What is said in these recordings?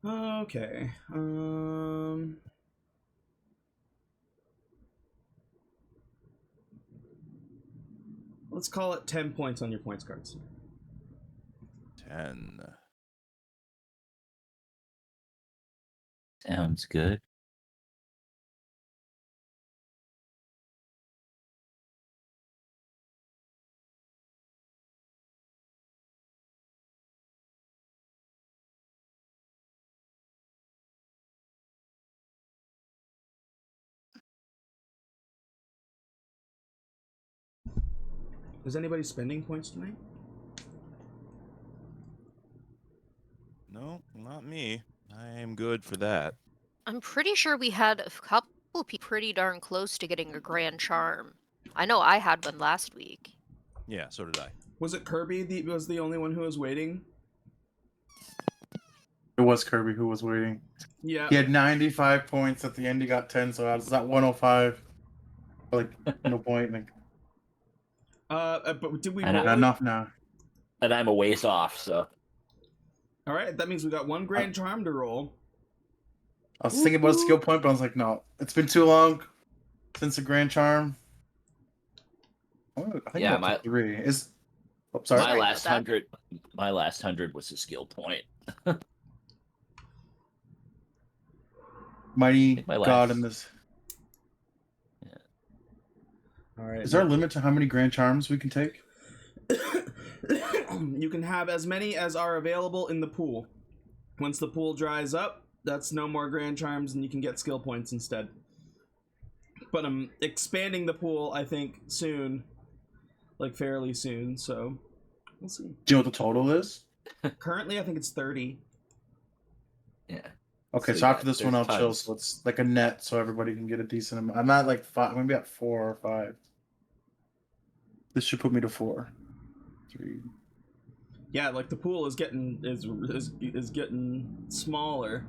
Okay. Let's call it 10 points on your points cards. 10. Sounds good. Is anybody spending points tonight? No, not me. I am good for that. I'm pretty sure we had a couple people pretty darn close to getting a grand charm. I know I had one last week. Yeah, so did I. Was it Kirby was the only one who was waiting? It was Kirby who was waiting. Yeah. He had 95 points. At the end, he got 10, so I was at 105. Like, no point. Like, But did we And roll? enough now. And I'm a ways off, so. All right, that means we got one grand charm to roll. I was thinking about a skill point, but I was like, no. It's been too long since the Grand Charm. Oh, I think Yeah, I'm up to 3. Oh, sorry. My Sorry last about that. 100 was a skill point. Mighty My God last- in this. All right. Is there a limit to how many Grand Charms we can take? You can have as many as are available in the pool. Once the pool dries up, that's no more grand charms and you can get skill points instead. But I'm expanding the pool, I think, soon. Like, fairly soon, so we'll see. Do you know what the total is? Currently, I think it's 30. Yeah. Okay, So so yeah, after this one, there's I'll chill. tons. So it's like a net, so everybody can get a decent amount. I'm at like 5. I'm gonna be at 4 or 5. This should put me to 4. 3. Yeah, like the pool is getting is getting smaller,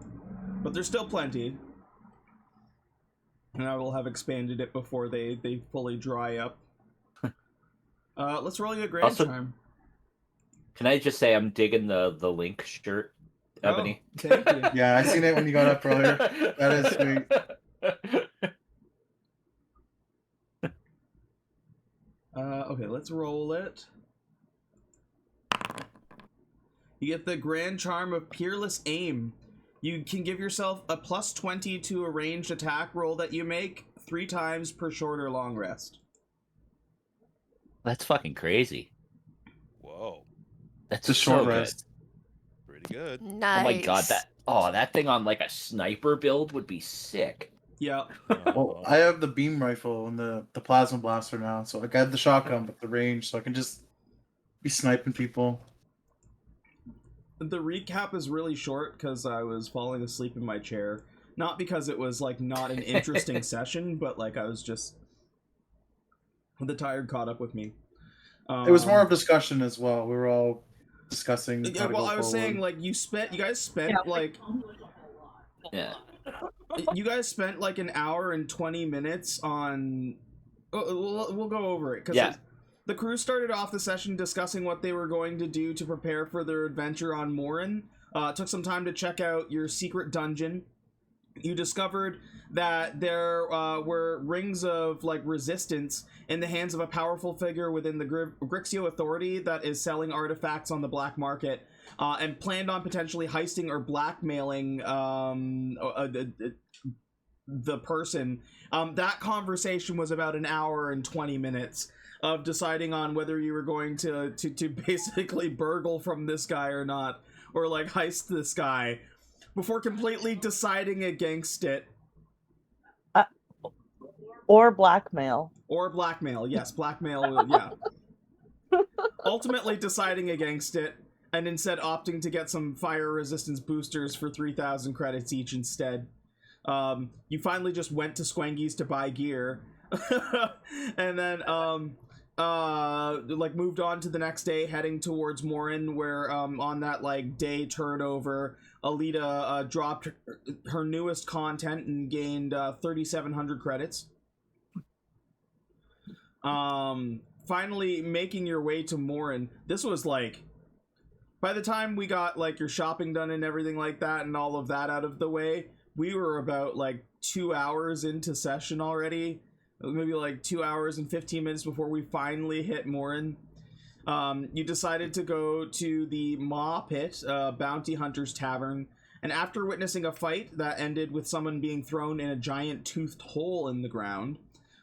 but there's still plenty. And I will have expanded it before they fully dry up. Let's roll you a grand Also- charm. Can I just say I'm digging the Link shirt, Ebony? Oh, thank you. Yeah, I seen it when you got up earlier. That is sweet. Okay, let's roll it. You get the grand charm of Peerless Aim. You can give yourself a plus 20 to a ranged attack roll that you make 3 times per short or long rest. That's fucking crazy. Whoa. That's It's a so short good. rest. Pretty good. Nice. Oh my god, that thing on like a sniper build would be sick. Yeah. Well, I have the beam rifle and the plasma blaster now, so like I have the shotgun with the range, so I can just be sniping people. The recap is really short because I was falling asleep in my chair. Not because it was, like, not an interesting session, but, like, I was just... The tired caught up with me. It was more of discussion as well. We were all discussing. Yeah, how to well, go I was forward. saying, like, you guys spent, like... Yeah. You guys spent, like, an hour and 20 minutes on... We'll go over it, because Yeah. the crew started off the session discussing what they were going to do to prepare for their adventure on Morin. Took some time to check out your secret dungeon. You discovered that there were rings of, like, resistance in the hands of a powerful figure within the Grixio Authority that is selling artifacts on the black market, and planned on potentially heisting or blackmailing the person. That conversation was about an hour and 20 minutes of deciding on whether you were going to basically burgle from this guy or not, or, like, heist this guy, before completely deciding against it. Or blackmail. Or blackmail, yes, blackmail, yeah. Ultimately deciding against it, and instead opting to get some fire resistance boosters for 3,000 credits each instead. You finally just went to Squangy's to buy gear, and then, like, moved on to the next day, heading towards Morin, where, on that, like, day turnover, Aelita, dropped her newest content and gained, 3,700 credits. Finally making your way to Morin. This was, like, by the time we got like your shopping done and everything like that and all of that out of the way, we were about like 2 hours into session already. Maybe like 2 hours and 15 minutes before we finally hit Morin. You decided to go to the Maw Pit, Bounty Hunter's Tavern, and after witnessing a fight that ended with someone being thrown in a giant toothed hole in the ground,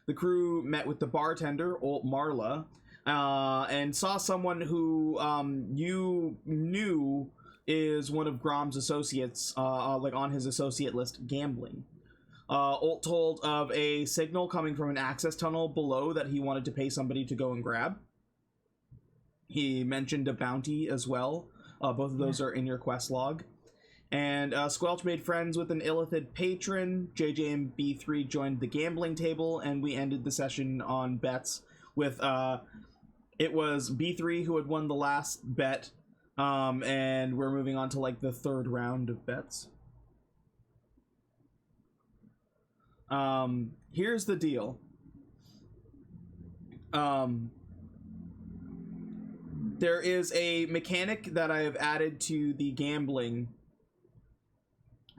the crew met with the bartender, old Marla, and saw someone who you knew is one of Grom's associates, like on his associate list, gambling. Olt told of a signal coming from an access tunnel below that he wanted to pay somebody to go and grab. He mentioned a bounty as well. Both of those are in your quest log. And Squelch made friends with an Illithid patron. JJ and B3 joined the gambling table, and we ended the session on bets with it was B3 who had won the last bet, and we're moving on to like the third round of bets. Here's the deal. There is a mechanic that I have added to the gambling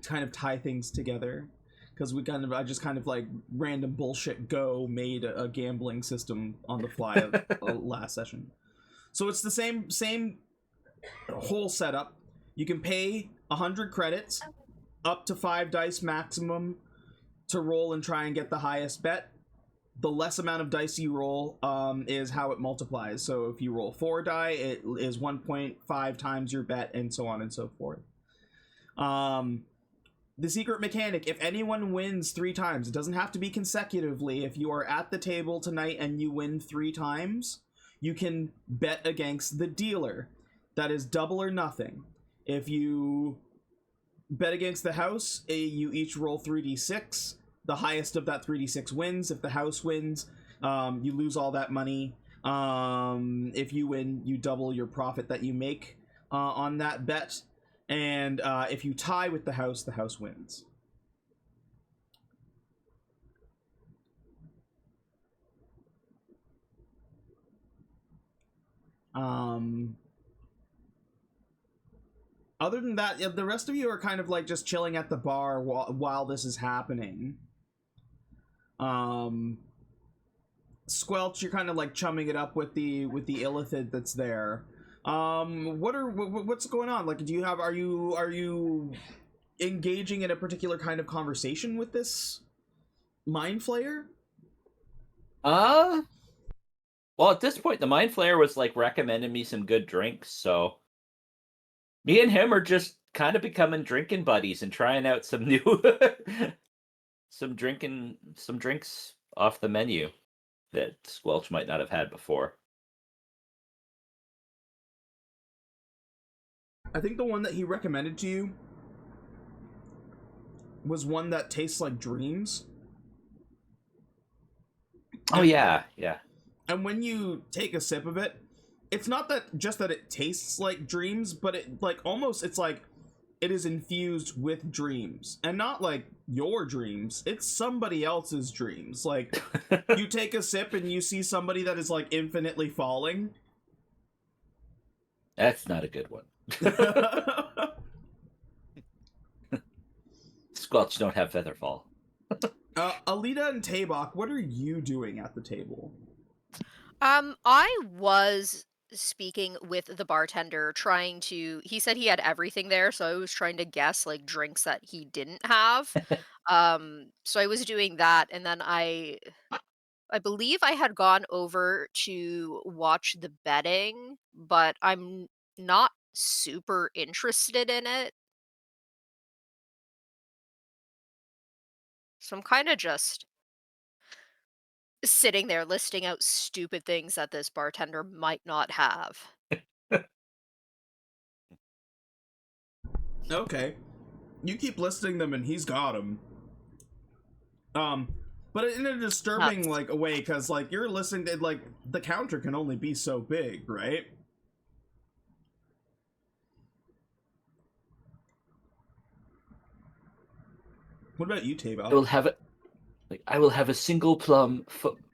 to kind of tie things together, because I just kind of like random bullshit made a gambling system on the fly last session. So it's the same whole setup. You can pay 100 credits, up to 5 dice maximum, to roll and try and get the highest bet. The less amount of dice you roll is how it multiplies. So if you roll 4 die, it is 1.5 times your bet, and so on and so forth. The secret mechanic, if anyone wins 3 times, it doesn't have to be consecutively. If you are at the table tonight and you win 3 times, you can bet against the dealer. That is double or nothing. If you bet against the house, you each roll 3d6. The highest of that 3d6 wins. If the house wins, you lose all that money. If you win, you double your profit that you make on that bet. And if you tie with the house wins. Other than that, the rest of you are kind of like just chilling at the bar while this is happening. Squelch, you're kind of like chumming it up with the Illithid that's there. What's going on? Like, are you engaging in a particular kind of conversation with this Mind Flayer? Well, at this point, the Mind Flayer was like recommending me some good drinks, so me and him are just kind of becoming drinking buddies and trying out some new some drinks off the menu that Squelch might not have had before. I think the one that he recommended to you was one that tastes like dreams. Oh, yeah. And when you take a sip of it, it's not that just that it tastes like dreams, but it like almost it's like it is infused with dreams, and not like your dreams. It's somebody else's dreams. Like you take a sip and you see somebody that is like infinitely falling. That's not a good one. Squelch don't have featherfall. Aelita and Tabok, what are you doing at the table? I was speaking with the bartender, he said he had everything there, so I was trying to guess like drinks that he didn't have. So I was doing that, and then I believe I had gone over to watch the betting, but I'm not super interested in it. So I'm kind of just sitting there listing out stupid things that this bartender might not have. Okay. You keep listing them and he's got them. But in a disturbing like a way, because like you're listening to like the counter can only be so big, right? What about you, Tabok? I will have a single plum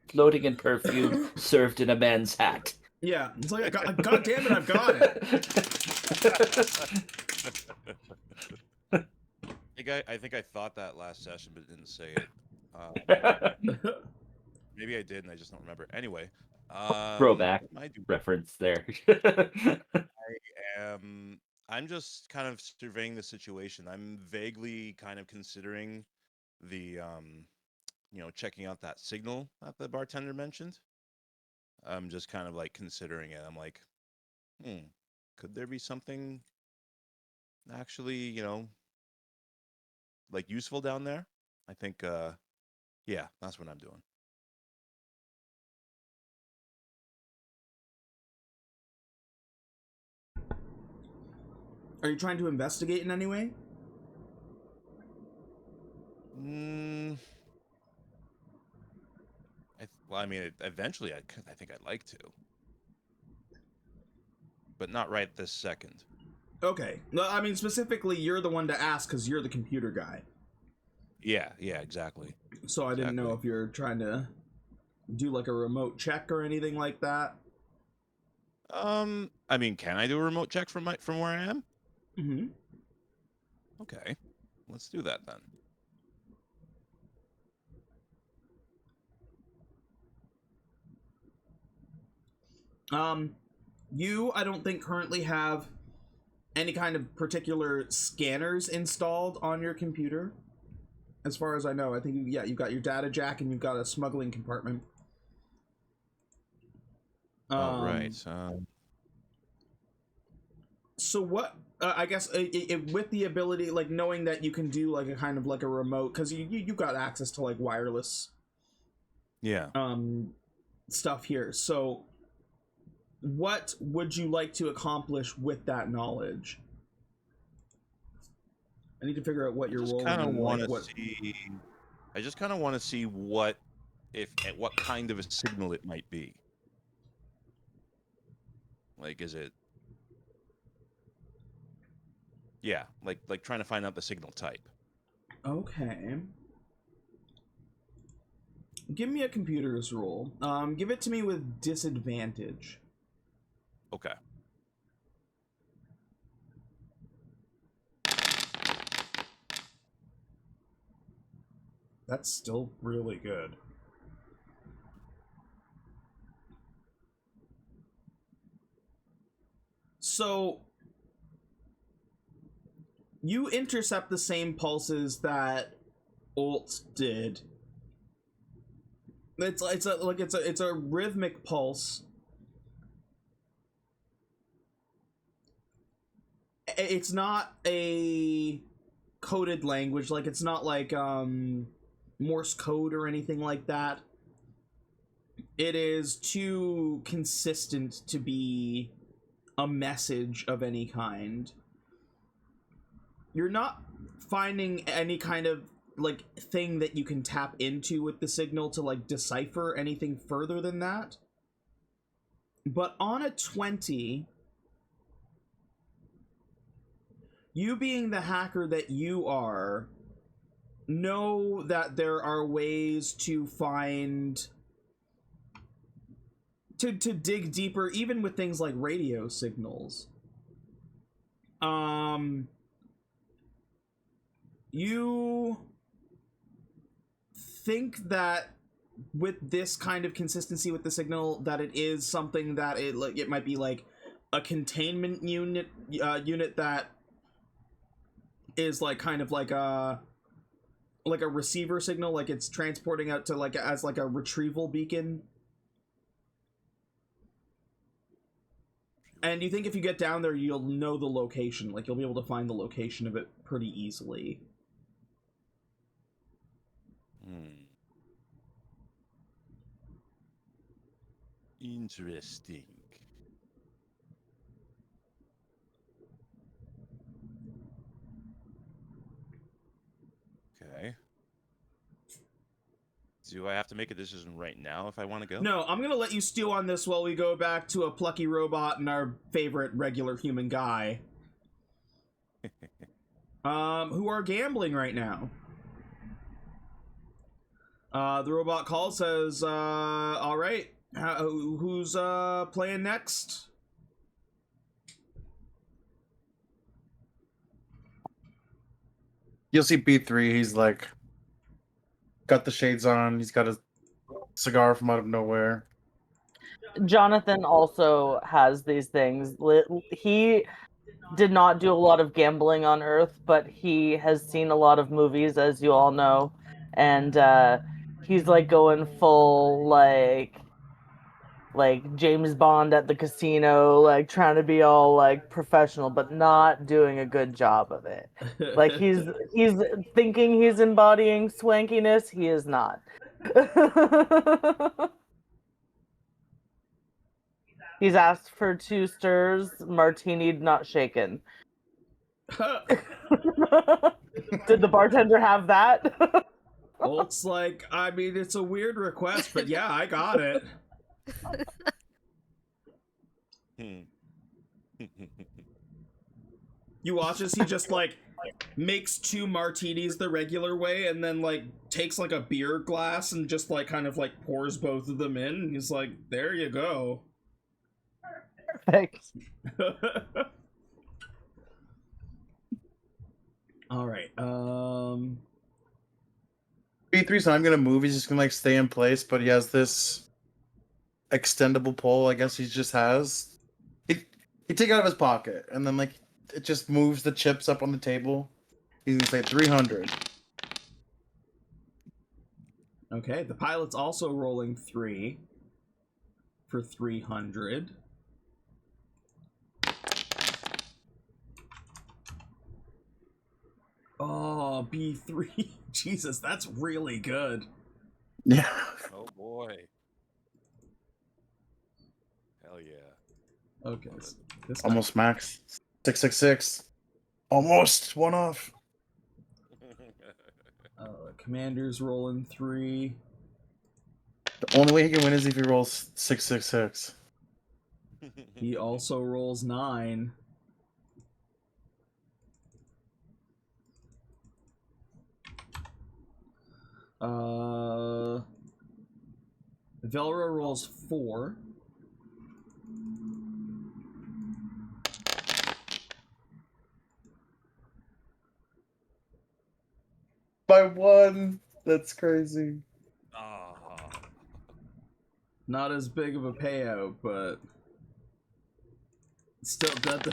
floating in perfume served in a man's hat. Yeah, it's like God damn it, I've got it. I think I thought that last session, but didn't say it. Maybe I did, and I just don't remember. Anyway, Throwback what am I doing? reference there. I'm just kind of surveying the situation. I'm vaguely kind of considering the checking out that signal that the bartender mentioned. I'm just kind of like considering it. I'm like, could there be something actually, like useful down there? I think yeah, that's what I'm doing. Are you trying to investigate in any way? I mean, eventually, I think I'd like to, but not right this second. Okay. No, I mean, specifically, you're the one to ask because you're the computer guy. Yeah, exactly. So I didn't know if you're trying to do like a remote check or anything like that. I mean, can I do a remote check from where I am? Mm-hmm. Okay, let's do that then. You, I don't think, currently have any kind of particular scanners installed on your computer. As far as I know, I think, yeah, you've got your data jack and you've got a smuggling compartment. Right. So what, I guess, with the ability, like, knowing that you can do, like, a kind of, like, a remote, because you've got access to, like, wireless stuff here. So what would you like to accomplish with that knowledge? I need to figure out what you're rolling. I just kind of want to see what kind of a signal it might be. Like, is it? Yeah, like trying to find out the signal type. Okay. Give me a computer's roll. Give it to me with disadvantage. Okay. That's still really good. So you intercept the same pulses that Alt did. It's a rhythmic pulse. It's not a coded language, like it's not like Morse code or anything like that. It is too consistent to be a message of any kind. You're not finding any kind of like thing that you can tap into with the signal to like decipher anything further than that. But on a 20, you being the hacker that you are, know that there are ways to find to dig deeper, even with things like radio signals. You think that with this kind of consistency with the signal, that it is something that it might be like a containment unit that is like kind of like a receiver signal, like it's transporting out to like as like a retrieval beacon. And you think if you get down there, you'll know the location. Like, you'll be able to find the location of it pretty easily. Interesting. Okay. Do I have to make a decision right now if I want to go? No, I'm gonna let you stew on this while we go back to a plucky robot and our favorite regular human guy. Who are gambling right now. The robot call says, all right, who's playing next? You'll see B3. He's like got the shades on. He's got a cigar from out of nowhere. Johnathan also has these things. He did not do a lot of gambling on Earth, but he has seen a lot of movies, as you all know, and he's like going full like James Bond at the casino, like trying to be all like professional, but not doing a good job of it. Like he's thinking he's embodying swankiness, he is not. He's asked for 2 stirs, martini not shaken. Did the bartender have that? Well, it's like, I mean, it's a weird request, but yeah, I got it. You watch as he just like makes 2 martinis the regular way and then like takes like a beer glass and just like kind of like pours both of them in. He's like, there you go. Thanks. All right. B3's not gonna move. He's just gonna like stay in place, but he has this extendable pole. I guess he just has. He take it out of his pocket and then like it just moves the chips up on the table. He's gonna say 300. Okay, the pilot's also rolling 3 for 300. Oh, B3. Jesus, that's really good. Yeah. Oh boy. Hell yeah. Okay. This guy- Almost max. 666. Almost one off. Commander's rolling 3. The only way he can win is if he rolls 666. He also rolls 9. Velra rolls 4. By 1. That's crazy. Ah. Not as big of a payout, but still, that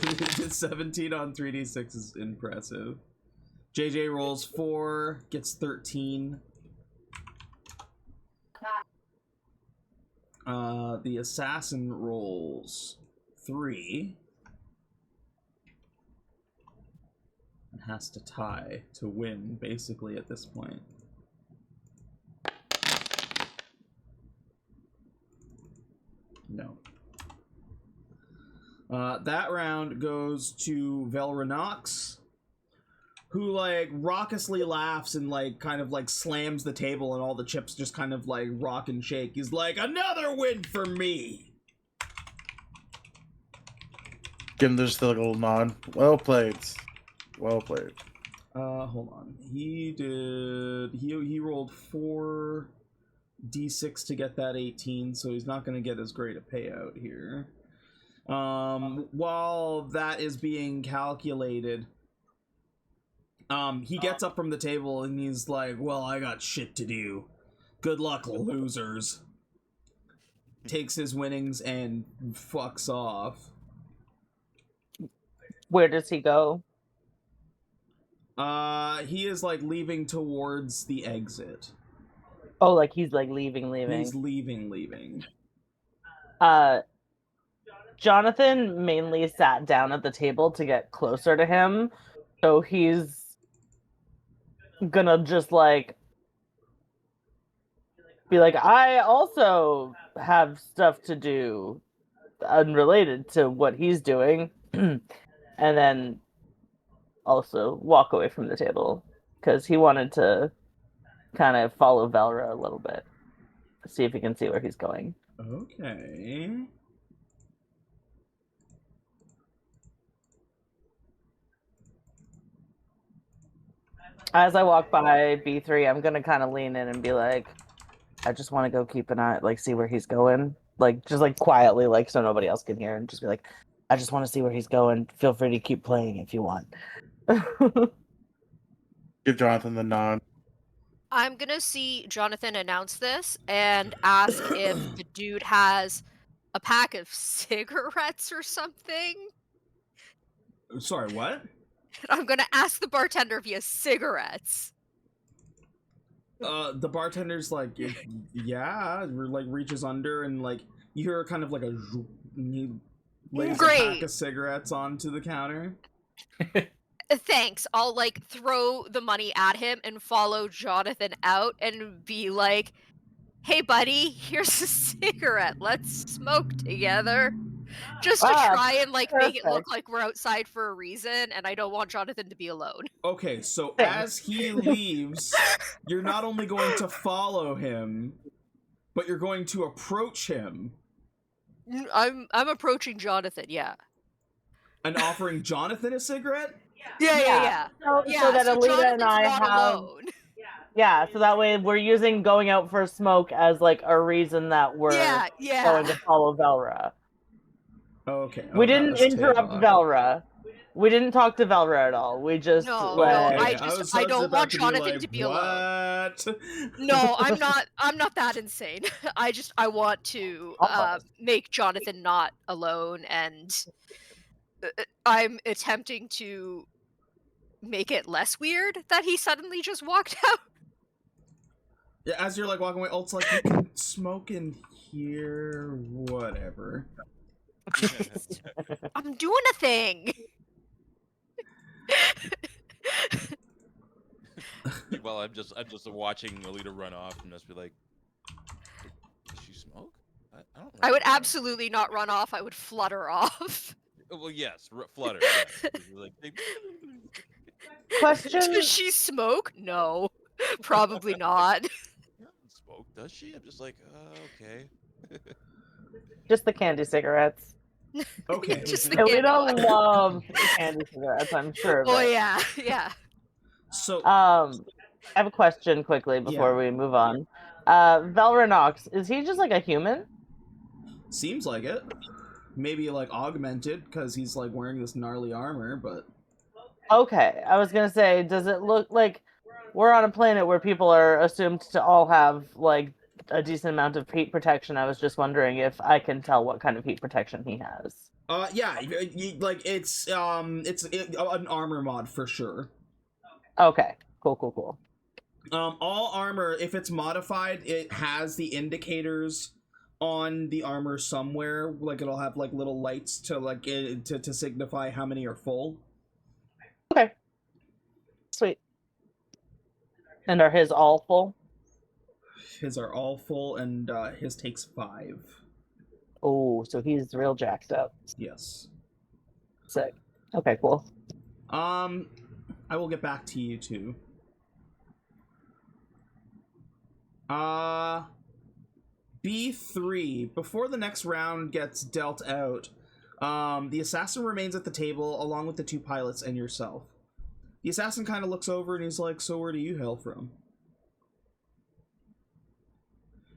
17 on 3d6 is impressive. JJ rolls 4, gets 13. The assassin rolls 3 and has to tie to win, basically, at this point. No. That round goes to Velranox, who like raucously laughs and like kind of like slams the table and all the chips just kind of like rock and shake. He's like, another win for me. Give him just a little nod. Well played. Well played. Hold on. He rolled 4 d6 to get that 18, so he's not going to get as great a payout here. While that is being calculated, he gets up from the table and he's like, well, I got shit to do. Good luck, losers. Takes his winnings and fucks off. Where does he go? He is like leaving towards the exit. Oh, like he's like leaving. He's leaving. Johnathan mainly sat down at the table to get closer to him, so he's gonna just like be like, I also have stuff to do unrelated to what he's doing, and then also walk away from the table because he wanted to kind of follow Velra a little bit, see if he can see where he's going. Okay. As I walk by B3, I'm gonna kind of lean in and be like, I just want to go keep an eye, like see where he's going, like just like quietly, like so nobody else can hear, and just be like, I just want to see where he's going. Feel free to keep playing if you want. Give Johnathan the nod. I'm gonna see Johnathan announce this and ask if the dude has a pack of cigarettes or something. Sorry, what? I'm gonna ask the bartender if he has cigarettes. The bartender's like, yeah, like reaches under and like you hear kind of like a zoop, and he lays a pack Great. of cigarettes onto the counter. Thanks. I'll like throw the money at him and follow Johnathan out and be like, "Hey, buddy, here's a cigarette. Let's smoke together." Just to try and like make it look perfect. like we're outside for a reason, and I don't want Johnathan to be alone. Okay, so Thanks. as he leaves, you're not only going to follow him, but you're going to approach him I'm approaching Johnathan. Yeah. and offering Johnathan a cigarette. Yeah. So Yeah. that So Aelita Johnathan's and I not have. alone. Yeah, so that way we're using going out for a smoke as like a reason that we're going to follow Velra. Okay. We that didn't was interrupt Tabok. Velra. We didn't talk to Velra at all. We just No, let... no, was I don't about want to be Johnathan like, to be alone. what? No, I'm not that insane. I want to Almost. make Johnathan not alone, and I'm attempting to make it less weird that he suddenly just walked out. Yeah, as you're like walking away, Ult's like, you can smoke in here, whatever. I'm doing a thing. Well, I'm just watching Aelita run off and just be like, "Does she smoke? I don't." I would remember." absolutely not run off. I would flutter off. Well, yes, flutter. Yes. Like, Question? Does she smoke? No, probably not. smoke? Does she? I'm just like, okay. Just the candy cigarettes. Okay. Just the Aelita candy. loves the candy cigarettes, I'm sure of Oh it. yeah. So, I have a question quickly before we move on. Velra Nox, is he just like a human? seems like it. Maybe like augmented because he's like wearing this gnarly armor, but Okay, I was gonna say, does it look like we're on a planet where people are assumed to all have like a decent amount of heat protection? I was just wondering if I can tell what kind of heat protection he has. yeah, like it's an armor mod for sure. Okay, cool. All armor, if it's modified, it has the indicators on the armor somewhere. Like it'll have like little lights to like to signify how many are full. Okay, sweet. And are his all full? His are all full, and his takes 5. Oh, so he's real jacked up. Yes. Sick. Okay, cool. I will get back to you two. B3. Before the next round gets dealt out, the assassin remains at the table along with the 2 pilots and yourself. The assassin kind of looks over and he's like, "So where do you hail from?"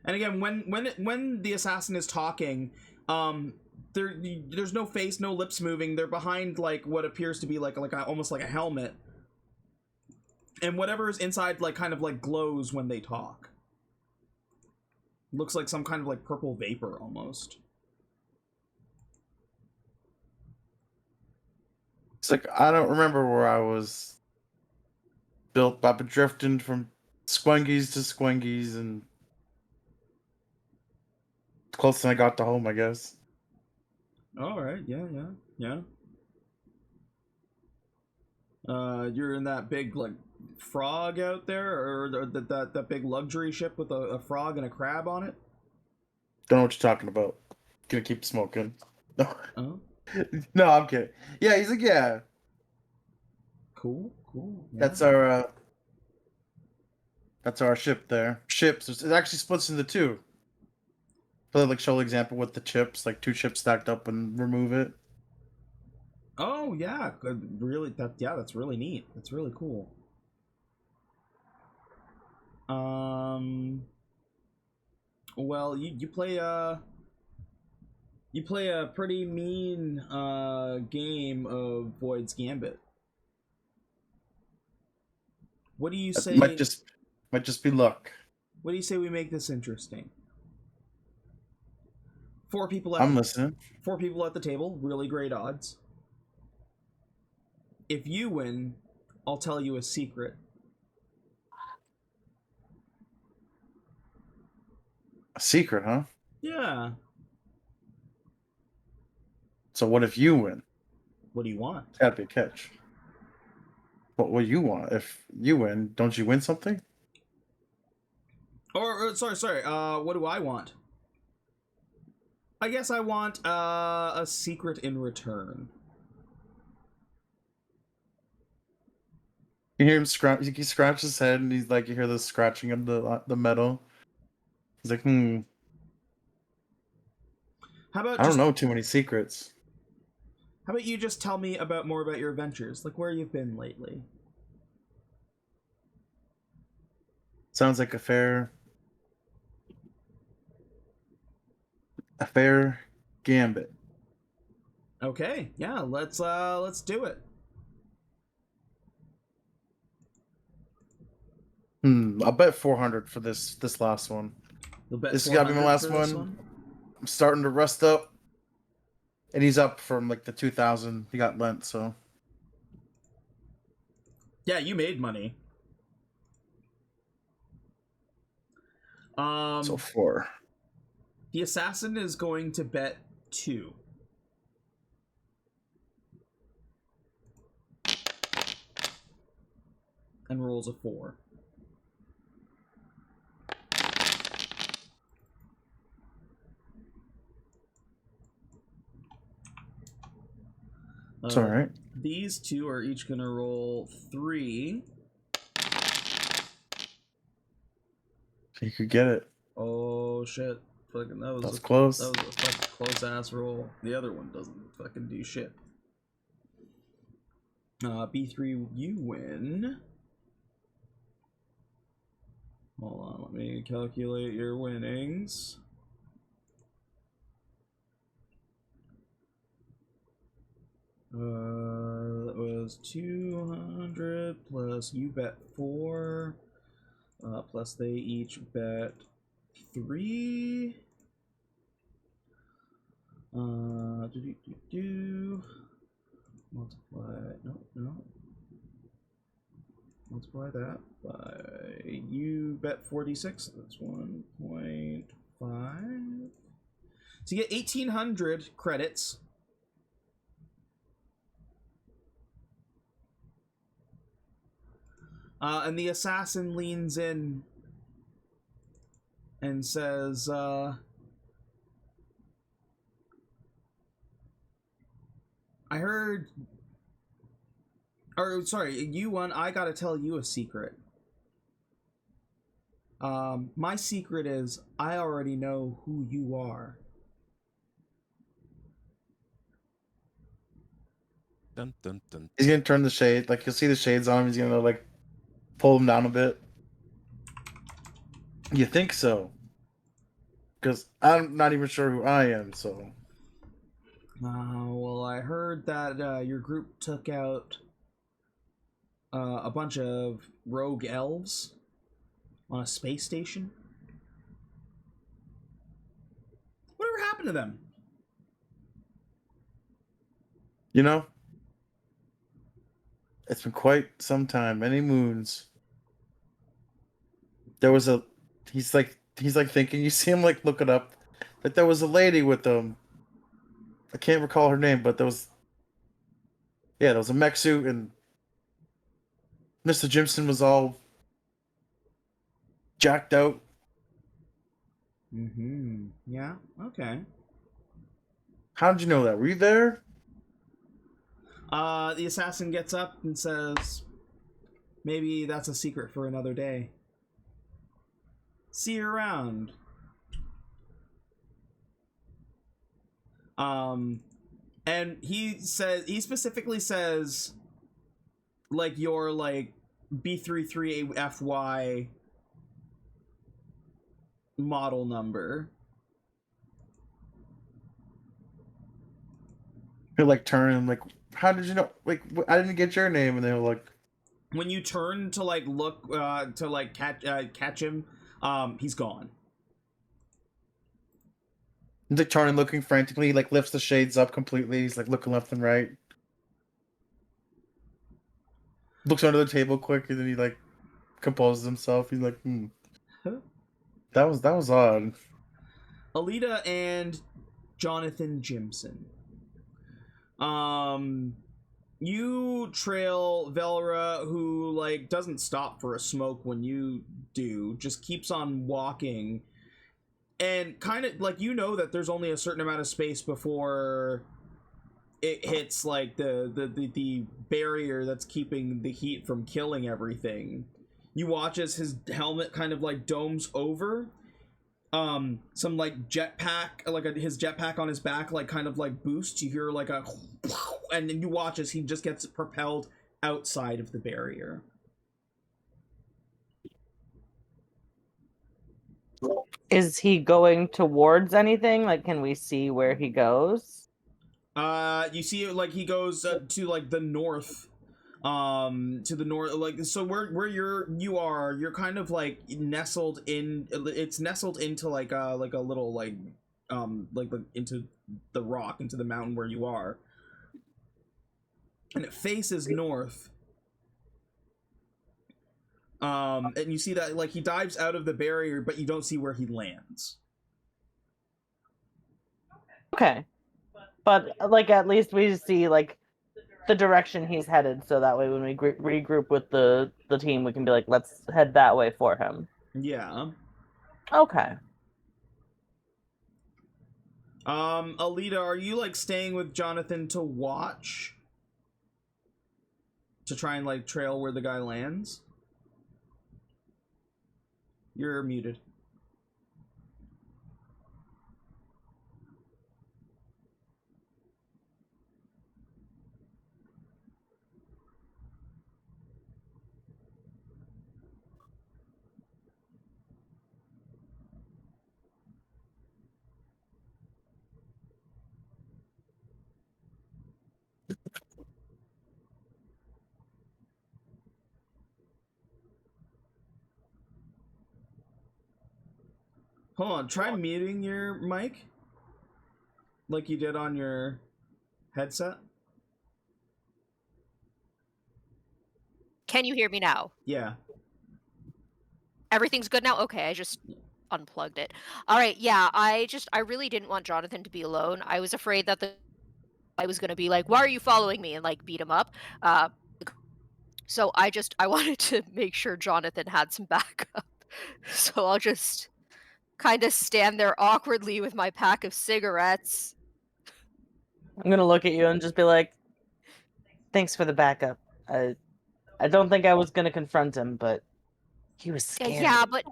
And again, when the assassin is talking, there's no face, no lips moving. They're behind like what appears to be almost like a helmet, and whatever is inside like kind of like glows when they talk. Looks like some kind of like purple vapor almost. It's like, I don't remember where I was built. I've been drifting from squengies to squengies, and close than I got to home, I guess. All right, yeah. You're in that big like frog out there, or that big luxury ship with a frog and a crab on it. Don't know what you're talking about. Gonna keep smoking. No, Oh, no, I'm kidding. Yeah, he's like, yeah. cool. Yeah. That's our ship there. Ships. It actually splits into 2. So like show the example with the chips, like 2 chips stacked up and remove it. Oh yeah, good. Really? That's really neat. That's really cool. Well, you play a pretty mean game of Void's Gambit. What do you It say? might just be luck. What do you say we make this interesting? Four people I'm listening. 4 people at the table, really great odds. If you win, I'll tell you a secret. A secret, huh? Yeah. So what if you win? What do you want? It's gotta be a catch. What do you want? If you win, don't you win something? Sorry. What do I want? I guess I want a secret in return. You hear him scratch. He scratches his head, and he's like, you hear the scratching of the metal. He's like, How about I don't know too many secrets. How about you just tell me more about your adventures, like where you've been lately? Sounds like a fair gambit. Okay, yeah, let's do it. I'll bet 400 for this last one. You'll bet This has got to be my 400 last for this one. I'm starting to rust up, and he's up from like the 2,000 he got lent. So yeah, you made money. So 4. The assassin is going to bet 2. And rolls a 4. it's all right. These 2 are each gonna roll 3. You could get it. Oh shit! Fucking That's close. That was a fucking close ass roll. The other one doesn't fucking do shit. B3, you win. Hold on, let me calculate your winnings. That was 200 plus you bet 4, plus they each bet 3. Multiply. No. Multiply that by you bet 46. That's 1.5. So you get 1,800 credits. And the assassin leans in and says, I heard... Or, sorry, you won. I gotta tell you a secret. My secret is, I already know who you are. Dun, dun, dun. He's gonna turn the shade. Like you'll see the shades on him. He's gonna like pull him down a bit. You think so? Because I'm not even sure who I am. So. Well, I heard that your group took out a bunch of rogue elves on a space station. Whatever happened to them? You know, it's been quite some time, many moons. There was a, he's like thinking. You see him like look it up. That there was a lady with them. I can't recall her name, but there was a mech suit, and Mr. Jimson was all jacked out. Mm-hmm. Yeah, okay. How did you know that? Were you there? The assassin gets up and says, maybe that's a secret for another day. See you around. And he specifically says, like, your, like, B33FY model number. He'll like turn and like, how did you know? Like, I didn't get your name, and they'll like, When you turn to like look to like catch him, he's gone. He's like turning, looking frantically. He like lifts the shades up completely. He's like looking left and right. Looks under the table quick, and then he like composes himself. He's like, that was odd. Aelita and Johnathan Jimson. You trail Velra, who like doesn't stop for a smoke when you do, just keeps on walking, and kind of like that there's only a certain amount of space before it hits like the barrier that's keeping the heat from killing everything. You watch as his helmet kind of like domes over. Some like jetpack, like his jetpack on his back, like kind of like boosts. You hear like a, and then you watch as he just gets propelled outside of the barrier. Is he going towards anything? Like, can we see where he goes? You see like he goes to like the north. To the north, like, so where you're kind of like nestled in, it's nestled into like a little like into the rock, into the mountain where you are, and it faces north. And you see that like he dives out of the barrier, but you don't see where he lands. Okay, but like at least we see like the direction he's headed, so that way when we regroup with the team, we can be like, let's head that way for him. Yeah. Okay. Aelita, are you like staying with Johnathan to watch? To try and like trail where the guy lands? You're muted. Hold on, try muting your mic. Like you did on your headset. Can you hear me now? Yeah. Everything's good now? Okay, I just unplugged it. All right, yeah, I really didn't want Johnathan to be alone. I was afraid that I was going to be like, "Why are you following me?" and like beat him up. So I wanted to make sure Johnathan had some backup. So I'll just kind of stand there awkwardly with my pack of cigarettes. I'm gonna look at you and just be like, thanks for the backup. I don't think I was gonna confront him, but he was scary. Yeah, but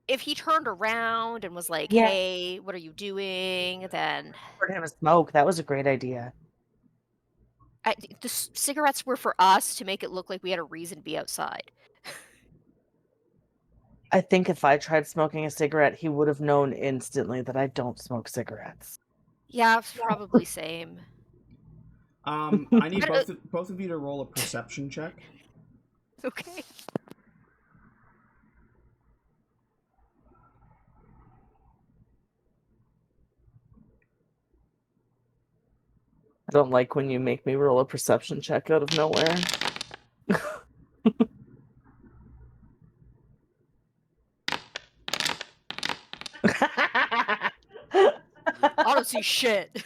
if he turned around and was like, Yeah. "Hey, what are you doing?" then For him to smoke, that was a great idea. The cigarettes were for us to make it look like we had a reason to be outside. I think if I tried smoking a cigarette, he would have known instantly that I don't smoke cigarettes. Yeah, probably same. I need both of you to roll a perception check. Okay. I don't like when you make me roll a perception check out of nowhere. I don't see shit.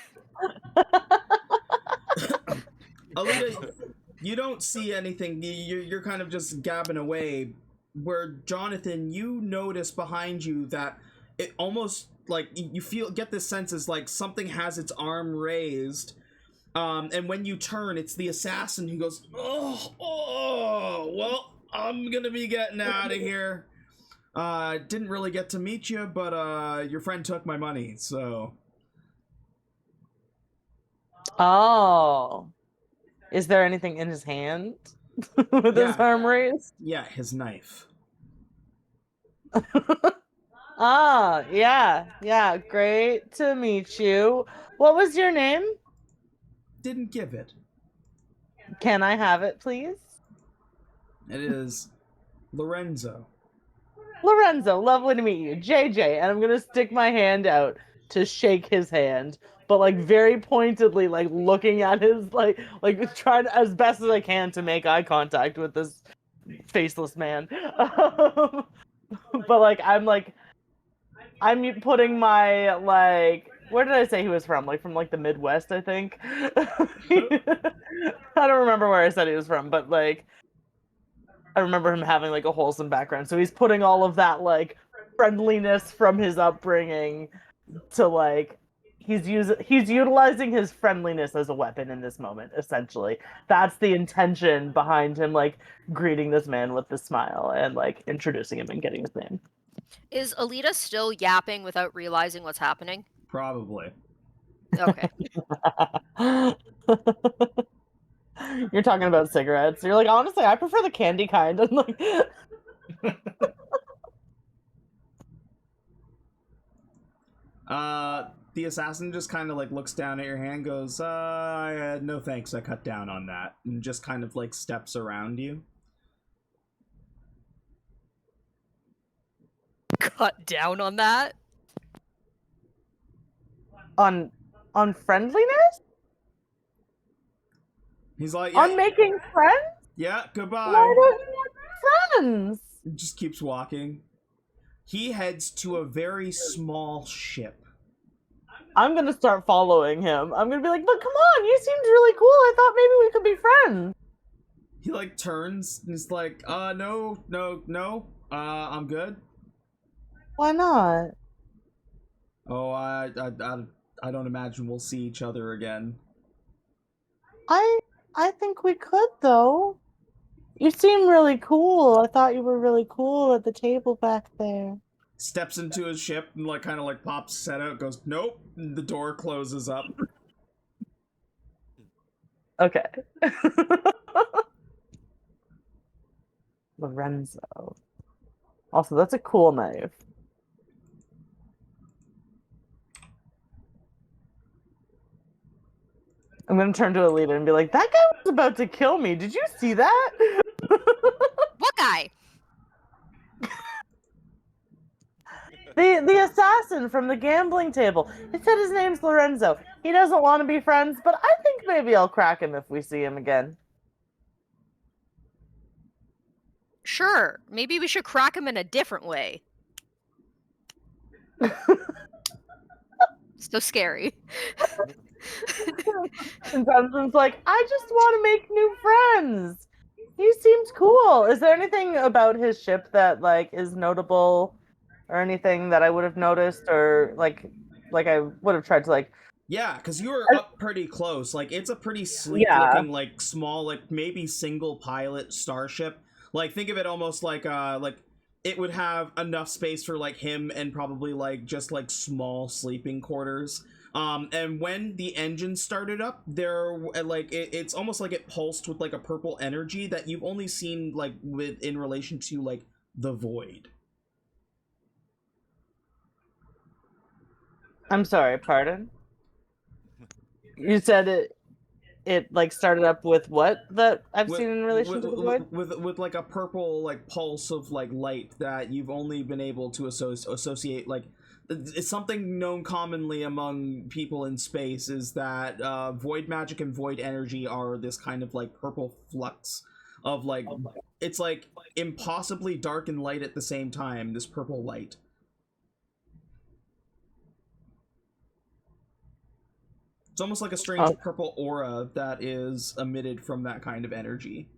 Aelita, you don't see anything. You're kind of just gabbing away. Where Johnathan, you notice behind you that it almost like you get this sense as like something has its arm raised. And when you turn, it's the assassin who goes, oh, well, I'm gonna be getting out of here. Didn't really get to meet you, but your friend took my money, so. Oh. Is there anything in his hand with his arm raised? Yeah, his knife. Ah, yeah, great to meet you. What was your name? Didn't give it. Can I have it, please? It is Lorenzo. Lorenzo, lovely to meet you. JJ, and I'm gonna stick my hand out to shake his hand, but like very pointedly, like looking at his like trying as best as I can to make eye contact with this faceless man. But like I'm putting my like where did I say he was from? Like from like the Midwest, I think. I don't remember where I said he was from, but like I remember him having like a wholesome background. So he's putting all of that like friendliness from his upbringing to like he's utilizing his friendliness as a weapon in this moment, essentially. That's the intention behind him like greeting this man with the smile and like introducing him and getting his name. Is Aelita still yapping without realizing what's happening? Probably. Okay. You're talking about cigarettes. You're like, honestly, I prefer the candy kind. I'm like, the assassin just kind of like looks down at your hand, goes, no thanks, I cut down on that, and just kind of like steps around you. Cut down on that? on friendliness? He's like, On making friends? yeah, goodbye. Why don't you want friends? Just keeps walking. He heads to a very small ship. I'm gonna start following him. I'm gonna be like, but come on, you seemed really cool. I thought maybe we could be friends. He like turns and he's like, no, I'm good. Why not? Oh, I don't imagine we'll see each other again. I think we could though. You seem really cool. I thought you were really cool at the table back there. Steps into his ship and like kind of like pops his head out, goes, nope, and the door closes up. Okay. Lorenzo. Also, that's a cool knife. I'm gonna turn to Aelita and be like, that guy was about to kill me. Did you see that? What guy? The assassin from the gambling table. He said his name's Lorenzo. He doesn't want to be friends, but I think maybe I'll crack him if we see him again. Sure. Maybe we should crack him in a different way. So scary. And Johnson's like, I just want to make new friends. He seems cool. Is there anything about his ship that like is notable, or anything that I would have noticed, or like I would have tried to like? Yeah, because you were up pretty close. Like, it's a pretty sleek-looking, like, small, like, maybe single-pilot starship. Like, think of it almost like it would have enough space for, like, him and probably, like, just, like, small sleeping quarters. And when the engine started up, it's almost like it pulsed with, like, a purple energy that you've only seen, like, in relation to, like, the void. I'm sorry, pardon? You said it like started up with what that I've seen in relation to the void? With like a purple like pulse of like light that you've only been able to associate, like it's something known commonly among people in space, is that void magic and void energy are this kind of like purple flux of like, it's like impossibly dark and light at the same time, this purple light. It's almost like a strange purple aura that is emitted from that kind of energy.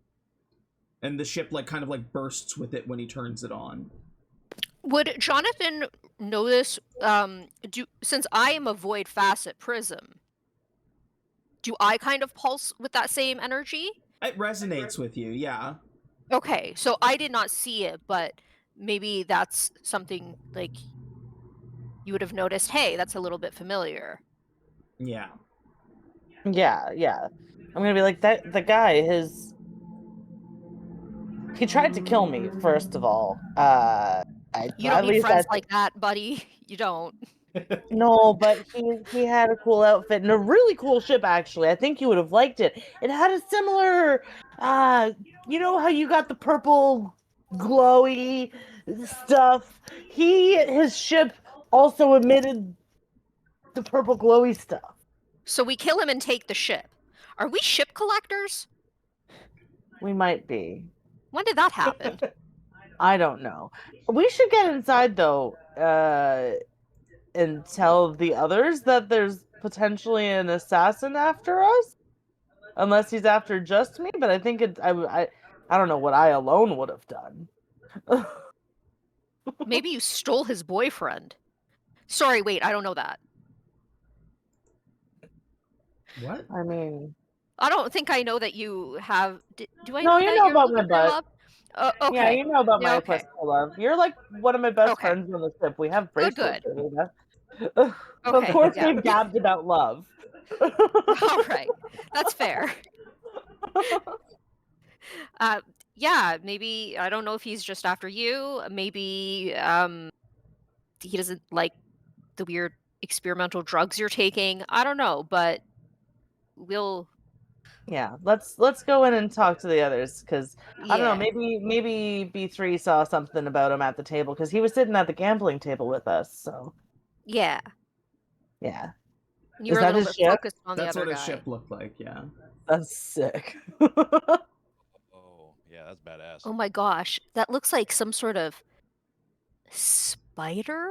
And the ship like kind of like bursts with it when he turns it on. Would Johnathan know this? Since I am a void facet prism, do I kind of pulse with that same energy? It resonates with you, yeah. Okay, so I did not see it, but maybe that's something like you would have noticed, hey, that's a little bit familiar. Yeah. Yeah. I'm gonna be like, that the guy, he tried to kill me, first of all. You don't need friends like that, buddy. You don't. No, but he had a cool outfit and a really cool ship, actually. I think you would have liked it. It had a similar you know how you got the purple glowy stuff? His ship also emitted the purple glowy stuff. So we kill him and take the ship. Are we ship collectors? We might be. When did that happen? I don't know. We should get inside though, and tell the others that there's potentially an assassin after us. Unless he's after just me, but I think I don't know what I alone would have done. Maybe you stole his boyfriend. Sorry, wait, I don't know that. What? I mean, I don't think I know that you have. Do I no, know you that know you're about looking my for butt. love? Okay. Yeah, you know about Yeah, my okay. quest for love. You're like one of my best Okay. friends on the ship. We have Good, bracelets. good. Aelita. Of Okay, course, yeah. we've gabbed about love. All right, that's fair. Yeah, maybe I don't know if he's just after you. Maybe he doesn't like the weird experimental drugs you're taking. I don't know, but we'll. Yeah, let's go in and talk to the others because I don't know. Yeah, Maybe B3 saw something about him at the table because he was sitting at the gambling table with us. So yeah. yeah, You is were a that little his bit ship? focused on the That's other what his guy. ship looked like, yeah. That's sick. Oh, yeah, that's badass. Oh my gosh, that looks like some sort of spider.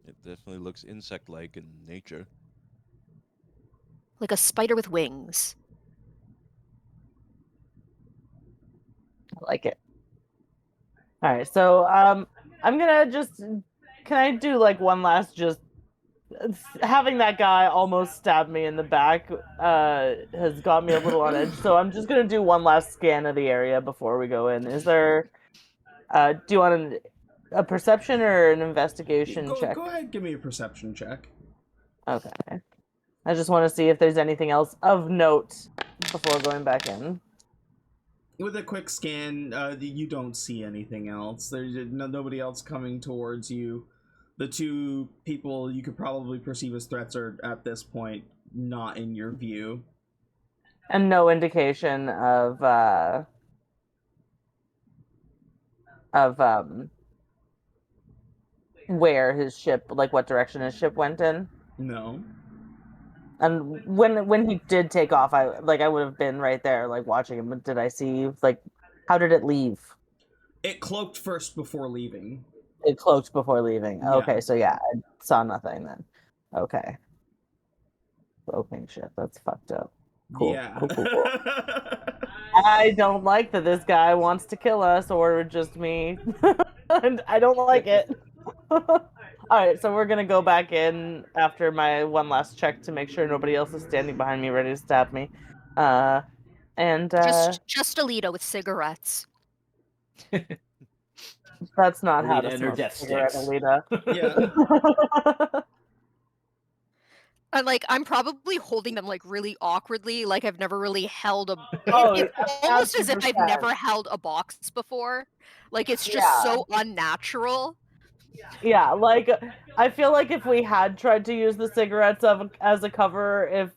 It definitely looks insect-like in nature. Like a spider with wings. I like it. All right, so I'm gonna just can I do like one last just having that guy almost stab me in the back has got me a little on edge. So I'm just gonna do one last scan of the area before we go in. Is there do you want a perception or an investigation check? Go ahead, give me a perception check. Okay. I just want to see if there's anything else of note before going back in. With a quick scan, you don't see anything else. There's nobody else coming towards you. The two people you could probably perceive as threats are, at this point, not in your view. And no indication of where his ship, like what direction his ship went in. No. And when he did take off, I would have been right there, like watching him. But did I see like how did it leave? It cloaked first before leaving. It cloaked before leaving. Yeah. Okay, so yeah, I saw nothing then. Okay. Cloaking ship. That's fucked up. Cool. Yeah. Cool. I don't like that this guy wants to kill us or just me. And I don't like it. Alright, so we're gonna go back in after my one last check to make sure nobody else is standing behind me ready to stab me. And Just Aelita with cigarettes. that's not how Aelita to and her smoke a death cigarette, sticks. Aelita. Yeah. And like I'm probably holding them like really awkwardly, like I've never really held a. Oh, It's almost as if I've 1000%. never held a box before. Like it's just Yeah. so unnatural. Yeah, like I feel like if we had tried to use the cigarettes as a cover, if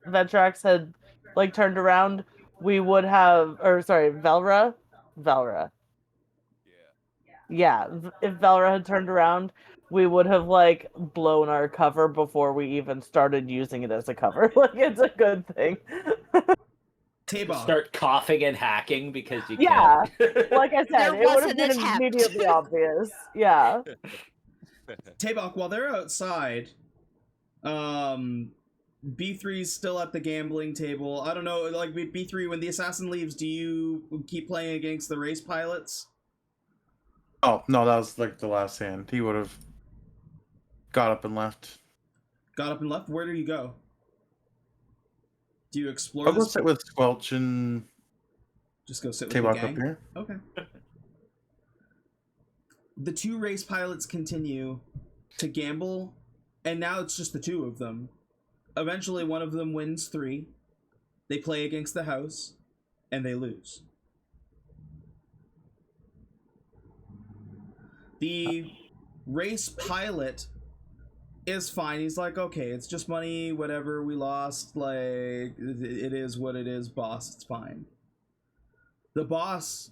Vetrax had like turned around, we would have, or sorry, Velra. Yeah, if Velra had turned around, we would have like blown our cover before we even started using it as a cover. Like it's a good thing. Tabok. Start coughing and hacking because you Yeah, can't. like I said, There it would was have an been attempt. immediately obvious. Yeah. Tabok, while they're outside, B3's still at the gambling table. I don't know, like B3, when the assassin leaves, do you keep playing against the race pilots? Oh no, that was like the last hand. He would have got up and left. Got up and left? Where do you go? Do you explore I'll go this? sit with Squelch and Just go sit with the Tabok gang? up here. Okay. The two race pilots continue to gamble, and now it's just the two of them. Eventually, one of them wins 3. They play against the house, and they lose. The race pilot is fine. He's like, okay, it's just money, whatever, we lost, like, it is what it is, boss, it's fine. The boss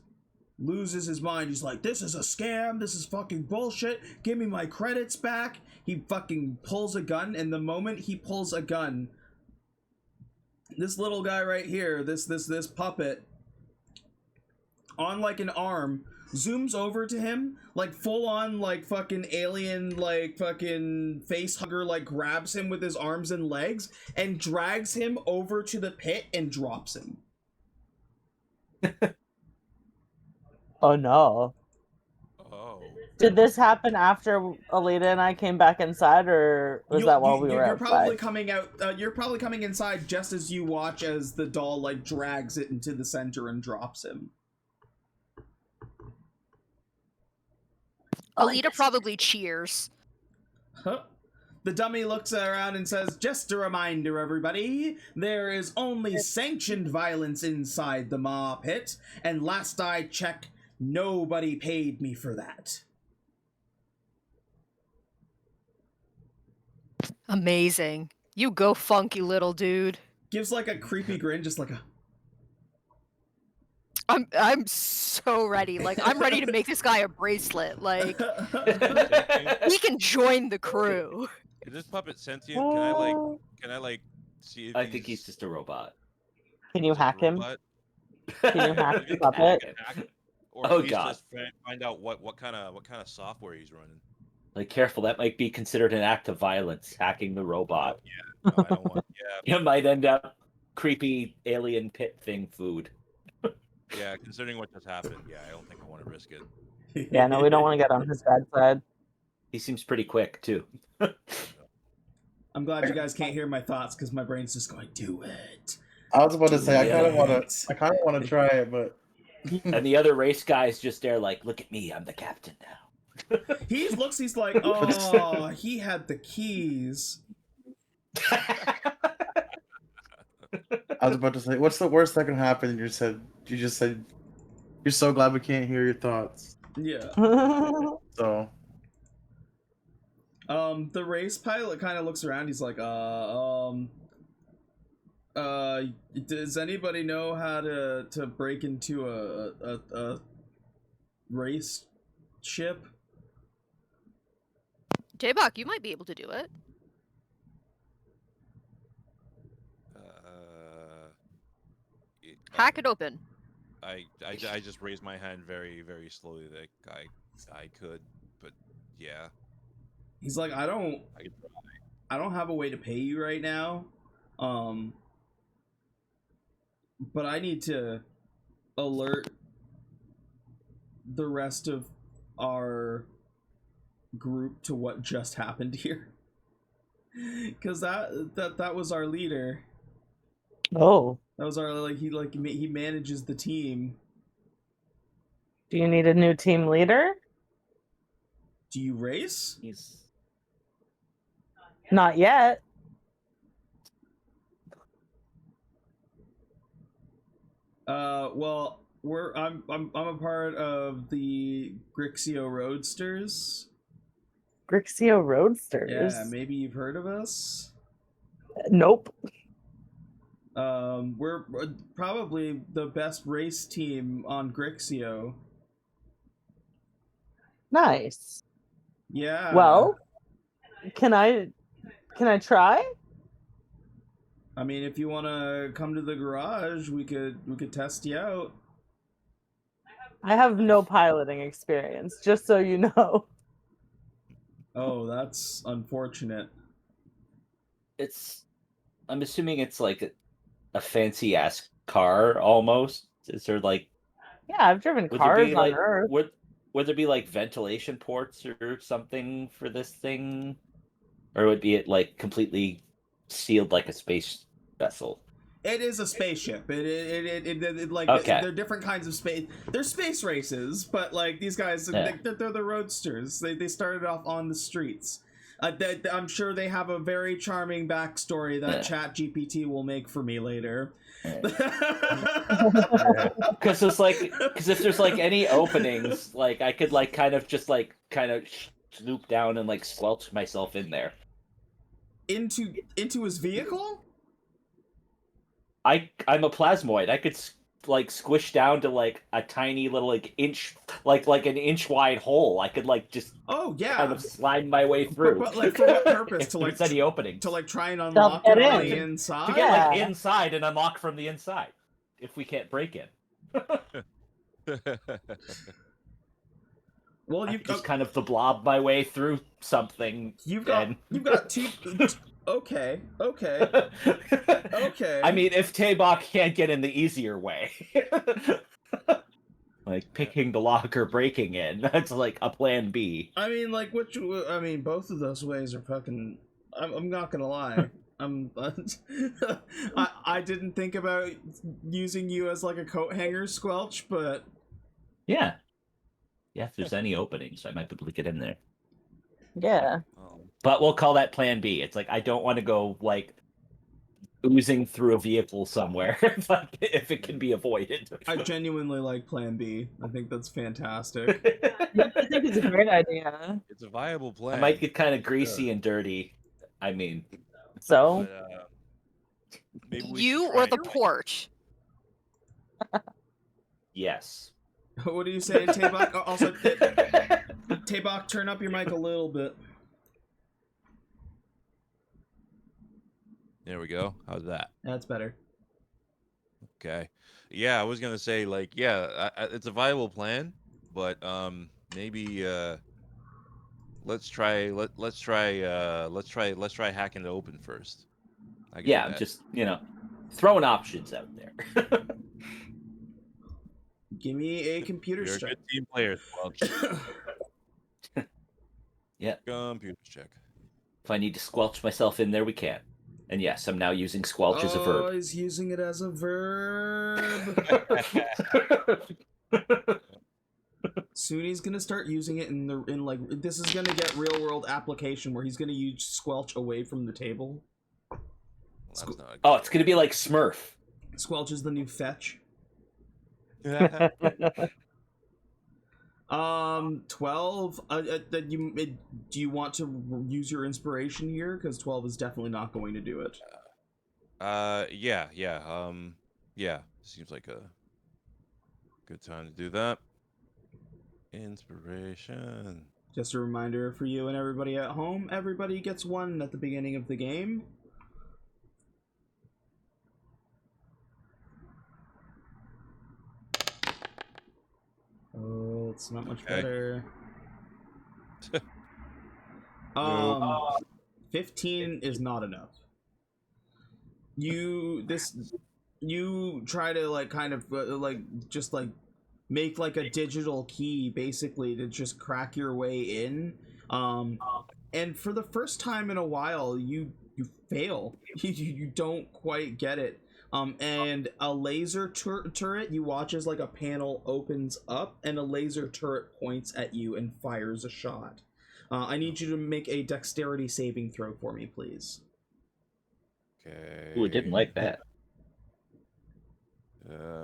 loses his mind. He's like, this is a scam, this is fucking bullshit, give me my credits back. He fucking pulls a gun, and the moment he pulls a gun, this little guy right here, this puppet, on like an arm, zooms over to him, like full on like fucking alien, like fucking face hugger, like grabs him with his arms and legs and drags him over to the pit and drops him. Oh no. Oh. Did this happen after Aelita and I came back inside, or was that while we were you're outside? probably coming out. You're probably coming inside just as you watch as the doll like drags it into the center and drops him. Aelita probably cheers. Huh. The dummy looks around and says, just a reminder, everybody, there is only sanctioned violence inside the Maw Pit, and last I checked, nobody paid me for that. Amazing. You go funky little dude. Gives like a creepy grin, just like a... I'm so ready. Like, I'm ready to make this guy a bracelet. Like, he can join the crew. Is this puppet sentient? Can I like see if I think he's just a robot. Can you just a hack him? robot? Can you hack the I puppet? can hack him. Or Oh, at least God. just find out what kind of software he's running. Like, careful, that might be considered an act of violence, hacking the robot. No, I don't want. Yeah, You might end up creepy alien pit thing food. yeah. Considering what just happened, yeah, I don't think I want to risk it. Yeah, no, we don't want to get on his bad side. He seems pretty quick, too. I'm glad you guys can't hear my thoughts because my brain's just going, do it. I was about to say I kind of Yeah. want to try it, but And the other race guy's just there like, look at me, I'm the captain now. He's like, oh, he had the keys. I was about to say, what's the worst that can happen? You just said you're so glad we can't hear your thoughts. Yeah. So The race pilot kind of looks around. He's like, does anybody know how to break into a race ship? Tabok, you might be able to do it. Hack it open. I just raised my hand very, very slowly. Like I could, but yeah. He's like, I don't have a way to pay you right now. But I need to alert the rest of our group to what just happened here. Cause that was our leader. Oh, That was our he manages the team. do you need a new team leader? Do you race? He's Not yet. Well, I'm a part of the Grixio Roadsters. Grixio Roadsters. Yeah, maybe you've heard of us. Nope. We're probably the best race team on Grixio. Nice. Yeah. Well, can I try? I mean, if you want to come to the garage, we could test you out. I have no piloting experience, just so you know. Oh, that's unfortunate. I'm assuming it's like a fancy ass car almost. Is there like Yeah, I've driven would there cars be on like Earth. would there be like ventilation ports or something for this thing? Or would be it like completely sealed like a space vessel? It is a spaceship. It like Okay. they're different kinds of space. They're space races, but like these guys, Yeah. they're the roadsters. They started off on the streets. I'm sure they have a very charming backstory that Yeah. ChatGPT will make for me later. Because if there's like any openings, like I could like kind of swoop down and like squelch myself in there. into his vehicle? I'm a plasmoid. I could like squish down to like a tiny little like inch, like an inch wide hole. I could like just kind of slide my way through. But like for what purpose? If there's any openings. To like try and unlock get it on in. the inside? To get like inside and unlock from the inside, if we can't break in. Well, I you could just kind of the blob my way through something. You've got two. Okay. I mean, if Tabok can't get in the easier way, like picking the lock or breaking in, that's like a plan B. I mean, like both of those ways are fucking. I'm not gonna lie. I didn't think about using you as like a coat hanger, Squelch, but yeah, if there's any openings, I might be able to get in there. Yeah. But we'll call that plan B. It's like I don't want to go like oozing through a vehicle somewhere if it can be avoided. I genuinely like plan B. I think that's fantastic. I think it's a great idea. It's a viable plan. I might get kind of greasy and dirty. I mean, so but, maybe you or the porch? Yes. What are you saying, Tabok? Also, Tabok, turn up your mic a little bit. There we go. How's that? That's better. Okay. Yeah, I was gonna say like, yeah, it's a viable plan, but maybe let's try hacking it open first. Yeah, I'm just throwing options out there. Give me a computer You're check. a good team player. Yeah. Computer check. If I need to squelch myself in there, we can. And yes, I'm now using squelch as a verb. Oh, he's using it as a verb. Soon he's gonna start using it in like this is gonna get real world application where he's gonna use squelch away from the table. Oh, it's gonna be like Smurf. Squelch is the new fetch. 12. Do you want to use your inspiration here? Because 12 is definitely not going to do it. Yeah. Yeah. Seems like a good time to do that. Inspiration. Just a reminder for you and everybody at home: everybody gets one at the beginning of the game. Oh, it's not much better. 15 is not enough. You try to like kind of just make like a digital key basically to just crack your way in. And for the first time in a while, you fail. You don't quite get it. And a laser turret, you watch as like a panel opens up and a laser turret points at you and fires a shot. I need you to make a dexterity saving throw for me, please. Okay. Ooh, I didn't like that. 30.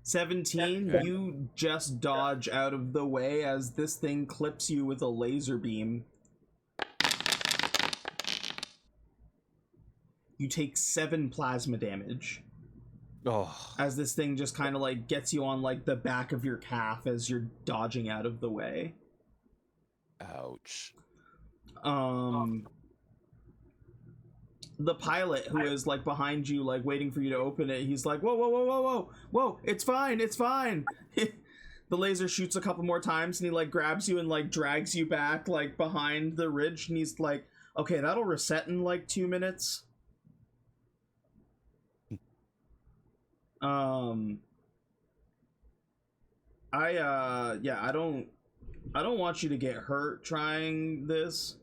17, you just dodge out of the way as this thing clips you with a laser beam. You take 7 plasma damage. Oh. As this thing just kind of like gets you on like the back of your calf as you're dodging out of the way. Ouch. The pilot who is like behind you, like waiting for you to open it, he's like, whoa, it's fine. The laser shoots a couple more times and he like grabs you and like drags you back like behind the ridge and he's like, okay, that'll reset in like 2 minutes. I don't want you to get hurt trying this.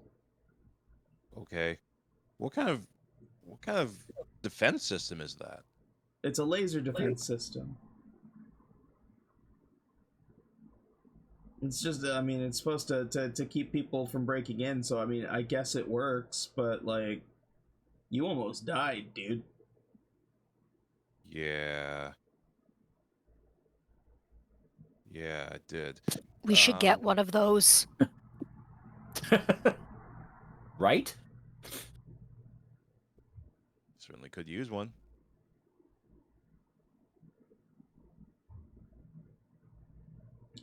Okay. What kind of defense system is that? It's a laser defense system. It's just, I mean, it's supposed to keep people from breaking in, so I mean, I guess it works, but like, you almost died, dude. Yeah. Yeah, I did. We should get one of those. Right? Certainly could use one.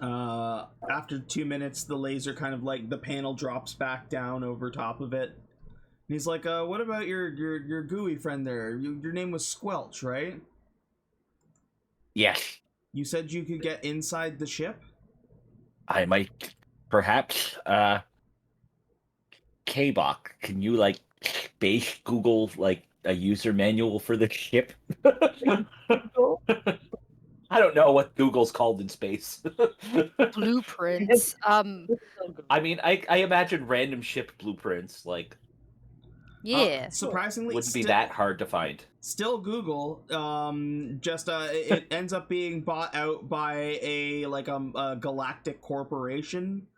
After 2 minutes, the laser kind of like the panel drops back down over top of it. And he's like, "What about your gooey friend there? Your name was Squelch, right? Yes. You said you could get inside the ship." I might, perhaps, Tabok, can you, like, base Google, like, a user manual for the ship? I don't know what Google's called in space. Blueprints. I mean, I imagine random ship blueprints, like, Yeah. Surprisingly, wouldn't be that hard to find. Still Google. Just it ends up being bought out by a galactic corporation.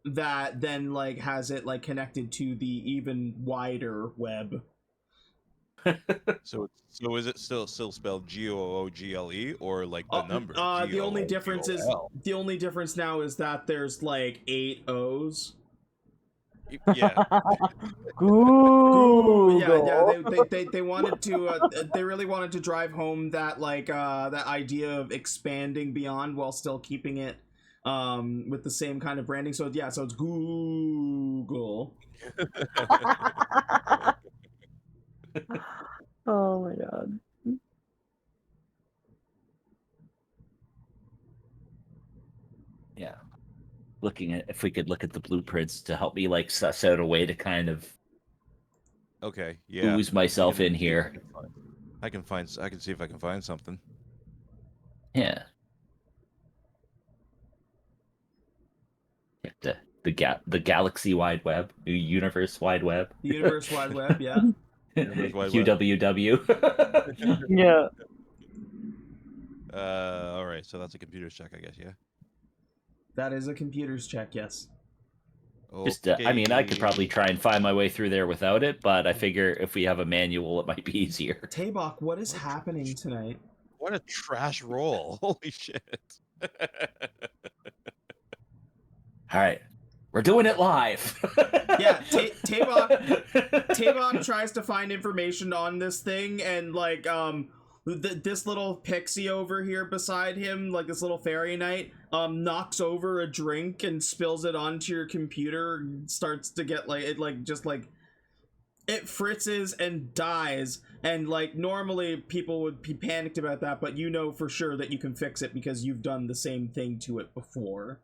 That then like has it like connected to the even wider web. So is it still spelled GOOGLE or like the number? The only difference is GOOGLE? now is that there's like 8 O's. Yeah. Google. Yeah. They wanted to. They really wanted to drive home that like that idea of expanding beyond while still keeping it with the same kind of branding. So yeah, so it's Google. Oh my god. Yeah. Looking at if we could look at the blueprints to help me like suss out a way to kind of Okay. Yeah. ooze myself in here. I can see if I can find something. Yeah. The galaxy wide web, the universe wide web. The universe wide web, yeah. Universe wide web. QWW. Yeah. All right. So that's a computer's check, I guess. Yeah. That is a computer's check, yes. Just, I mean, I could probably try and find my way through there without it, but I figure if we have a manual, it might be easier. Tabok, what is happening tonight? What a trash roll! Holy shit! All right, we're doing it live. Yeah, Tabok tries to find information on this thing, and like this little pixie over here beside him, like this little fairy knight, knocks over a drink and spills it onto your computer. And starts to get like it it fritzes and dies, and like normally people would be panicked about that, but you know for sure that you can fix it because you've done the same thing to it before.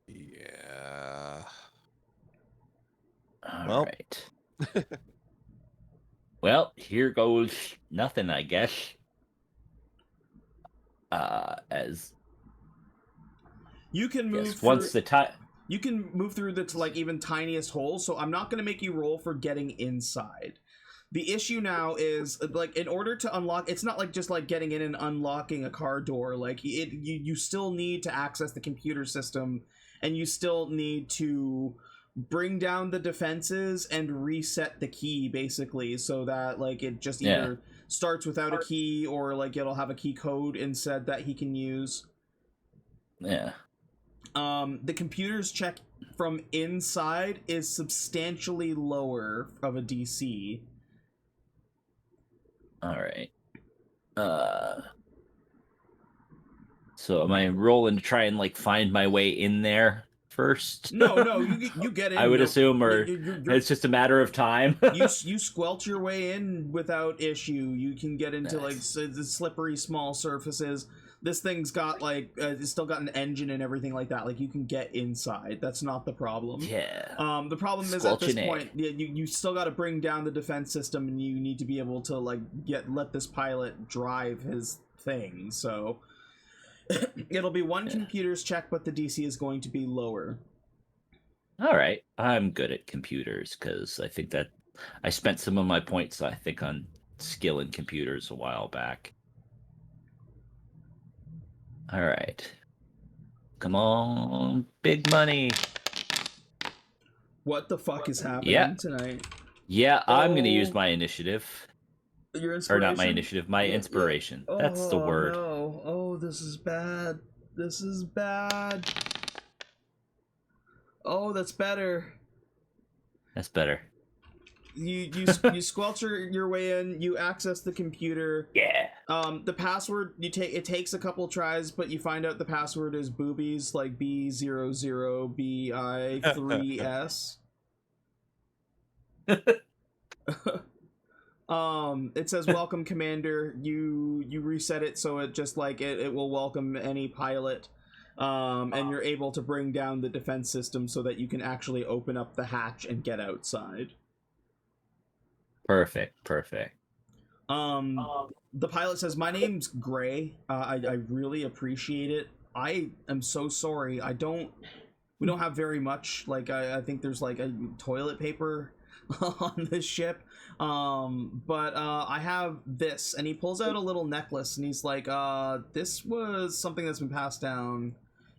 Yeah. All right. Well, here goes nothing, I guess. As you can move once the time. You can move through the like even tiniest holes, so I'm not going to make you roll for getting inside. The issue now is like in order to unlock, it's not like just like getting in and unlocking a car door. Like you still need to access the computer system, and you still need to bring down the defenses and reset the key basically, so that like it just either starts without a key or like it'll have a key code instead that he can use. Yeah. The computer's check from inside is substantially lower of a DC. All right. So am I rolling to try and like find my way in there first? No, you get in. I would assume, or it's just a matter of time. you squelch your way in without issue. You can get into like the slippery small surfaces. This thing's got like it's still got an engine and everything like that. Like you can get inside. That's not the problem. Yeah. The problem is at this point, you still got to bring down the defense system, and you need to be able to like let this pilot drive his thing. So it'll be one computer's check, but the DC is going to be lower. All right. I'm good at computers because I think that I spent some of my points, I think, on skill in computers a while back. All right. Come on, big money. What the fuck is happening Yeah. tonight? Yeah, I'm gonna use Oh. my initiative. Your Or inspiration? not my initiative, my Yeah. inspiration. That's the word. No. Oh, this is bad. This is bad. Oh, that's better. That's better. You squelch your way in. You access the computer. Yeah. The password it takes a couple tries, but you find out the password is boobies, like B00BI3S. It says welcome commander. You reset it so it just like it will welcome any pilot. And you're able to bring down the defense system so that you can actually open up the hatch and get outside. Perfect. The pilot says, "My name's Gray. I really appreciate it. I am so sorry. We don't have very much. Like, I think there's like a toilet paper on this ship. But I have this." And he pulls out a little necklace and he's like, "This was something that's been passed down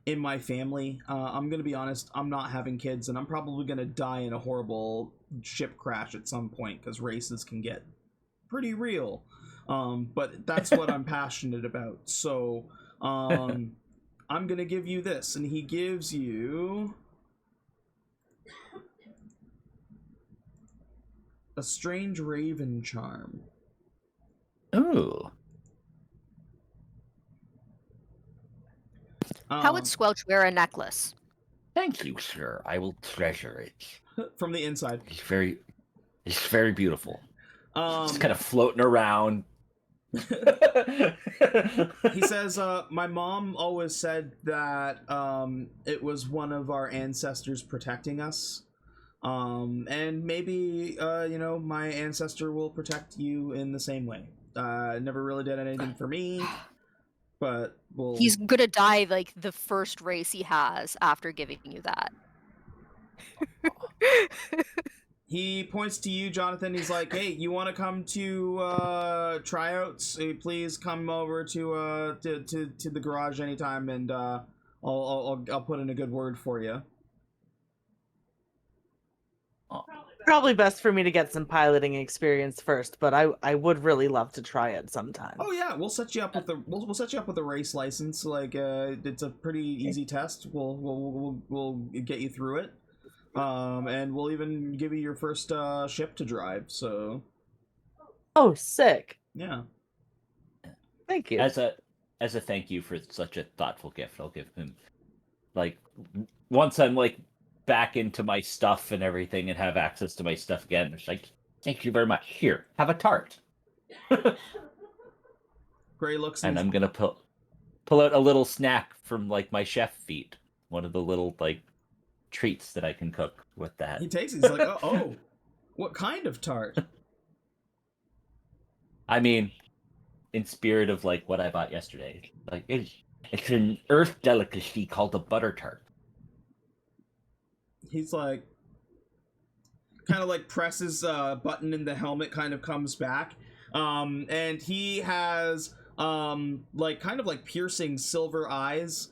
in my family. I'm gonna be honest, I'm not having kids, and I'm probably gonna die in a horrible ship crash at some point because races can get pretty real. But that's what I'm passionate about. So, I'm gonna give you this." And he gives you a strange raven charm. Ooh. How would Squelch wear a necklace? Thank you, sir. I will treasure it. From the inside. It's very beautiful. Um, Just kind of floating around. He says, "My mom always said that it was one of our ancestors protecting us. And maybe, my ancestor will protect you in the same way. Never really did anything for me, but we'll..." He's gonna die like the first race he has after giving you that. He points to you, Johnathan. He's like, "Hey, you want to come to tryouts? Please come over to the garage anytime, and I'll put in a good word for you." Probably best for me to get some piloting experience first, but I would really love to try it sometime. Oh yeah, we'll set you up with we'll set you up with a race license. Like, it's a pretty easy test. We'll get you through it. And we'll even give you your first ship to drive. So. Oh, sick! Yeah. Thank you. As a thank you for such a thoughtful gift, I'll give him, like, once I'm like back into my stuff and everything and have access to my stuff again, it's like, thank you very much. Here, have a tart. Gray looks and I'm gonna pull out a little snack from like my chef feet. One of the little like treats that I can cook with that. He takes it. He's like, oh, what kind of tart? I mean, in spirit of like what I bought yesterday, like it's an earth delicacy called a butter tart. He's like, kind of like presses a button in the helmet, kind of comes back, and he has like kind of like piercing silver eyes.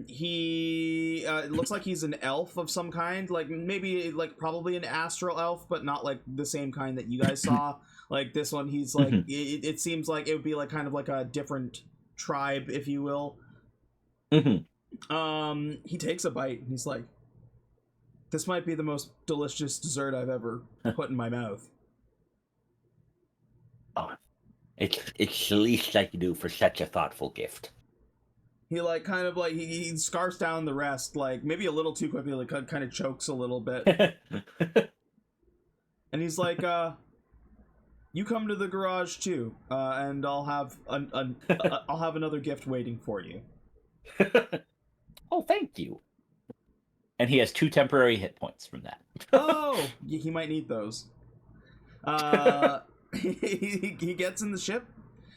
He it looks like he's an elf of some kind, like maybe like probably an astral elf, but not like the same kind that you guys saw. Like this one, he's like it seems like it would be like kind of like a different tribe, if you will. He takes a bite and he's like, "This might be the most delicious dessert I've ever put in my mouth." Oh, it's the least I can do for such a thoughtful gift. He like kind of like he scarfs down the rest, like maybe a little too quickly, like kind of chokes a little bit. And he's like, "You come to the garage too, and I'll have I'll have another gift waiting for you." Oh, thank you. And he has 2 temporary hit points from that. Oh, he might need those. He gets in the ship.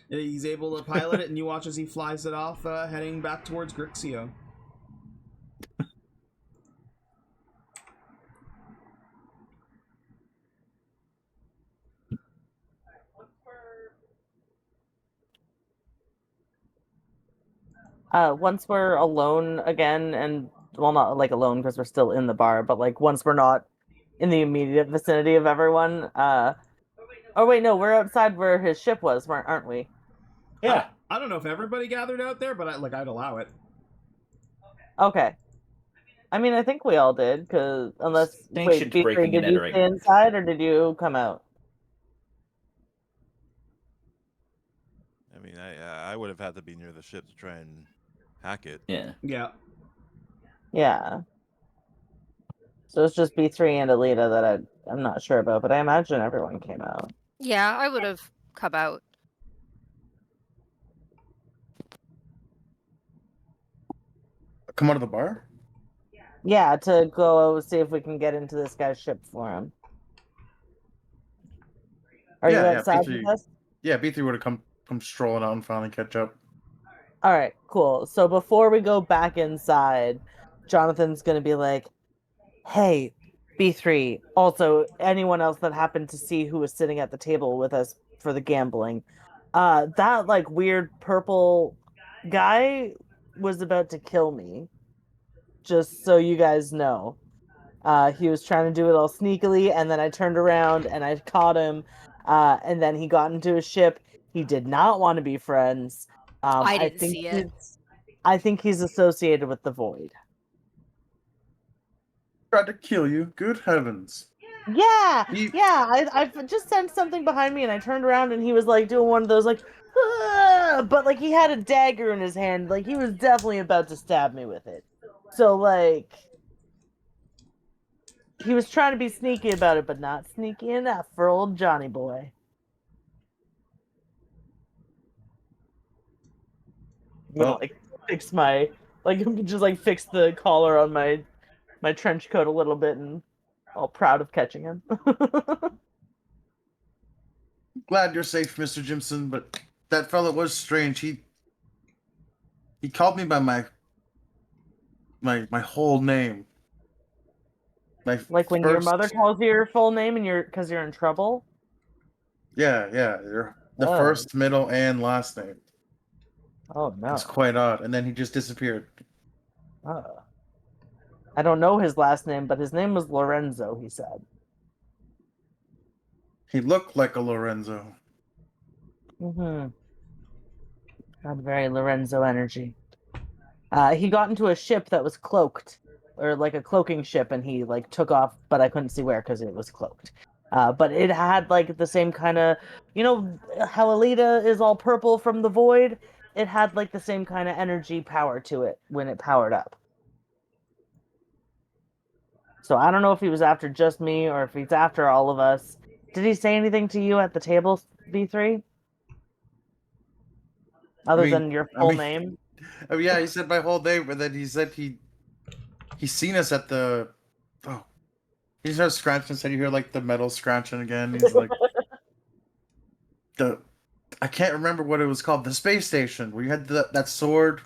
He's able to pilot it, and you watch as he flies it off, heading back towards Grixio. Once we're alone again, and well, not like alone because we're still in the bar, but like once we're not in the immediate vicinity of everyone. Oh wait, no, we're outside where his ship was, aren't we? Yeah. I don't know if everybody gathered out there, but I'd allow it. Okay. I mean, I think we all did, because unless Sanctioned wait, B3, breaking did and you entering. stay inside or did you come out? I mean, I would have had to be near the ship to try and hack it. Yeah. Yeah. Yeah. So it's just B3 and Aelita that I'm not sure about, but I imagine everyone came out. Yeah, I would have come out. Come out of the bar? Yeah, to go see if we can get into this guy's ship for him. Are you outside B3. with us? Yeah, B3 would have come strolling out and finally catch up. All right, cool. So before we go back inside, Johnathan's gonna be like, "Hey, B3. Also, anyone else that happened to see who was sitting at the table with us for the gambling, that like weird purple guy was about to kill me. Just so you guys know." He was trying to do it all sneakily, and then I turned around and I caught him, and then he got into his ship. He did not want to be friends. I didn't see it. I think he's associated with the Void. Tried to kill you. Good heavens. Yeah, He- yeah. I just sensed something behind me, and I turned around, and he was like doing one of those like, "Ah," but like he had a dagger in his hand, like he was definitely about to stab me with it. So like, he was trying to be sneaky about it, but not sneaky enough for old Johnny boy. I'm gonna Well- like fix my just like fix the collar on my trench coat a little bit, and all proud of catching him. Glad you're safe, Mr. Jimson, but that fellow was strange. He called me by my whole name. Like when your mother calls you your full name and because you're in trouble. Yeah, the Oh. first, middle, and last name. Oh no. It's quite odd. And then he just disappeared. Oh. I don't know his last name, but his name was Lorenzo, he said. He looked like a Lorenzo. Mm-hmm. Had very Lorenzo energy. He got into a ship that was cloaked, or like a cloaking ship, and he like took off, but I couldn't see where because it was cloaked. But it had like the same kind of, you know, how Aelita is all purple from the void. It had like the same kind of energy power to it when it powered up. So I don't know if he was after just me or if he's after all of us. Did he say anything to you at the table, B3? Other than your full name? Oh yeah, he said my whole name, but then he said he's seen us at the. Oh, he started scratching. Said you hear like the metal scratching again. He's like I can't remember what it was called. The space station where you had that sword.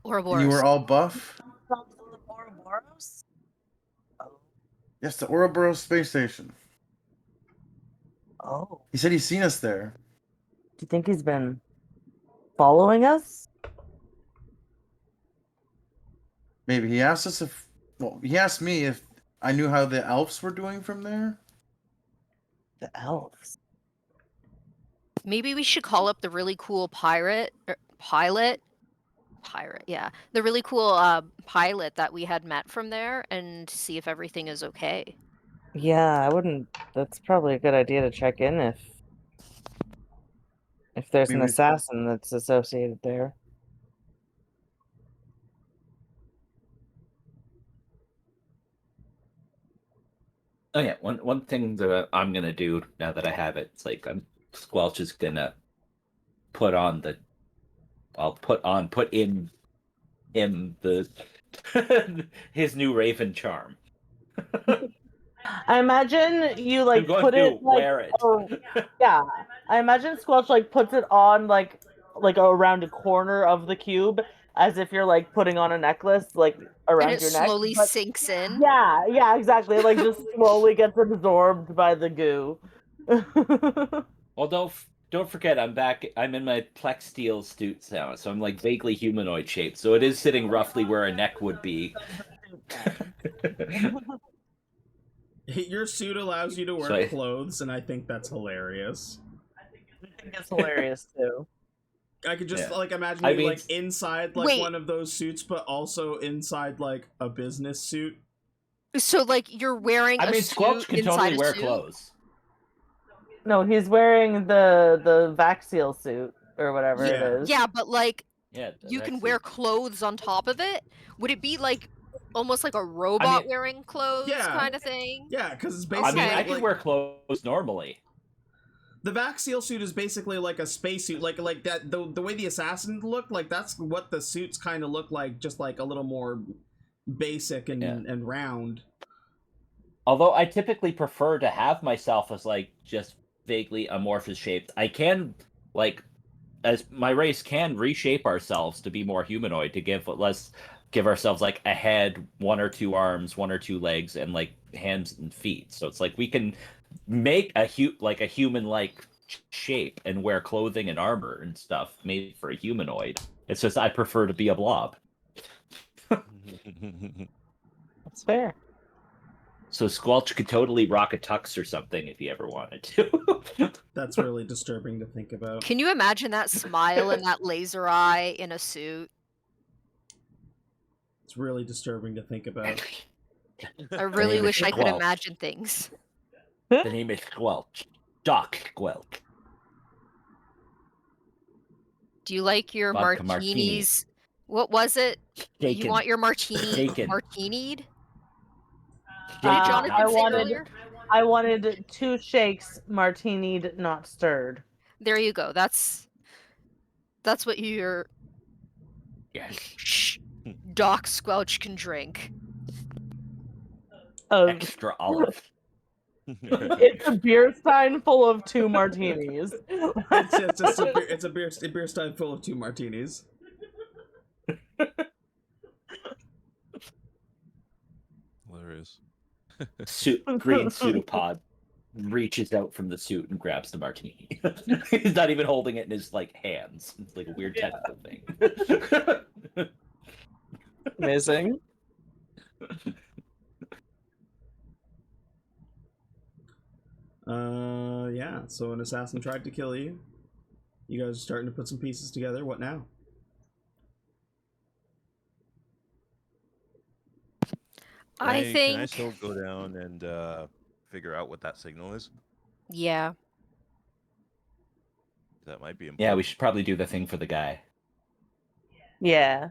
Ouroboros. And you were all buff. Ouroboros? Yes, the Ouroboros space station. Oh. He said he's seen us there. Do you think he's been following us? Maybe he asked us if. Well, he asked me if I knew how the elves were doing from there. The elves. Maybe we should call up the really cool pilot, yeah. The really cool pilot that we had met from there and see if everything is okay. Yeah, I wouldn't. That's probably a good idea to check in if there's an Maybe- assassin that's associated there. Oh yeah, one thing that I'm gonna do now that I have it, it's like Squelch is gonna put in him the his new Raven charm. I imagine you like I'm going put to it like wear it. yeah. I imagine Squelch like puts it on like around a corner of the cube as if you're like putting on a necklace like around And it your neck. slowly but- sinks in. Yeah, exactly. It, like just slowly gets absorbed by the goo. Although Don't forget, I'm back. I'm in my plexsteel suit now, so I'm like vaguely humanoid shaped. So it is sitting roughly where a neck would be. Your suit allows you to wear So I- clothes, and I think that's hilarious. I think it's hilarious too. I could just Yeah. like imagine I you mean- like inside like Wait. one of those suits, but also inside like a business suit. So like you're wearing I a mean, Squelch suit can inside totally a wear suit? clothes. No, he's wearing the Vaxil suit or whatever it Yeah. is. Yeah, but like Yeah, you can that's wear it. clothes on top of it. Would it be like almost like a robot mean- wearing clothes Yeah. kind of thing? Yeah, because it's I basically mean, I like, can wear clothes normally. the Vaxil suit is basically like a spacesuit, like that. The way the assassin looked, like that's what the suits kind of look like, just like a little more basic and Yeah. and round. Although I typically prefer to have myself as like just vaguely amorphous shaped. I can like as my race can reshape ourselves to be more humanoid to give ourselves like a head, one or two arms, one or two legs, and like hands and feet. So it's like we can make a human like shape and wear clothing and armor and stuff made for a humanoid. It's just I prefer to be a blob. That's fair. So Squelch could totally rock a tux or something if he ever wanted to. That's really disturbing to think about. Can you imagine that smile and that laser eye in a suit? It's really disturbing to think about. I really name is wish I could Squelch. imagine things. The name is Squelch. Doc Squelch. Do you like your Vodka martinis? What was it? You Shaken. want your martini Shaken. martinied? Shaken. Jonathan I say wanted earlier? I wanted 2 shakes, martinied, not stirred. There you go. That's what your Yes. Doc Squelch can drink. Extra olive. It's a beer stein full of 2 martinis. It's just a beer stein full of 2 martinis. Hilarious. Green pseudopod reaches out from the suit and grabs the martini. He's not even holding it in his like hands. It's like a weird tentacle thing. Amazing. Yeah, so an assassin tried to kill you. You guys are starting to put some pieces together. What now? I Can I think. still go down and figure out what that signal is? Yeah. That might be important. Yeah, we should probably do the thing for the guy. Yeah.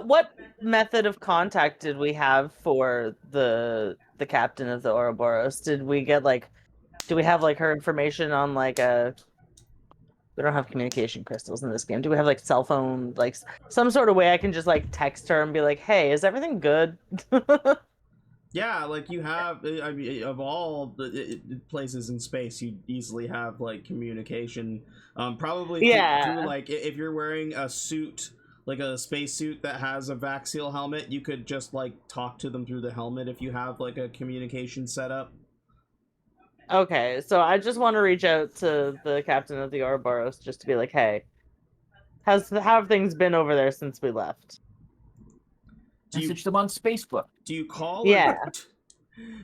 What method of contact did we have for the captain of the Ouroboros? Did we get like do we have like her information on like a we don't have communication crystals in this game. Do we have like cell phone like some sort of way I can just like text her and be like, "Hey, is everything good?" Yeah, like you have. I mean, of all the places in space, you easily have like communication. Probably through like if you're wearing a suit, like a space suit that has a Vaxil helmet, you could just like talk to them through the helmet if you have like a communication setup. Okay, so I just want to reach out to the captain of the Ouroboros just to be like, "Hey, how have things been over there since we left?" Message them on Facebook. Do you call? Yeah.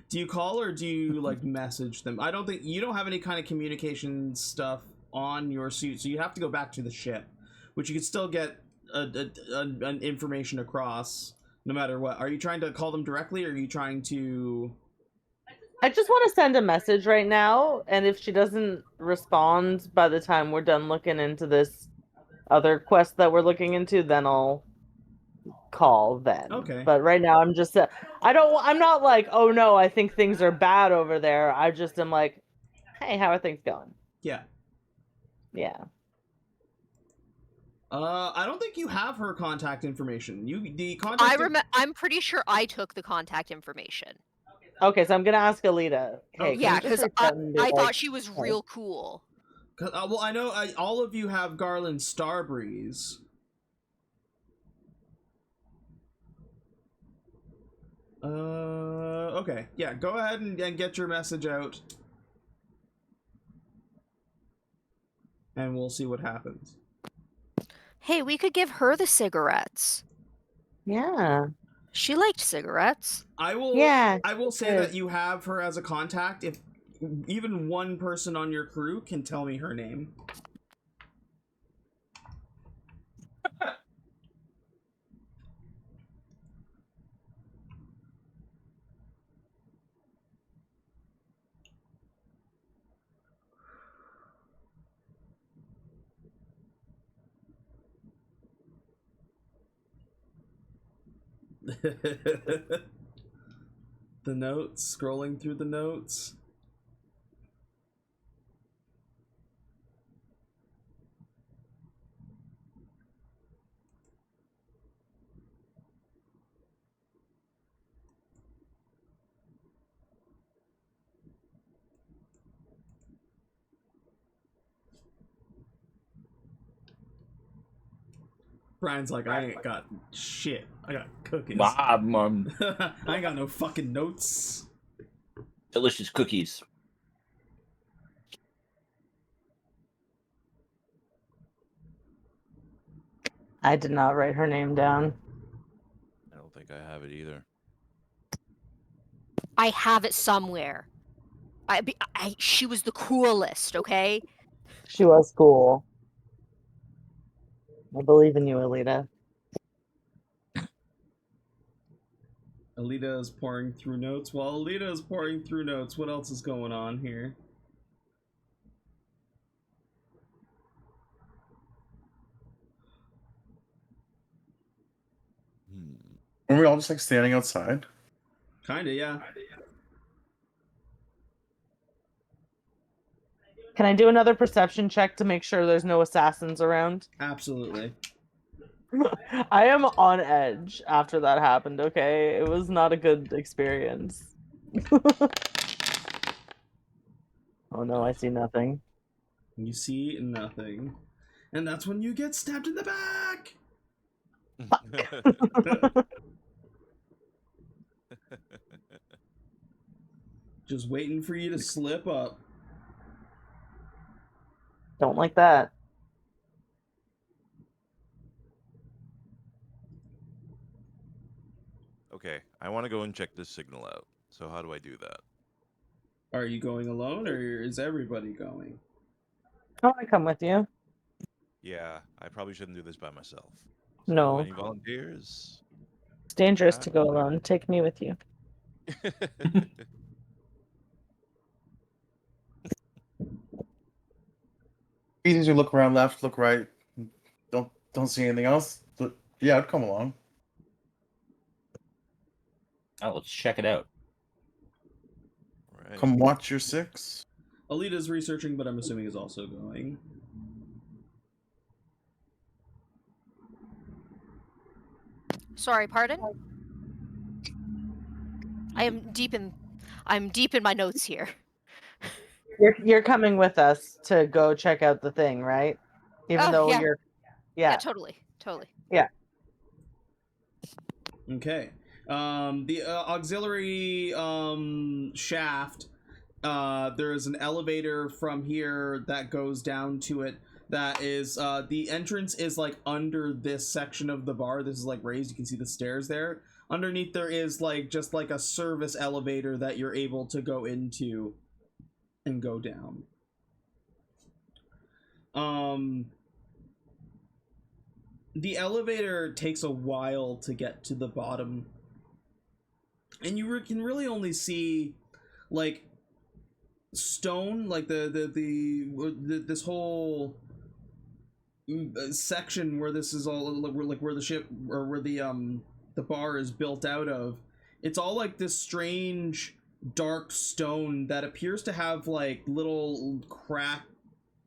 Do you call or do you like message them? I don't think you don't have any kind of communication stuff on your suit, so you have to go back to the ship, which you could still get an information across no matter what. Are you trying to call them directly, or are you trying to? I just want to send a message right now, and if she doesn't respond by the time we're done looking into this other quest that we're looking into, then I'll call then. Okay. But right now I'm just I'm not like, "Oh no, I think things are bad over there." I just am like, "Hey, how are things going?" Yeah. Yeah. I don't think you have her contact information. The contact. I'm pretty sure I took the contact information. Okay, so I'm gonna ask Aelita. Hey, Okay. can Yeah, you just because reach out and be I like, thought she was "Hey?" real cool. Well, I know all of you have Garland Starbreeze. Okay. Yeah, go ahead and get your message out. And we'll see what happens. Hey, we could give her the cigarettes. Yeah. She liked cigarettes. I will Yeah. say that you have her as a contact if even one person on your crew can tell me her name. The notes, scrolling through the notes. Brian's like, I ain't got shit. I got cookies. I ain't got no fucking notes. Delicious cookies. I did not write her name down. I don't think I have it either. I have it somewhere. She was the coolest, okay? She was cool. I believe in you, Aelita. Aelita is pouring through notes. While Aelita is pouring through notes, what else is going on here? Are we all just like standing outside? Kinda, yeah. Can I do another perception check to make sure there's no assassins around? Absolutely. I am on edge after that happened, okay? It was not a good experience. Oh no, I see nothing. You see nothing. And that's when you get stabbed in the back! Just waiting for you to slip up. Don't like that. Okay, I want to go and check this signal out. So how do I do that? Are you going alone, or is everybody going? I want to come with you. Yeah, I probably shouldn't do this by myself. So No. any volunteers? It's dangerous to go alone. Take me with you. Easy to look around, left, look right. Don't see anything else. But yeah, I'd come along. Oh, let's check it out. Right. Come watch your six. Alita's researching, but I'm assuming is also going. Sorry, pardon? I'm deep in my notes here. You're coming with us to go check out the thing, right? Even though yeah. you're Yeah, totally. Yeah. Okay. The auxiliary shaft, there is an elevator from here that goes down to it. That is, the entrance is like under this section of the bar. This is like raised. You can see the stairs there. Underneath there is like just like a service elevator that you're able to go into and go down. The elevator takes a while to get to the bottom, and you can really only see like stone, like this whole section where this is all like where the ship or where the bar is built out of. It's all like this strange dark stone that appears to have like little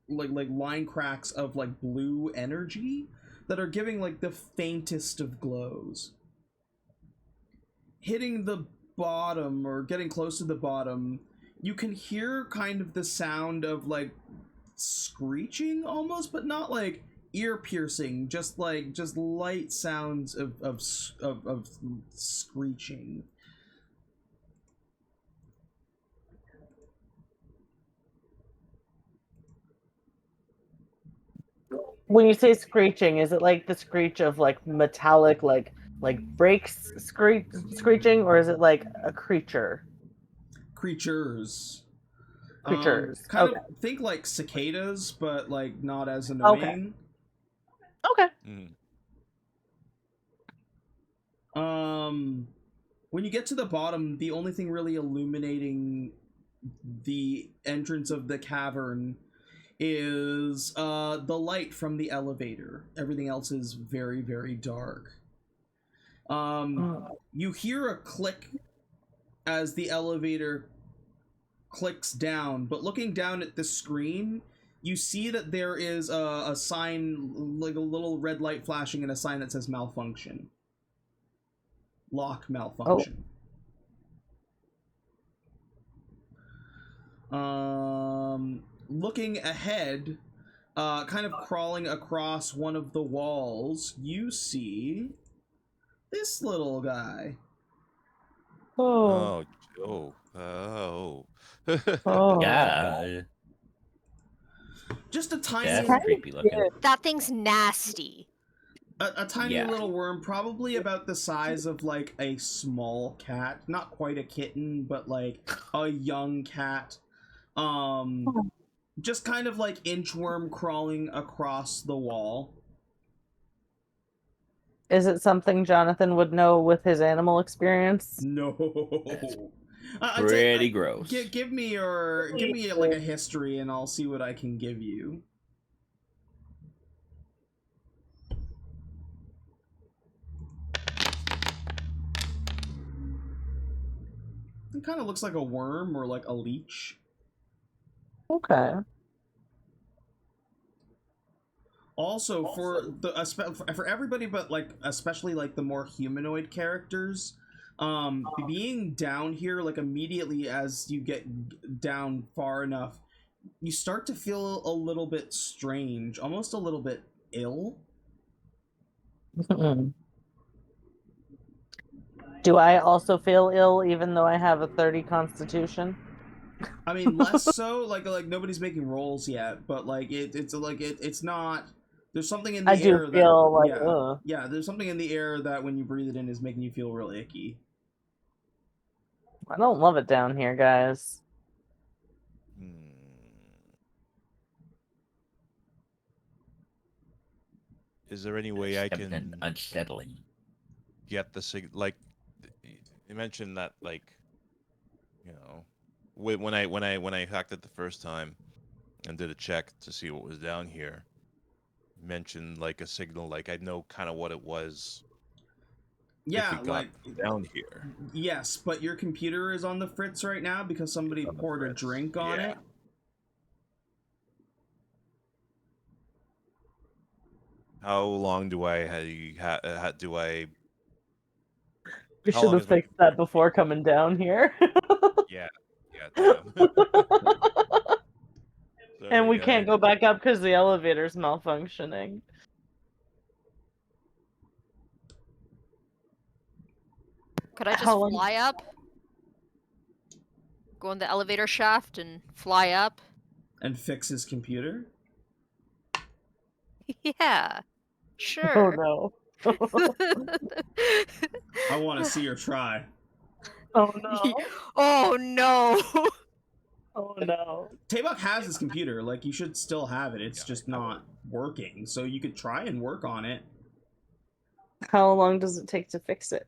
like line cracks of like blue energy that are giving like the faintest of glows. Hitting the bottom or getting close to the bottom, you can hear kind of the sound of like screeching almost, but not like ear piercing, just light sounds of screeching. When you say screeching, is it like the screech of like metallic, like brakes screeching, or is it like a creature? Creatures. Creatures. Kind Okay. of think like cicadas, but like not as Okay. annoying. Okay. When you get to the bottom, the only thing really illuminating the entrance of the cavern is the light from the elevator. Everything else is very, very dark. You hear a click as the elevator clicks down, but looking down at the screen, you see that there is a sign, like a little red light flashing, and a sign that says malfunction. Lock malfunction. Looking ahead, kind of crawling across one of the walls, you see this little guy. Oh. Yeah. Just a tiny, That's creepy looking. That thing's nasty. a tiny Yeah. little worm, probably about the size of like a small cat, not quite a kitten, but like a young cat. Just kind of like inchworm crawling across the wall. Is it something Johnathan would know with his animal experience? No. Pretty gross. Give me like a history, and I'll see what I can give you. It kind of looks like a worm or like a leech. Okay. Also, for everybody, but like especially like the more humanoid characters, being down here, like immediately as you get down far enough, you start to feel a little bit strange, almost a little bit ill. Do I also feel ill even though I have a 30 constitution? I mean, less so. Like nobody's making rolls yet, but like it's not. There's something in the I air do feel that, like, yeah, ugh. yeah. There's something in the air that when you breathe it in is making you feel really icky. I don't love it down here, guys. Is there any way I Something can unsettling. get the like? You mentioned that, like, you know, when I hacked it the first time and did a check to see what was down here, mentioned like a signal, like I'd know kind of what it was. Yeah, if we got down here. Yes, but your computer is on the fritz right now because somebody poured a drink on it. How long do I do I? We How should long have is my fixed that before coming down here. Yeah, damn. And we Sorry, can't guys. go back up because the elevator's malfunctioning. Could I just How long- fly up? Go in the elevator shaft and fly up? And fix his computer? Yeah, Oh sure. no. I want to see her try. Oh no. Oh no. Oh no. Tabok has his computer. Like, you should still have it. It's just not working. So you could try and work on it. How long does it take to fix it?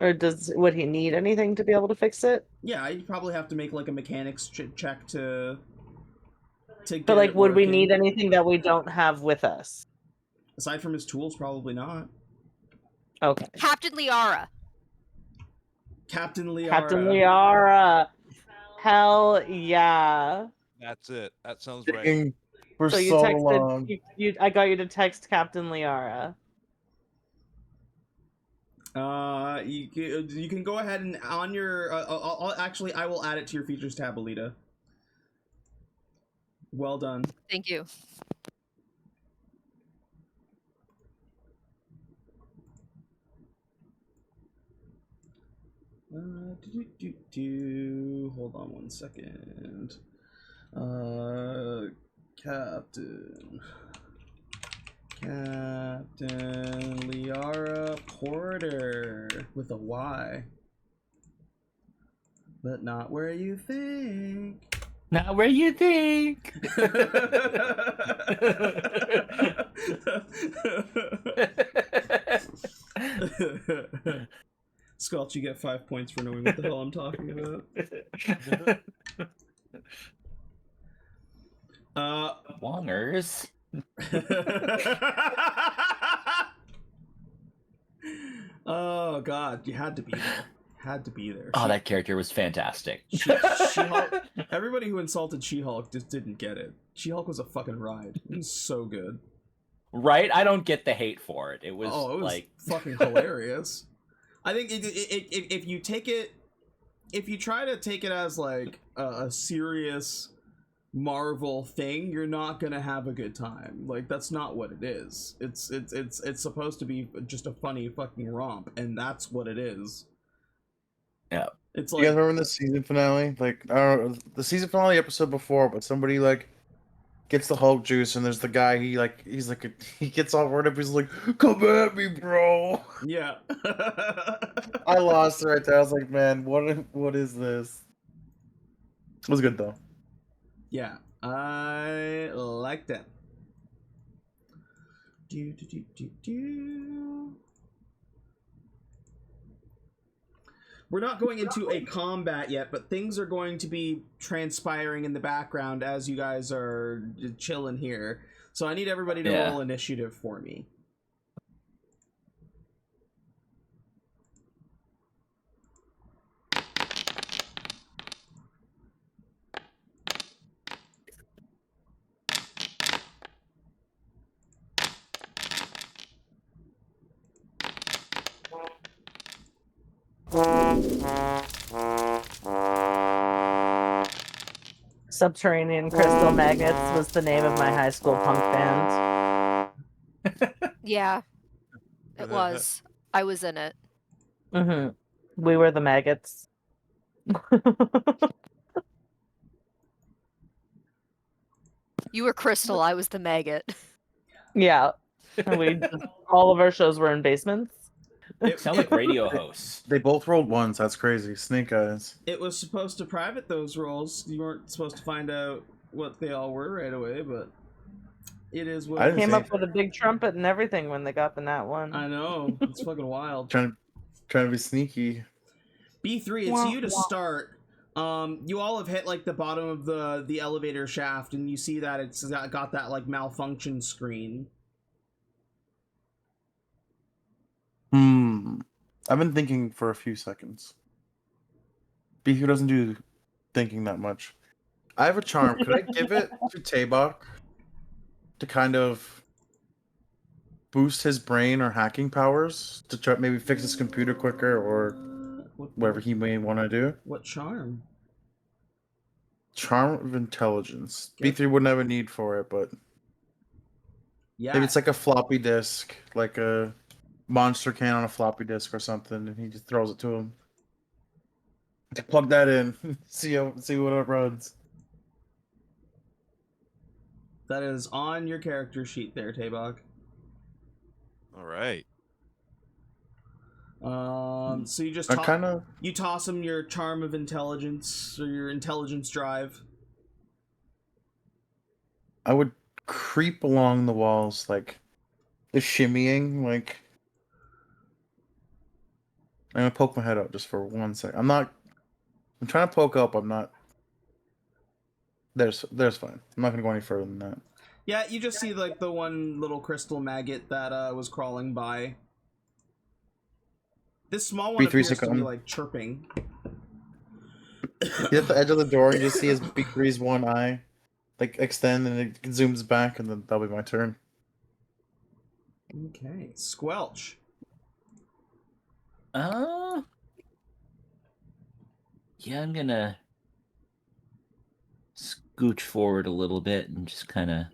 Or would he need anything to be able to fix it? Yeah, you'd probably have to make like a mechanics check to get But like, it would we working. need anything that we don't have with us? Aside from his tools, probably not. Okay. Captain Liara. Captain Liara. Captain Liara. Hell yeah. That's it. That sounds right. For So you so texted. long. I got you to text Captain Liara. You can go ahead and on your. Actually, I will add it to your features tab, Aelita. Well done. Thank you. Hold on one second. Captain Captain Liara Porter with a Y. But not where you think. Not where you think. Squelch, you get 5 points for knowing what the hell I'm talking about. Wongers. Oh god, you had to be there. Had to be there. Oh, that character was fantastic. She-Hulk, everybody who insulted She-Hulk just didn't get it. She-Hulk was a fucking ride. It was so good. Right? I don't get the hate for it. It was, like fucking hilarious. I think if you take it, if you try to take it as like a serious Marvel thing, you're not gonna have a good time. Like, that's not what it is. It's supposed to be just a funny fucking romp, and that's what it is. Yeah. It's You like, guys remember the season finale? Like, I don't know, the season finale episode before, but somebody like gets the Hulk juice, and there's the guy. He gets all worked up. He's like, "Come at me, bro." yeah. I lost it right there. I was like, man, what is this? It was good though. Yeah, I liked it. We're not going into a combat yet, but things are going to be transpiring in the background as you guys are chilling here. So I need everybody to roll initiative for me. Subterranean Crystal Magnets was the name of my high school punk band. Yeah, it was. I was in it. Mm-hmm. We were the maggots. You were Crystal, I was the maggot. Yeah. And all of our shows were in basements. Sound like radio hosts. They both rolled ones. That's crazy. Snake eyes. It was supposed to private those rolls. You weren't supposed to find out what they all were right away, but it is what I it didn't is. Came up with a big trumpet and everything when they got the nat one. I know. It's fucking wild. Trying to be sneaky. B3, it's you to start. You all have hit like the bottom of the elevator shaft, and you see that it's got that like malfunction screen. I've been thinking for a few seconds. B who doesn't do thinking that much. I have a charm. Could I give it to Tabok to kind of boost his brain or hacking powers to try maybe fix his computer quicker or whatever he may want to do? What charm? Charm of intelligence. B3 wouldn't have a need for it, but Yeah. maybe it's like a floppy disk, like a monster can on a floppy disk or something, and he just throws it to him. Plug that in, see what it runs. That is on your character sheet there, Tabok. All right. So you just you toss him your charm of intelligence or your intelligence drive. I would creep along the walls, like the shimmying, like I'm gonna poke my head up just for 1 sec. I'm trying to poke up. I'm not. There's fine. I'm not gonna go any further than that. Yeah, you just see like the one little crystal maggot that was crawling by. This small one appears to be like chirping. You at the edge of the door, you just see his B3's one eye like extend, and it zooms back, and then that'll be my turn. Okay, Squelch. Yeah, I'm gonna scooch forward a little bit and just kind of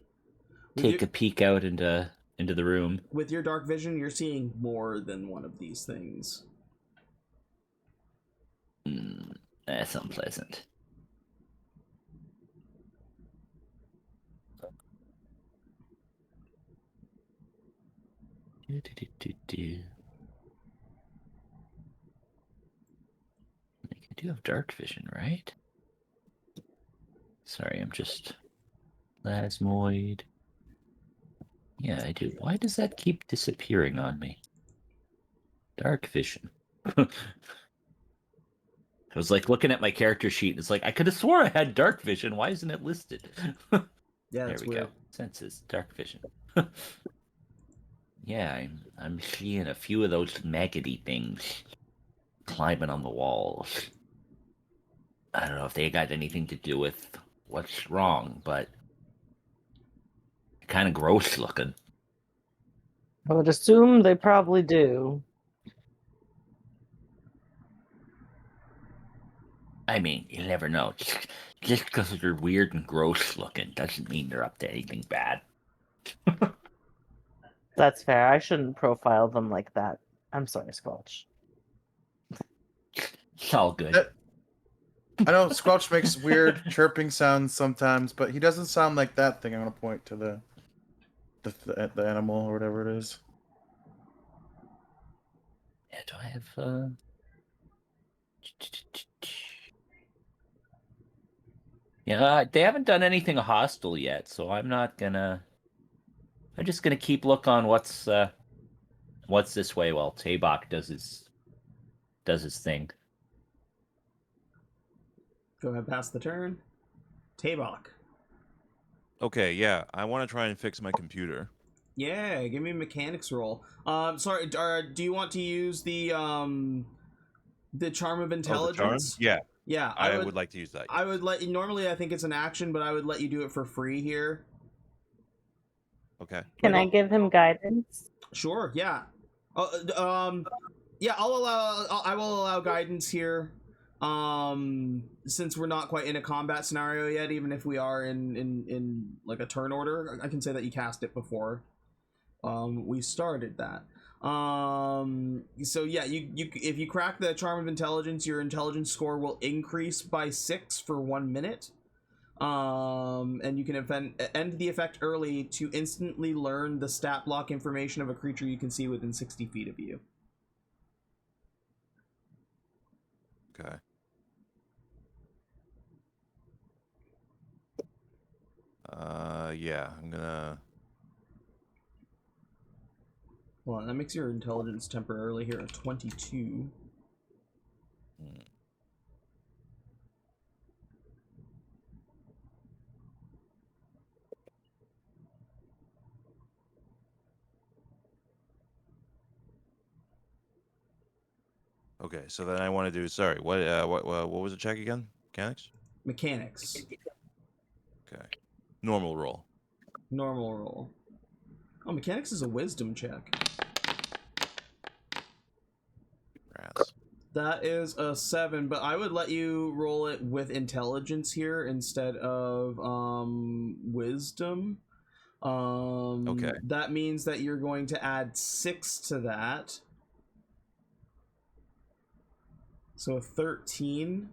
take a peek out into the room. With your dark vision, you're seeing more than one of these things. That's unpleasant. I do have dark vision, right? Sorry, I'm just plasmoid. Yeah, I do. Why does that keep disappearing on me? Dark vision. I was like looking at my character sheet. It's like I could have swore I had dark vision. Why isn't it listed? Yeah, There that's we weird. go. Senses, dark vision. Yeah, I'm seeing a few of those maggoty things climbing on the walls. I don't know if they got anything to do with what's wrong, but kind of gross looking. I would assume they probably do. I mean, you never know. Just because they're weird and gross looking doesn't mean they're up to anything bad. That's fair. I shouldn't profile them like that. I'm sorry, Squelch. It's all good. I know Squelch makes weird chirping sounds sometimes, but he doesn't sound like that thing. I'm gonna point to the animal or whatever it is. Yeah, do I have Yeah, they haven't done anything hostile yet, so I'm just gonna keep look on what's this way while Tabok does his thing. Go ahead, pass the turn. Tabok. Okay, yeah, I want to try and fix my computer. Yeah, give me a mechanics roll. Sorry, do you want to use the charm of intelligence? Yeah, Yeah, I would like to use that. I would let you. Normally, I think it's an action, but I would let you do it for free here. Okay. Can I give him guidance? Sure. Yeah. Yeah. I will allow guidance here. Since we're not quite in a combat scenario yet, even if we are in like a turn order, I can say that you cast it before. We started that. So yeah, you if you crack the charm of intelligence, your intelligence score will increase by 6 for 1 minute. And you can end the effect early to instantly learn the stat block information of a creature you can see within 60 feet of you. Okay. Yeah, I'm gonna. Well, that makes your intelligence temporarily here a 22. Okay, so then I want to do. Sorry, what was the check again? Mechanics. Mechanics. Okay. Normal roll. Normal roll. Oh, mechanics is a wisdom check. Rats. That is a 7, but I would let you roll it with intelligence here instead of wisdom. Okay. That means that you're going to add 6 to that. So 13.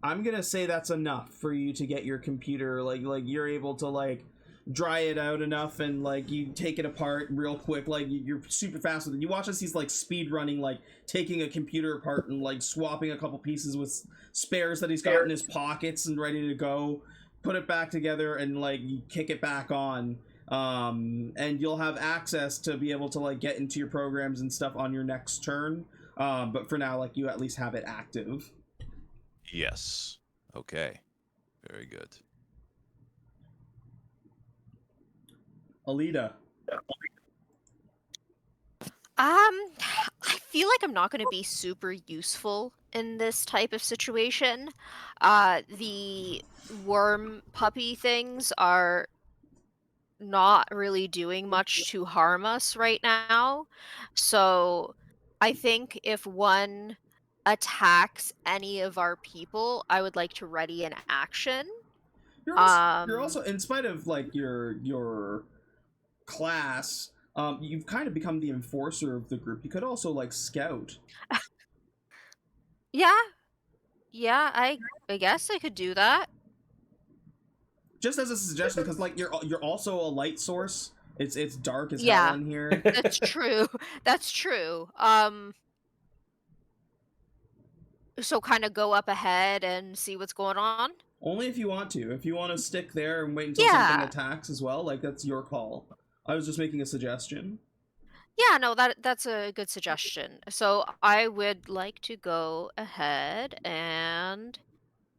I'm gonna say that's enough for you to get your computer like you're able to like dry it out enough and like you take it apart real quick, like you're super fast with it. You watch us, he's like speed running, like taking a computer apart and like swapping a couple pieces with spares that he's got in his pockets and ready to go, put it back together and like you kick it back on. And you'll have access to be able to like get into your programs and stuff on your next turn. But for now, like you at least have it active. Yes. Okay. Very good. Aelita. I feel like I'm not going to be super useful in this type of situation. The worm puppy things are not really doing much to harm us right now. So I think if one attacks any of our people, I would like to ready an action. You're also in spite of like your class, you've kind of become the enforcer of the group. You could also like scout. Yeah. Yeah, I guess I could do that. Just as a suggestion, because like you're also a light source, It's dark as Yeah. hell in here. That's true. That's true. So kind of go up ahead and see what's going on. Only if you want to. If you want to stick there and wait until something attacks as well, like that's your call. I was just making a suggestion. Yeah, no, that's a good suggestion. So I would like to go ahead and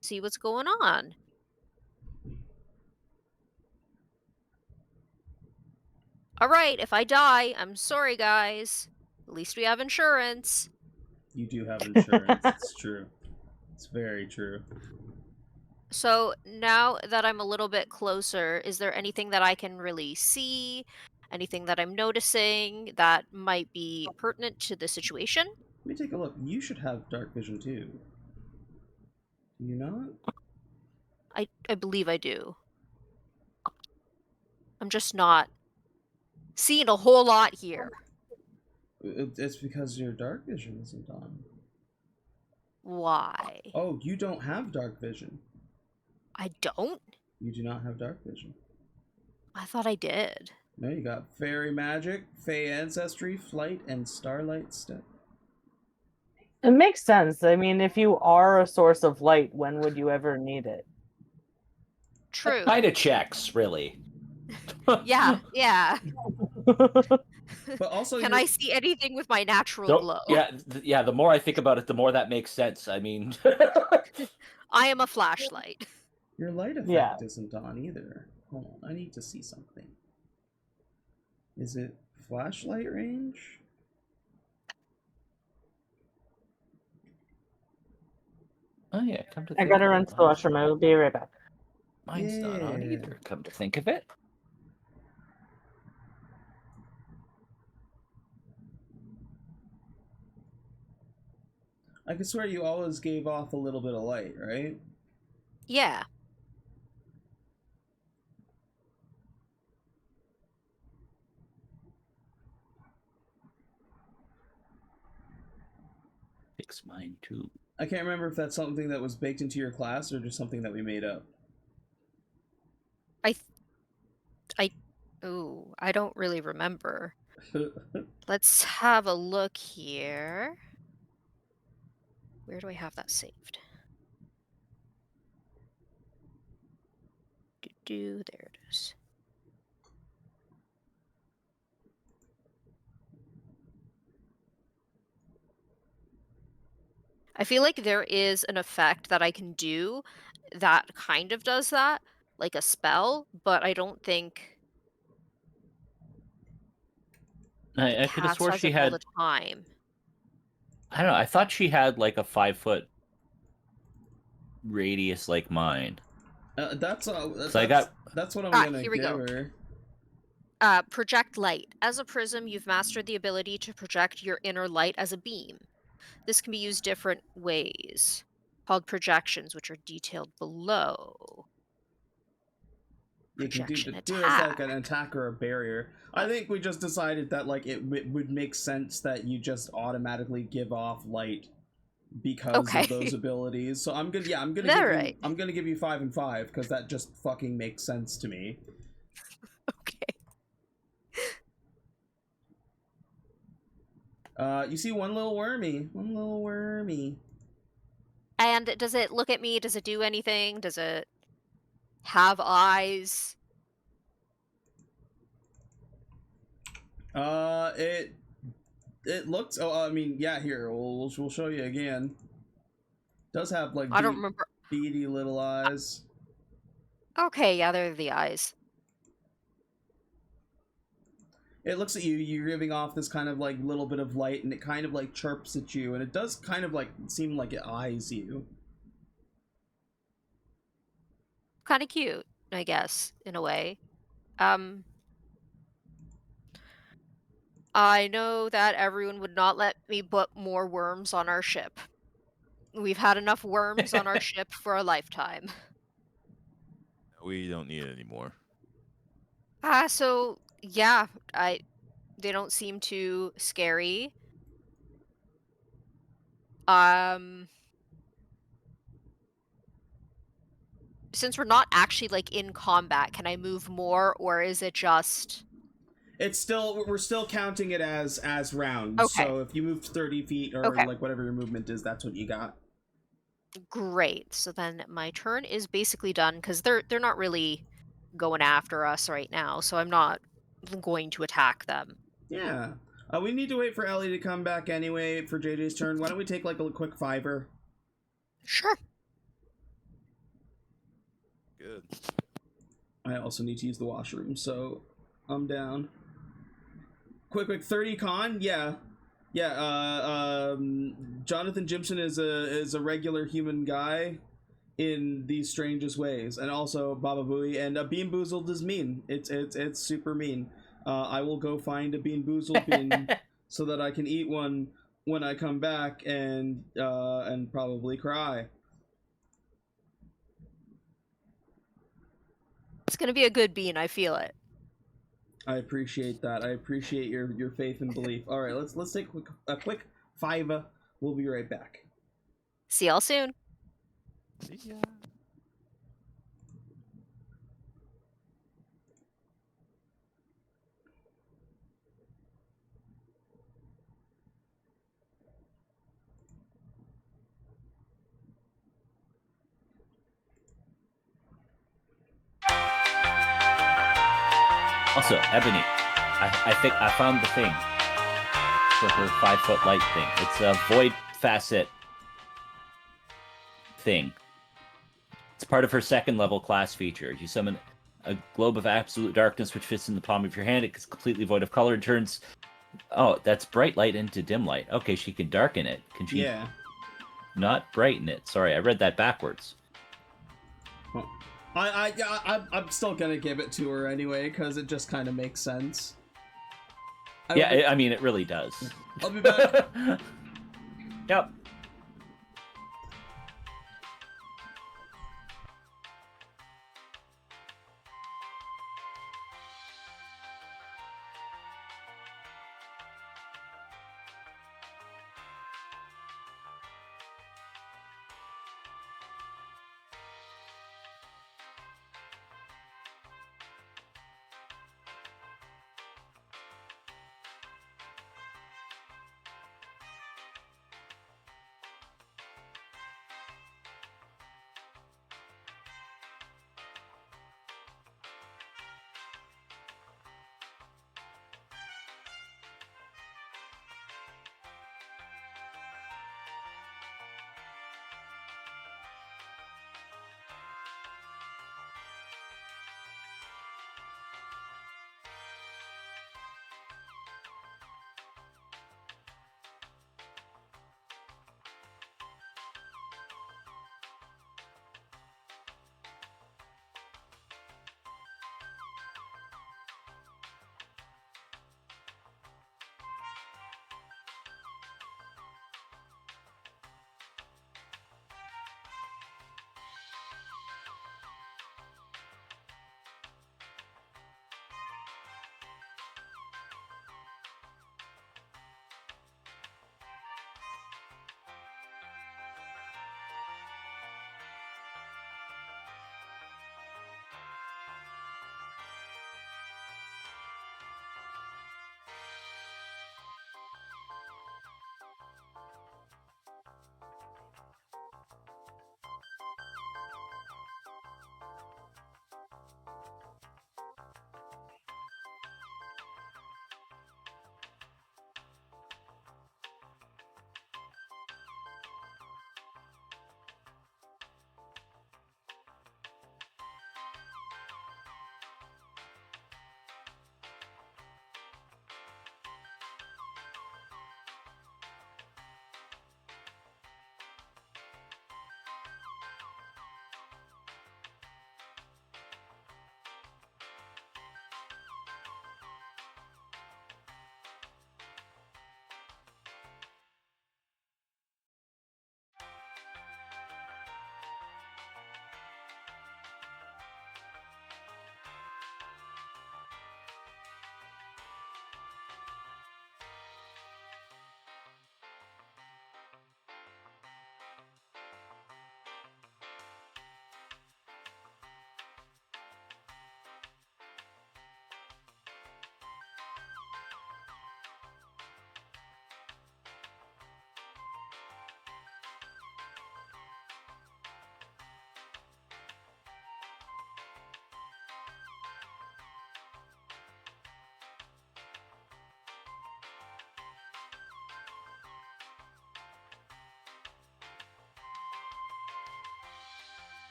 see what's going on. All right, if I die, I'm sorry, guys. At least we have insurance. You do have insurance. It's true. It's very true. So now that I'm a little bit closer, is there anything that I can really see? Anything that I'm noticing that might be pertinent to the situation? Let me take a look. You should have dark vision too. Do you not? I believe I do. I'm just not seeing a whole lot here. It's because your dark vision isn't on. Why? Oh, you don't have dark vision. I don't? You do not have dark vision. I thought I did. No, you got fairy magic, fey ancestry, flight, and starlight step. It makes sense. I mean, if you are a source of light, when would you ever need it? True. Kind of checks, really. Yeah. But also, Can I see anything with my natural Don't- glow? Yeah. The more I think about it, the more that makes sense. I mean, I am a flashlight. your light effect Yeah. isn't on either. Hold on, I need to see something. Is it flashlight range? oh yeah, come to I think gotta of run it, to the washroom. I will be right back. Mine's not on Yeah. either. Come to think of it. I could swear you always gave off a little bit of light, right? Yeah. Fix mine too. I can't remember if that's something that was baked into your class or just something that we made up. Ooh, I don't really remember. Let's have a look here. Where do I have that saved? There it is. I feel like there is an effect that I can do that kind of does that, like a spell, but I don't think I could have cast swore does she it all had. the time. I don't know. I thought she had like a 5-foot radius like mine. That's I got- that's what I'm Ah, gonna here we give go. her. Project light. As a prism, you've mastered the ability to project your inner light as a beam. This can be used different ways, called projections, which are detailed below. You can Projection do it as like attack. an attack or a barrier. I think we just decided that like it would make sense that you just automatically give off light because Okay. of those abilities. So I'm gonna Alright. I'm gonna give you 5 and 5 because that just fucking makes sense to me. Okay. You see one little wormy. And does it look at me? Does it do anything? Does it have eyes? It looks. Oh, I mean, yeah. Here, we'll show you again. Does have like I don't remember. beady little eyes. Okay, yeah, they're the eyes. It looks at you. You're giving off this kind of like little bit of light, and it kind of like chirps at you, and it does kind of like seem like it eyes you. Kind of cute, I guess, in a way. I know that everyone would not let me put more worms on our ship. We've had enough worms on our ship for a lifetime. We don't need it anymore. So yeah, they don't seem too scary. Since we're not actually like in combat, can I move more, or is it just It's still, we're still counting it as rounds. Okay. So if you moved 30 feet or Okay. like whatever your movement is, that's what you got. Great. So then my turn is basically done because they're not really going after us right now. So I'm not going to attack them. Yeah. We need to wait for Ellie to come back anyway for JJ's turn. Why don't we take like a quick 5-er? Sure. Good. I also need to use the washroom, so I'm down. Quick 30 con? Yeah. Johnathan Jimson is a regular human guy in the strangest ways, and also Baba Booey, and Bean Boozled is mean. It's super mean. I will go find a Bean Boozled bean so that I can eat one when I come back and probably cry. It's going to be a good bean. I feel it. I appreciate that. I appreciate your faith and belief. All right, let's take a quick 5. We'll be right back. See y'all soon. See ya. Also, Ebony, I think I found the thing for her 5-foot light thing. It's a void facet thing. It's part of her 2nd level class feature. You summon a globe of absolute darkness which fits in the palm of your hand. It's completely void of color and turns... Oh, that's bright light into dim light. Okay, she can darken it. Can she Yeah. not brighten it? Sorry, I read that backwards. Well, I'm still gonna give it to her anyway because it just kind of makes sense. I mean, it really does. I'll be back. Yep.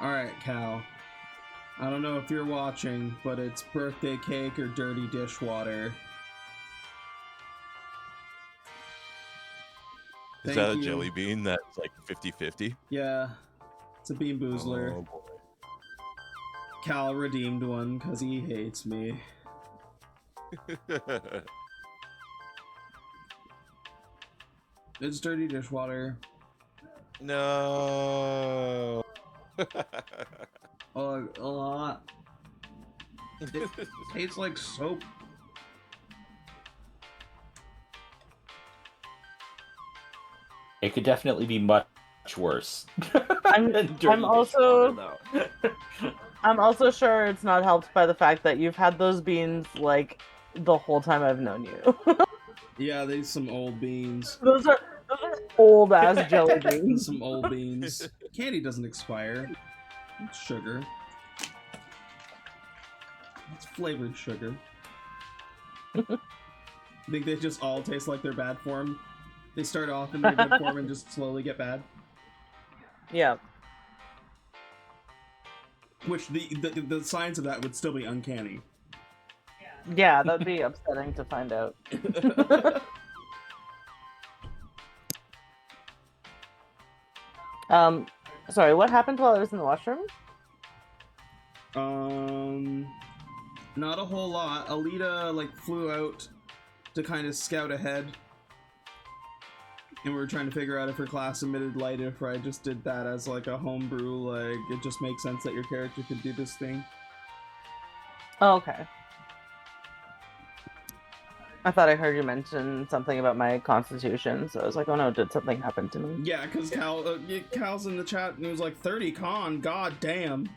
Alright, Cal. I don't know if you're watching, but it's birthday cake or dirty dishwater. Is Thank that a you. jelly bean that's like 50-50? Yeah. It's a bean boozler. Oh, boy. Cal redeemed one because he hates me. It's dirty dishwater. No. A lot. It tastes like soap. It could definitely be much worse. I'm than dirty also- dishwater, though. I'm also sure it's not helped by the fact that you've had those beans like the whole time I've known you. Yeah, these some old beans. those are old ass jelly beans. Some old beans. Candy doesn't expire. It's sugar. It's flavored sugar. I think they just all taste like they're bad form. They start off in their good form and just slowly get bad. Yeah. Which the science of that would still be uncanny. Yeah, that'd be upsetting to find out. Sorry, what happened while I was in the washroom? Not a whole lot. Aelita like flew out to kind of scout ahead. And we were trying to figure out if her class emitted light, if I just did that as like a homebrew, like it just makes sense that your character could do this thing. Oh, okay. I thought I heard you mention something about my constitution, so I was like, oh no, did something happen to me? Yeah, because Cal's in the chat and he was like 30 con, god damn.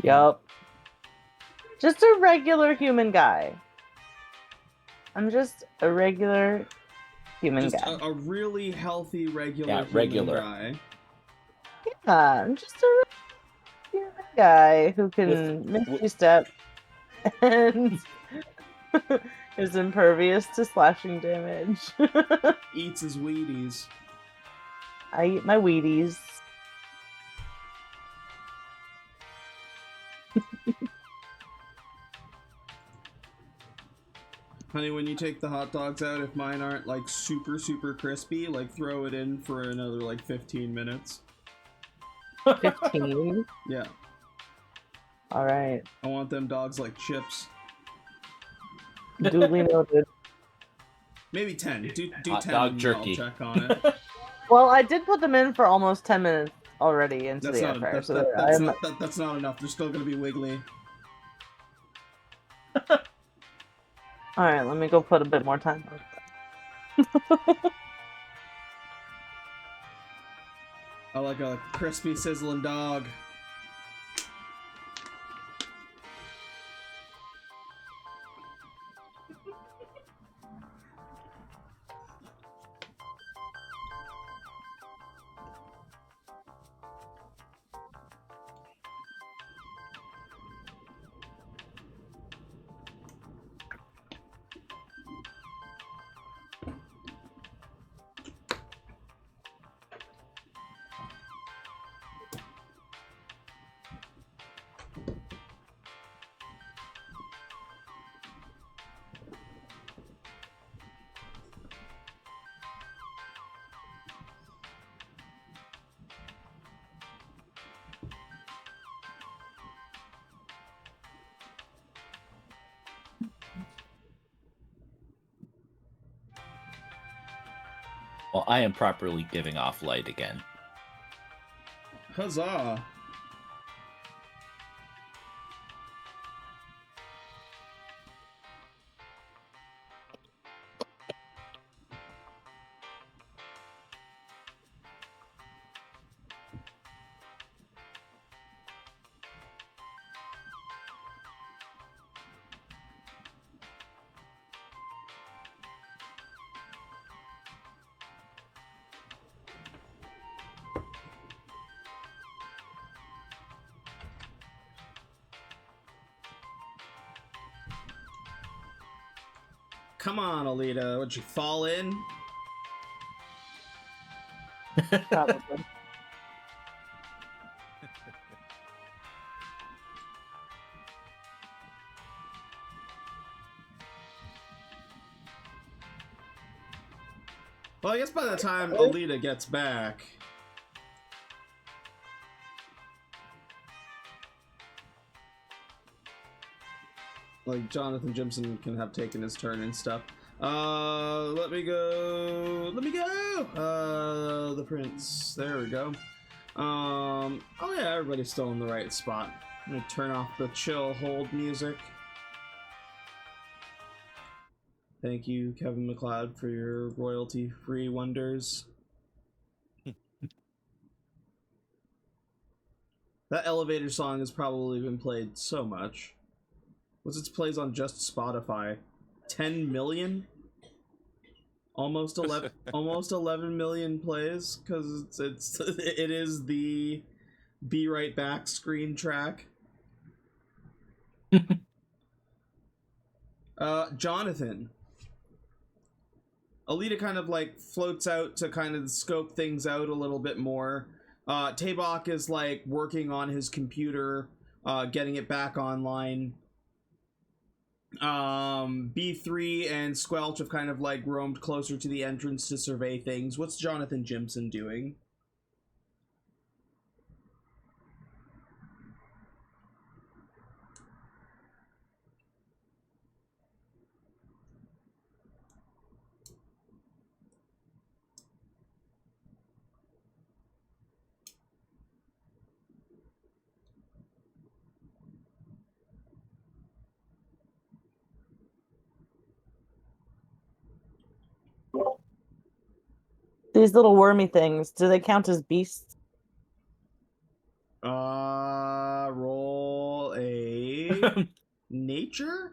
Yup. Just a regular human guy. I'm just a regular human Just guy. a really healthy, regular Yeah, human regular. guy. Yeah, I'm just a regular guy who can misty step and is impervious to slashing damage. Eats his Wheaties. I eat my Wheaties. Honey, when you take the hot dogs out, if mine aren't like super, super crispy, like throw it in for another like 15 minutes. 15. Yeah, Alright. I want them dogs like chips. Duly noted. Maybe 10. Do Hot 10 dog and jerky. I'll check on it. Well, I did put them in for almost 10 minutes already into That's the not, air fryer, that's, so that, I'm... that's not enough. They're still gonna be wiggly. Alright, let me go put a bit more time on. I like a crispy, sizzling dog. Well, I am properly giving off light again. Huzzah! Come on, Aelita. Would you fall in? Probably. I guess by the time Aelita gets back... like, Johnathan Jimson can have taken his turn and stuff. Let me go. The prince. There we go. Oh yeah, everybody's still in the right spot. I'm gonna turn off the chill hold music. Thank you, Kevin MacLeod, for your royalty-free wonders. That elevator song has probably been played so much. What's its plays on just Spotify? 10 million? Almost 11 almost 11 million plays, because it is the Be Right Back screen track. Johnathan. Aelita kind of like floats out to kind of scope things out a little bit more. Tabok is like working on his computer, getting it back online. B3 and Squelch have kind of like roamed closer to the entrance to survey things. What's Johnathan Jimson doing? These little wormy things, do they count as beasts? Roll a nature?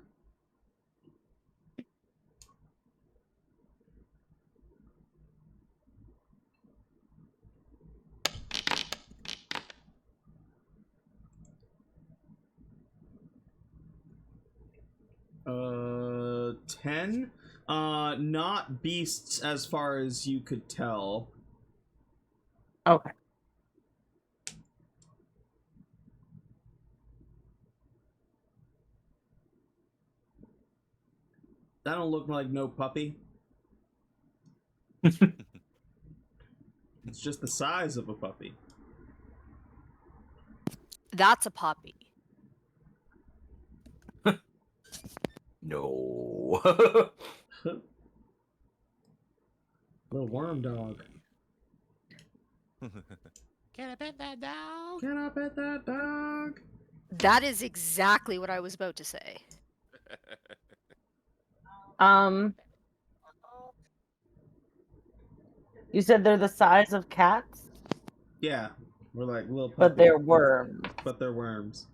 Uh, 10? Not beasts as far as you could tell. Okay. That don't look like no puppy. It's just the size of a puppy. That's a puppy. No. Little worm dog. Can I pet that dog? Can I pet that dog? That is exactly what I was about to say. You said they're the size of cats, Yeah, we're like little puppy. but they're worms. But they're worms.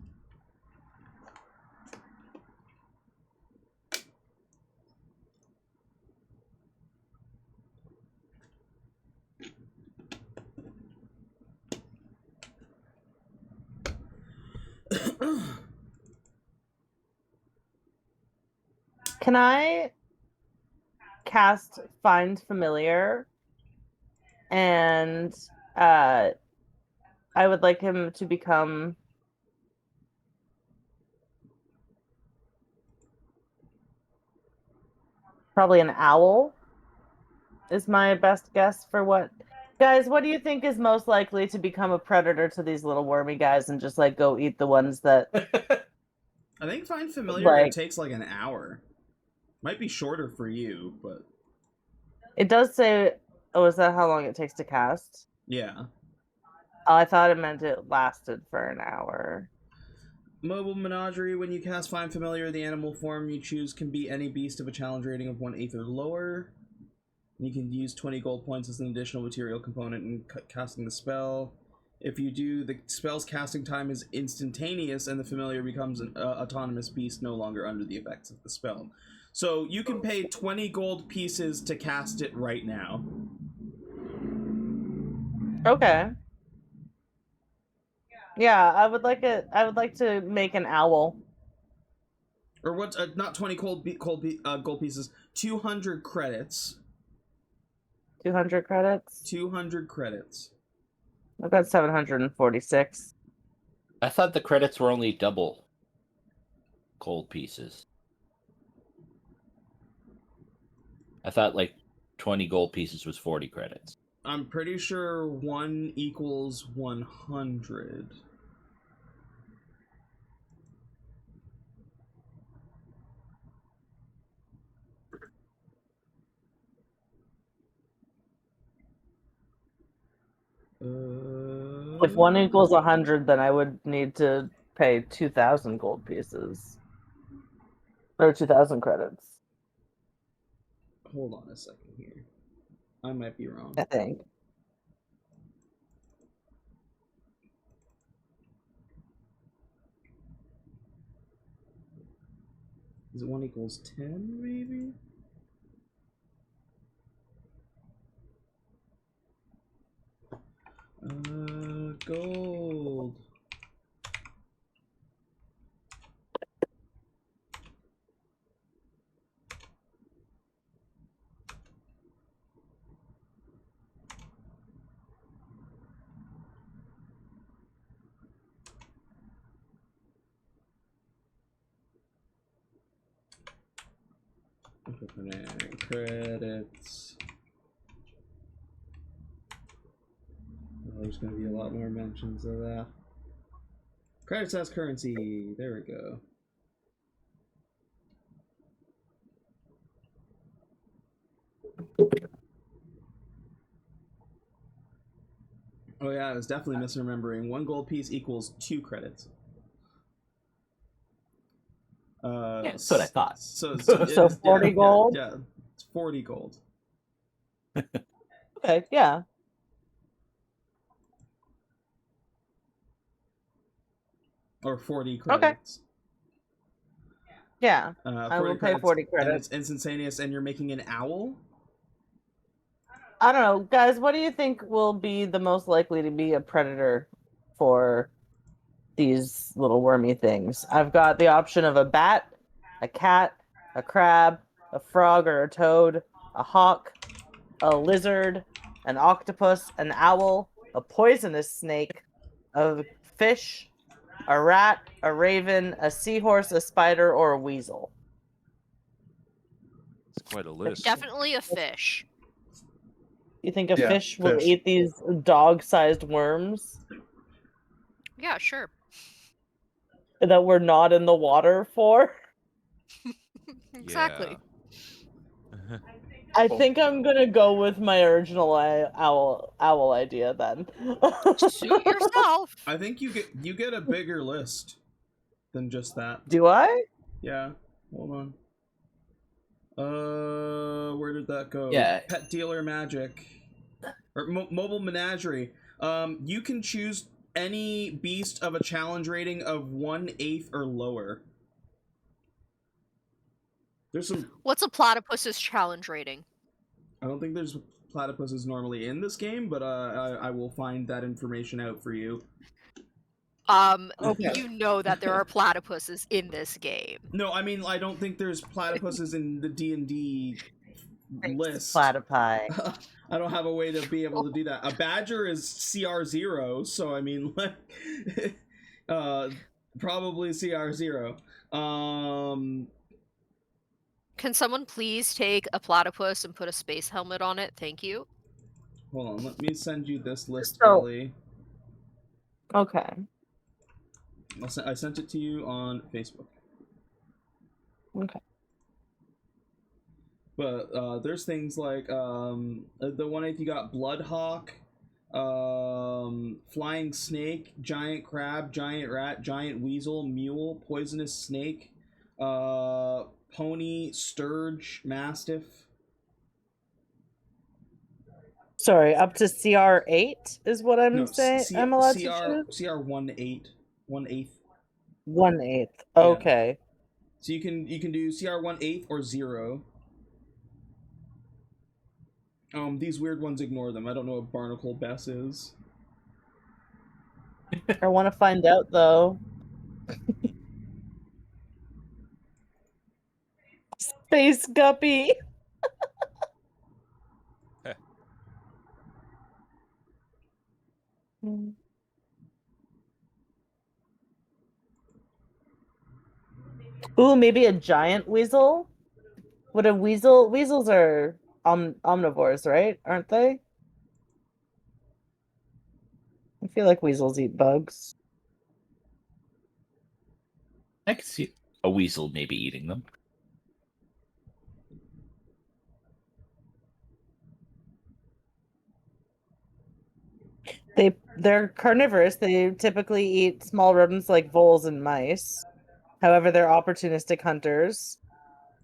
Can I cast Find Familiar? And I would like him to become probably an owl, is my best guess for what. Guys, what do you think is most likely to become a predator to these little wormy guys and just like go eat the ones that I think Find Familiar Like- takes like an hour. Might be shorter for you, but it does say, oh, is that how long it takes to cast? yeah. Oh, I thought it meant it lasted for an hour. Mobile Menagerie, when you cast Find Familiar, the animal form you choose can be any beast of a challenge rating of 1/8 or lower. You can use 20 gold points as an additional material component in casting the spell. If you do, the spell's casting time is instantaneous, and the familiar becomes an autonomous beast no longer under the effects of the spell. So you can pay 20 gold pieces to cast it right now. Okay. Yeah, I would like it. I would like to make an owl. Or what's not 20 gold pieces, 200 credits. 200 credits. 200 credits. I've got 746. I thought the credits were only double gold pieces. I thought like 20 gold pieces was 40 credits. I'm pretty sure 1 equals 100. If 1 equals 100, then I would need to pay 2,000 gold pieces. Or 2,000 credits, Hold on a second here. I might be wrong. I think. Is it 1 equals 10, maybe? Gold. Credits. Oh, there's going to be a lot more mentions of that. Credits as currency. There we go. Oh yeah, I was definitely misremembering. 1 gold piece equals 2 credits. Yeah, that's what I thought. So, So 40 gold? Yeah, it's 40 gold. Okay, yeah. Or 40 credits. Yeah, I will pay 40 And credits. it's instantaneous, and you're making an owl? I don't know, guys, what do you think will be the most likely to be a predator for these little wormy things? I've got the option of a bat, a cat, a crab, a frog or a toad, a hawk, a lizard, an octopus, an owl, a poisonous snake, a fish, a rat, a raven, a seahorse, a spider, or a weasel. It's quite a list. Definitely a fish. You think a Yeah, fish will fish. eat these dog-sized worms Yeah, sure. that we're not in the water for? Exactly. Yeah. I think I'm gonna go with my original owl idea then. Suit yourself. I think you get a bigger list than just that. Do I? Yeah. Hold on. Where did that go? Yeah. Pet dealer magic. Or mobile menagerie. You can choose any beast of a challenge rating of 1/8 or lower. There's some. What's a platypus's challenge rating? I don't think there's platypuses normally in this game, but I will find that information out for you. Okay. You know that there are platypuses in this game. No, I mean I don't think there's platypuses in the D&D list. Platypi. I don't have a way to be able to do that. A badger is CR0, so I mean, like, probably CR0. Can someone please take a platypus and put a space helmet on it? Thank you. Hold on, let me send you this list, So- Ellie. Okay. I sent it to you on Facebook. Okay. But there's things like the 1/8 you got Bloodhawk, Flying Snake, Giant Crab, Giant Rat, Giant Weasel, Mule, Poisonous Snake, Pony, Sturge, Mastiff. Sorry, up to CR8 is what I'm No, saying. C- I'm allowed CR, to choose CR 1/8, 1/8. 1/8. Yeah. Okay. So you can do CR 1/8 or 0. These weird ones, ignore them. I don't know what Barnacle Bess is. I want to find out though. Space Guppy. Ooh, maybe a giant weasel? Would a weasels are omnivores, right? Aren't they? I feel like weasels eat bugs. I could see a weasel maybe eating them. They're carnivorous. They typically eat small rodents like voles and mice. However, they're opportunistic hunters,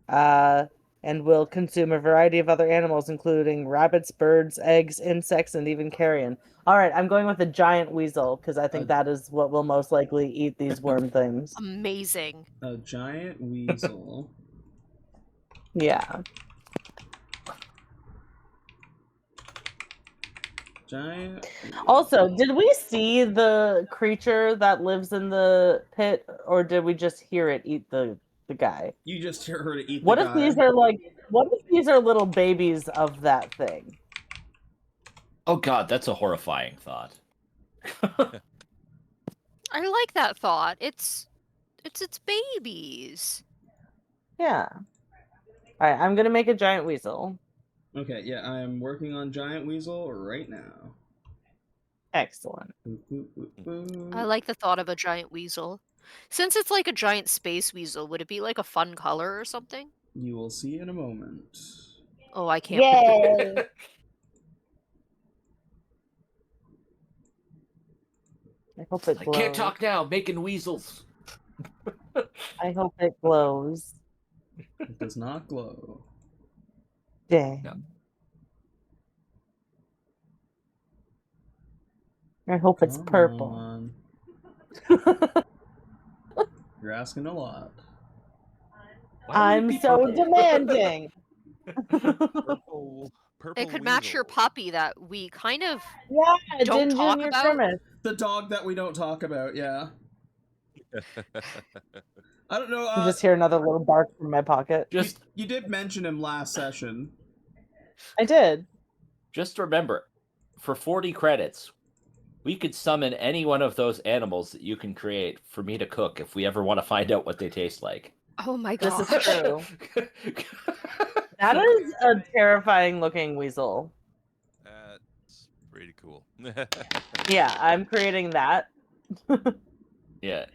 and will consume a variety of other animals, including rabbits, birds, eggs, insects, and even carrion. All right, I'm going with a giant weasel because I think that is what will most likely eat these worm things. Amazing. A giant weasel. Yeah. Giant. Also, did we see the creature that lives in the pit, or did we just hear it eat the guy? You just hear her to eat What the if guy. these are little babies of that thing? Oh god, that's a horrifying thought. I like that thought. It's babies. Yeah. All right, I'm gonna make a giant weasel. Okay, yeah, I am working on giant weasel right now. Excellent. I like the thought of a giant weasel. Since it's like a giant space weasel, would it be like a fun color or something? You will see in a moment. Oh, I can't. Yay! I hope it I glows. can't talk now, making weasels. I hope it glows. It does not glow. Dang. No. I hope it's Come purple. on. You're asking a lot. Why would it I'm be so purple? demanding. Purple It could match your weasel. puppy that we kind of Yeah, don't Din talk Junior about. Grimace. The dog that we don't talk about, yeah. I don't know. You just hear another little bark from my pocket. You did mention him last session. I did. Just remember, for 40 credits, we could summon any one of those animals that you can create for me to cook if we ever want to find out what they taste like. Oh my This god. is true. That is a terrifying looking weasel. That's pretty cool. Yeah, I'm creating that. Yeah.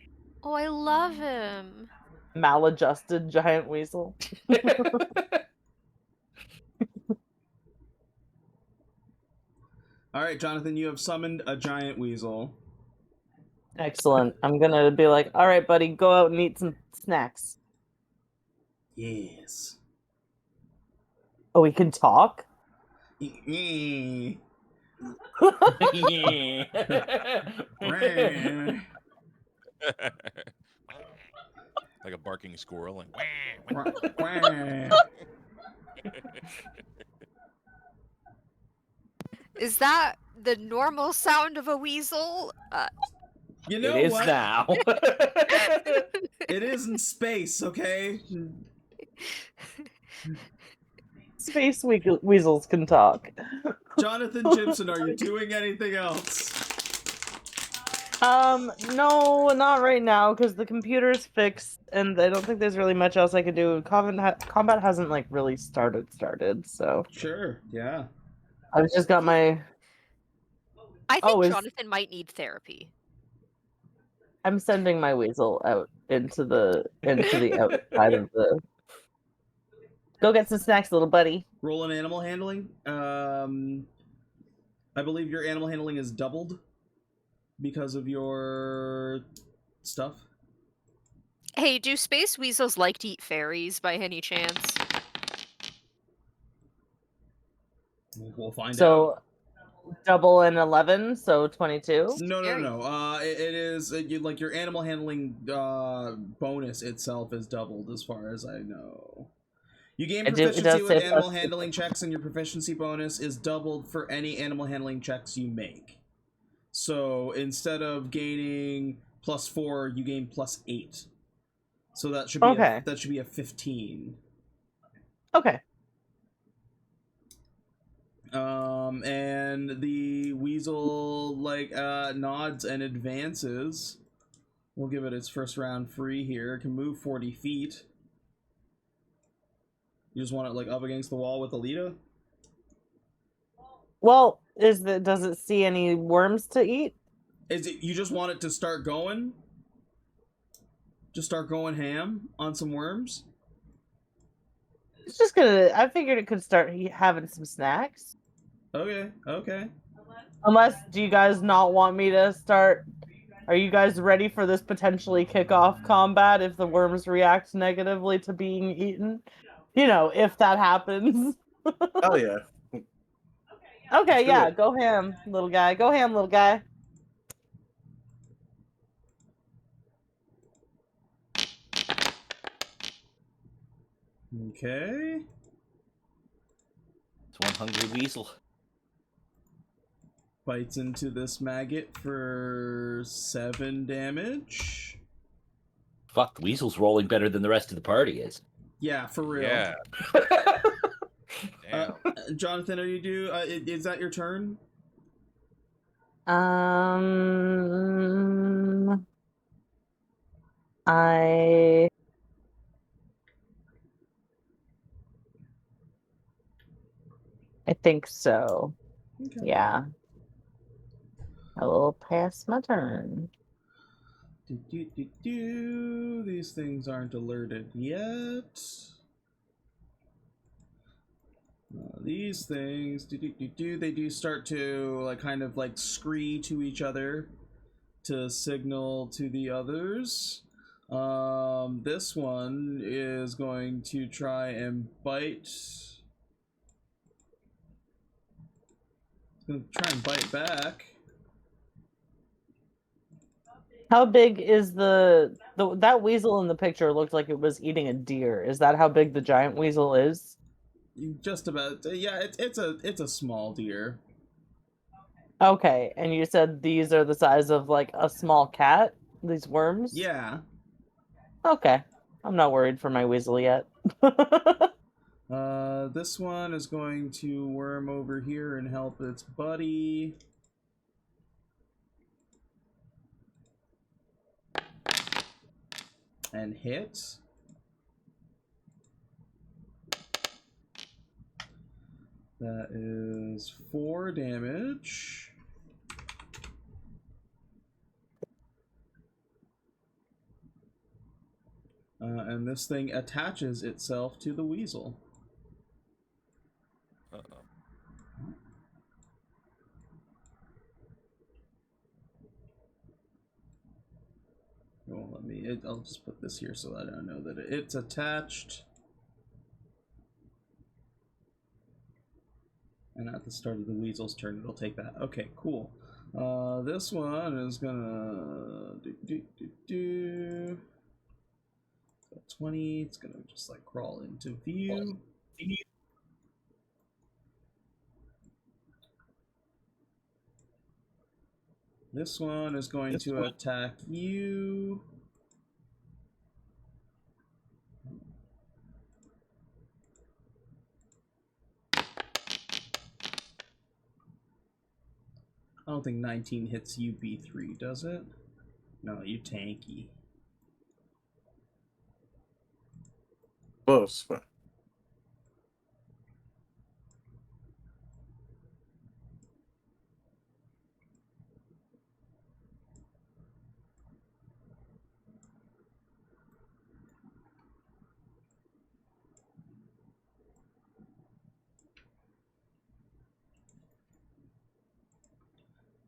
Oh, I love him. Maladjusted giant weasel. All right, Jonathan, you have summoned a giant weasel. Excellent. I'm gonna be like, all right, buddy, go out and eat some snacks. Yes. Oh, we can talk? Yeah. Like a barking squirrel. Like, Is that the normal sound of a weasel? You know It is what? now. It is in space, okay? Space weasels can talk. Jonathan Jimson, are you doing anything else? No, not right now, because the computer's fixed, and I don't think there's really much else I could do. Combat hasn't, like, really started, so... Sure, yeah. I've just got my... I think Oh, Johnathan might need therapy. I'm sending my weasel out into the outside of the... Go get some snacks, little buddy. Roll an animal handling. I believe your animal handling is doubled because of your stuff. Hey, do space weasels like to eat fairies by any chance? We'll find out. So, double and 11, so 22? No. Scary. It is like your animal handling bonus itself is doubled, as far as I know. You gain It does proficiency with say animal plus- handling checks, and your proficiency bonus is doubled for any animal handling checks you make. So instead of gaining +4, you gain +8. So that should be Okay. that should be a 15. Okay. And the weasel nods and advances. We'll give it its first round free here. It can move 40 feet. You just want it up against the wall with Aelita? Well, does it see any worms to eat? Is it you just want it to start going? Just start going ham on some worms? It's just gonna. I figured it could start having some snacks. Okay, okay. Unless, do you guys not want me to start? Are you guys ready for this potentially kick-off combat if the worms react negatively to being eaten? You know, if that happens. Hell yeah. Okay, Let's do yeah, it. go ham, little guy. Go ham, little guy. Okay. It's one hungry weasel. Bites into this maggot for 7 damage. Fuck, the weasel's rolling better than the rest of the party is. Yeah, for real. Yeah. Damn. Johnathan, are you do? Is that your turn? I think so. Okay. Yeah. I will pass my turn. These things aren't alerted yet. These things, they do start to like kind of like scree to each other to signal to the others. This one is going to try and bite. It's going to try and bite back. How big is that weasel in the picture looked like it was eating a deer. Is that how big the giant weasel is? Just about, yeah. It's a small deer. Okay, and you said these are the size of like a small cat? These worms? Yeah. Okay. I'm not worried for my weasel yet. This one is going to worm over here and help its buddy. And hit. That is 4 damage. And this thing attaches itself to the weasel. Uh-oh. Well, I'll just put this here so that I know that it's attached. And at the start of the weasel's turn, it'll take that. Okay, cool. This one is gonna do 20. It's gonna just like crawl into view. This one is going to attack you. I don't think 19 hits you, B3, does it? No, you tanky. Close, but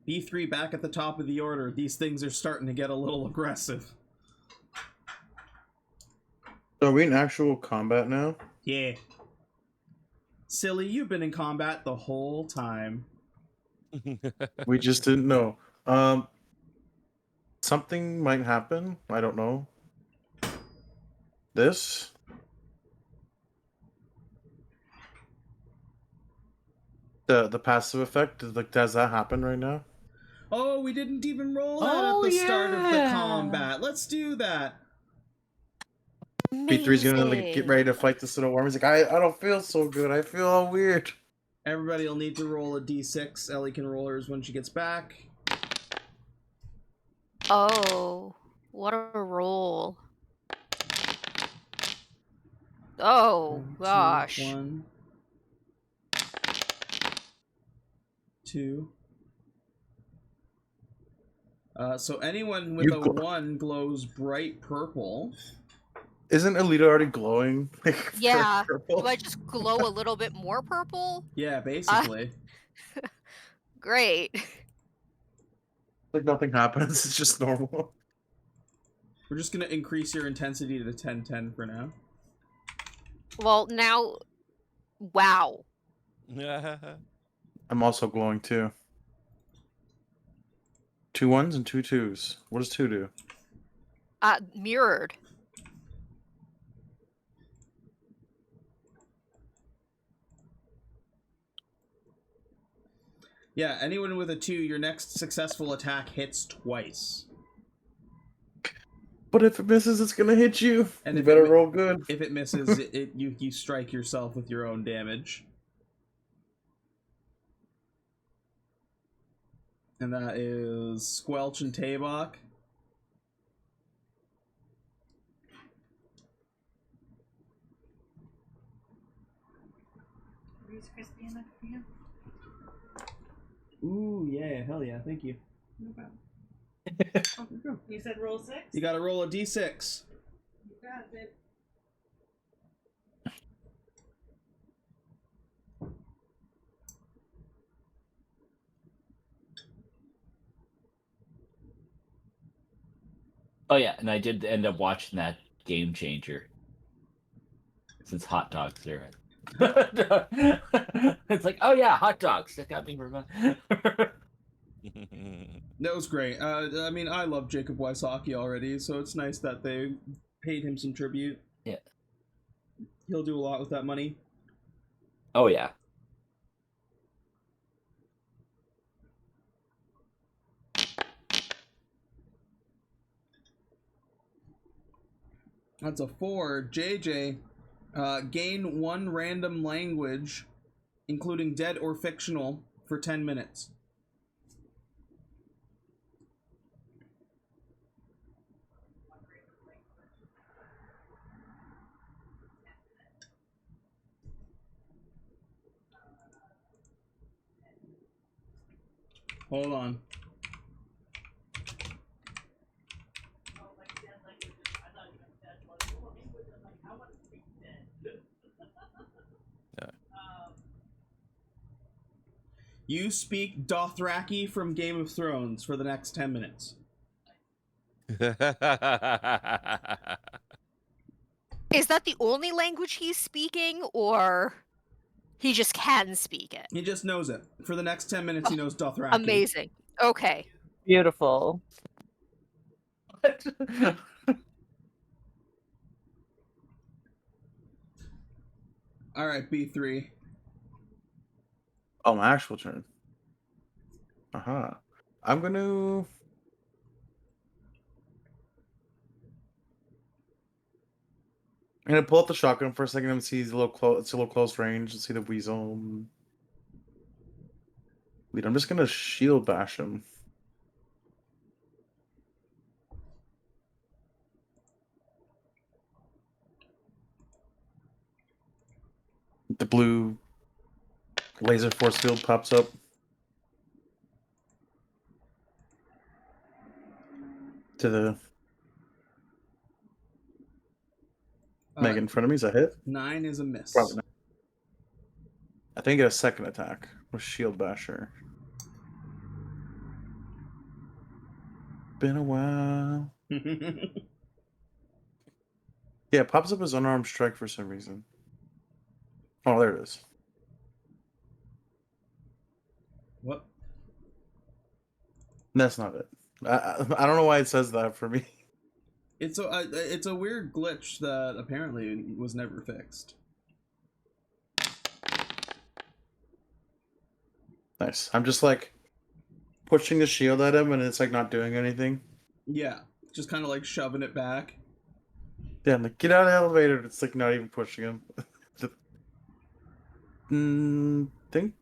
B3 back at the top of the order. These things are starting to get a little aggressive. So are we in actual combat now? Yeah. Silly, you've been in combat the whole time. We just didn't know. Something might happen. I don't know. This? The passive effect, does that happen right now? Oh, we didn't even roll that at the start of the combat. Let's do that. P3's gonna like get ready to fight this little worm. He's like, I don't feel so good. I feel all weird. Everybody will need to roll a d6. Ellie can roll hers when she gets back. Oh, what a roll. Oh, 1, 2, gosh. 1. 2. So anyone with a 1 glows bright purple. Isn't Aelita already glowing? Like, Yeah. purple? Do I just glow a little bit more purple? Yeah, basically. Great. Like nothing happens. It's just normal. We're just gonna increase your intensity to 10-10 for now. Well, now, wow. I'm also glowing too. 2 1s and 2 2s. What does 2 do? Mirrored. Yeah, anyone with a 2, your next successful attack hits twice. But if it misses, it's gonna hit you. And You if better it, roll good. If it misses, you strike yourself with your own damage. And that is Squelch and Tabok. Where's crispy enough for you? Ooh, yeah, hell yeah, thank you. No problem. You said roll 6? You gotta roll a d6. You got it. Oh yeah, and I did end up watching that Game Changer. Since hot dogs are it's like, oh yeah, hot dogs. That got me for That was great. I mean, I love Jacob Wysocki already, so it's nice that they paid him some tribute. Yeah. He'll do a lot with that money. Oh yeah. That's a 4. JJ, gain 1 random language, including dead or fictional, for 10 minutes. Hold on. You speak Dothraki from Game of Thrones for the next 10 minutes. Is that the only language he's speaking, or he just can speak it? He just knows it. For the next 10 minutes, he knows Dothraki. Amazing. Okay. Beautiful. All right, B3. Oh, my actual turn. Aha. I'm gonna. I'm gonna pull out the shotgun for a second and see it's a little close. It's a little close range. Let's see the weasel. Wait, I'm just gonna shield bash him. The blue laser force field pops up. To the Meg in front of me. Is that hit? 9 is a miss. Probably not. I think I get a second attack with shield basher. Been a while. Yeah, it pops up as unarmed strike for some reason. Oh, there it is. What? That's not it. I don't know why it says that for me. It's a weird glitch that apparently was never fixed. Nice. I'm just like pushing the shield at him and it's like not doing anything. Yeah, just kind of like shoving it back. Yeah, I'm like, get out of the elevator. It's like not even pushing him. Think.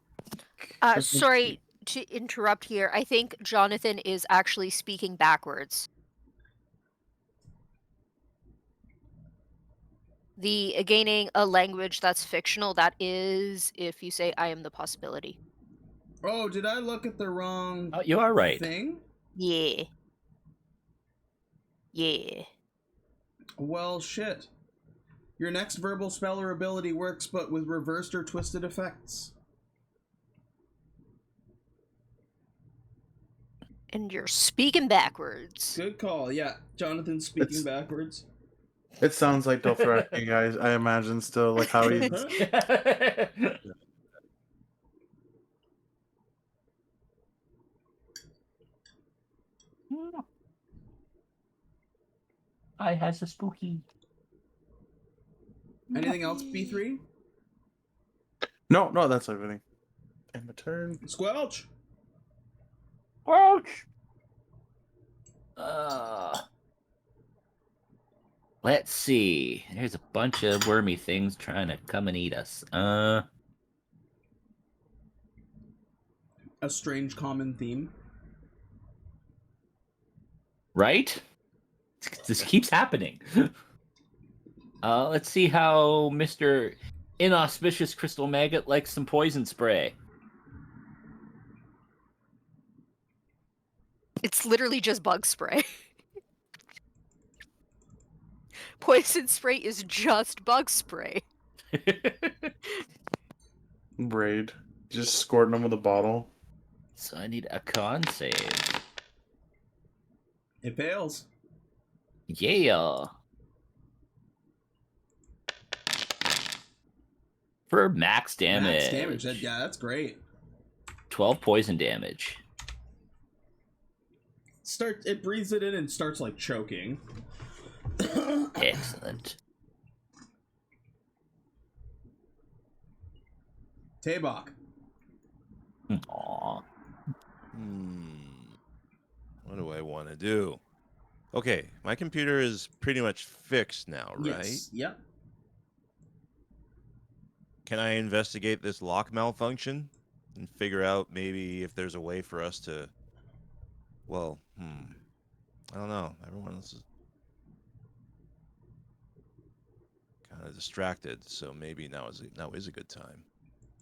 Sorry to interrupt here. I think Johnathan is actually speaking backwards. The gaining a language that's fictional, that is if you say I am the possibility. Oh, did I look at the wrong Oh, you are right. thing? Yeah. Yeah. Well, shit. Your next verbal spell or ability works, but with reversed or twisted effects. And you're speaking backwards. Good call. Yeah, Jonathan's speaking It's- backwards. It sounds like Dothraki, guys. I imagine still like how he. I has a spooky. Anything else, B3? No, that's everything. And my turn. Squelch! Ouch! Let's see. There's a bunch of wormy things trying to come and eat us. A strange common theme. Right? This keeps happening. Let's see how Mr. Inauspicious Crystal Maggot likes some poison spray. It's literally just bug spray. Poison spray is just bug spray. Braid. Just squirting him with a bottle. So I need a con save. It fails. Yeah. For max damage. Max damage. Yeah, that's great. 12 poison damage. It breathes it in and starts like choking. Excellent. Tabok. Aww. What do I want to do? Okay, my computer is pretty much fixed now, right? Yes. Yep. Can I investigate this lock malfunction and figure out maybe if there's a way for us to... Well, I don't know. Everyone else is kind of distracted, so maybe now is a good time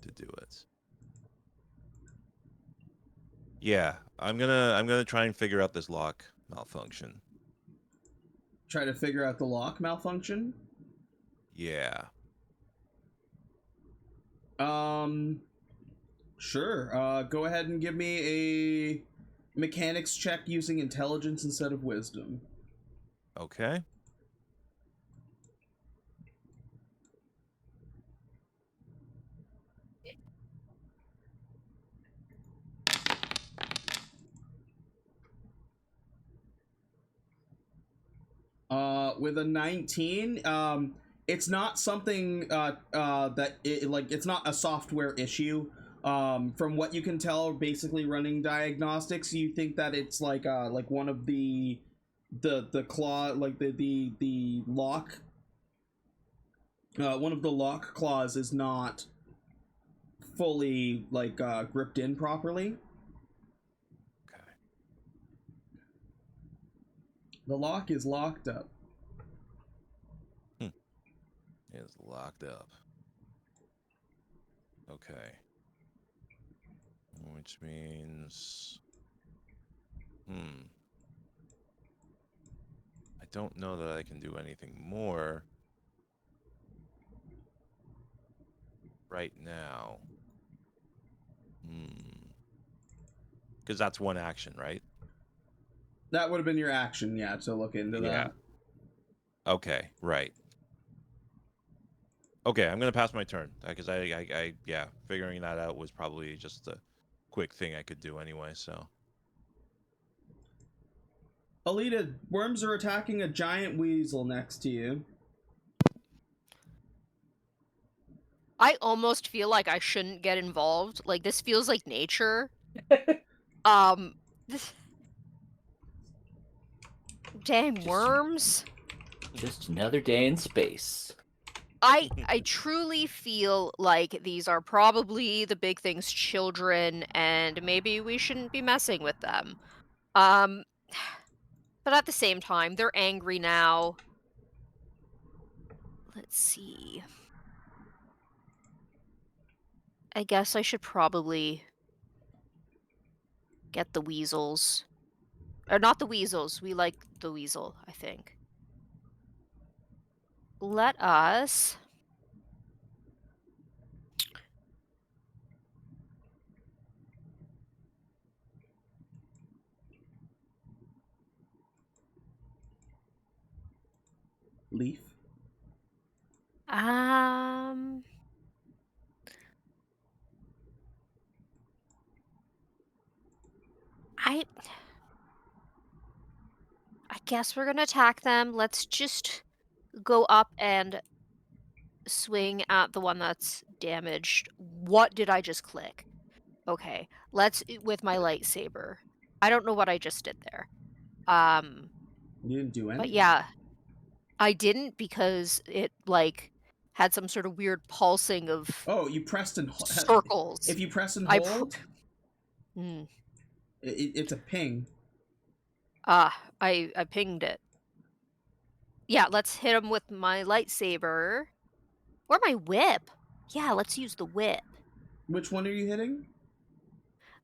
to do it. Yeah, I'm gonna try and figure out this lock malfunction. Try to figure out the lock malfunction. Yeah. Sure. Go ahead and give me a mechanics check using intelligence instead of wisdom. Okay. With a 19, it's not something it's not a software issue. From what you can tell, basically running diagnostics, you think that it's like one of the claw, like the lock. One of the lock claws is not fully gripped in properly. Okay. The lock is locked up. It's locked up. Okay. Which means... I don't know that I can do anything more right now. Because that's one action, right? That would have been your action, yeah, to look into that. Okay, right. Okay, I'm gonna pass my turn because I figuring that out was probably just a quick thing I could do anyway. So, Aelita, worms are attacking a giant weasel next to you. I almost feel like I shouldn't get involved. Like, this feels like nature. Damn worms. Just another day in space. I truly feel like these are probably the big thing's children, and maybe we shouldn't be messing with them. But at the same time, they're angry now. Let's see. I guess I should probably get the weasels. Or not the weasels. We like the weasel, I think. Let us... Leaf. I guess we're gonna attack them. Let's just go up and swing at the one that's damaged. What did I just click? Okay, let's with my lightsaber. I don't know what I just did there. You didn't do anything. But yeah, I didn't because it like had some sort of weird pulsing of Oh, you pressed and circles. If you press and I hold, Hmm. it's a ping. I pinged it. Yeah, let's hit him with my lightsaber. Or my whip. Yeah, let's use the whip. Which one are you hitting?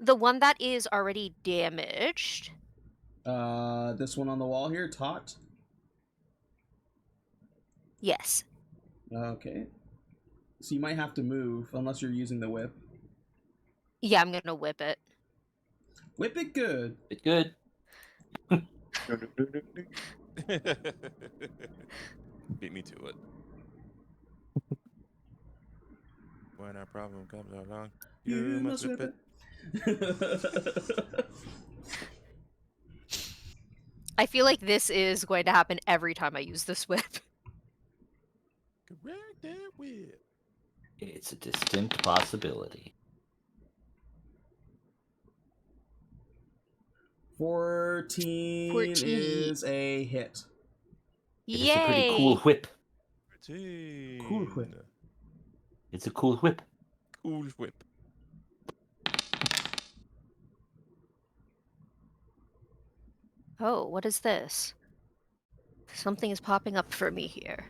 The one that is already damaged. This one on the wall here, taut. Yes. Okay. So you might have to move unless you're using the whip. Yeah, I'm gonna whip it. Whip it good. It's good. Beat me to it. When our problem comes along, you must whip it. I feel like this is going to happen every time I use this whip. Correct that whip. It's a distinct possibility. 14 14. is a hit. It's a pretty cool whip. Cool whip. It's a cool whip. Cool whip. Oh, what is this? Something is popping up for me here.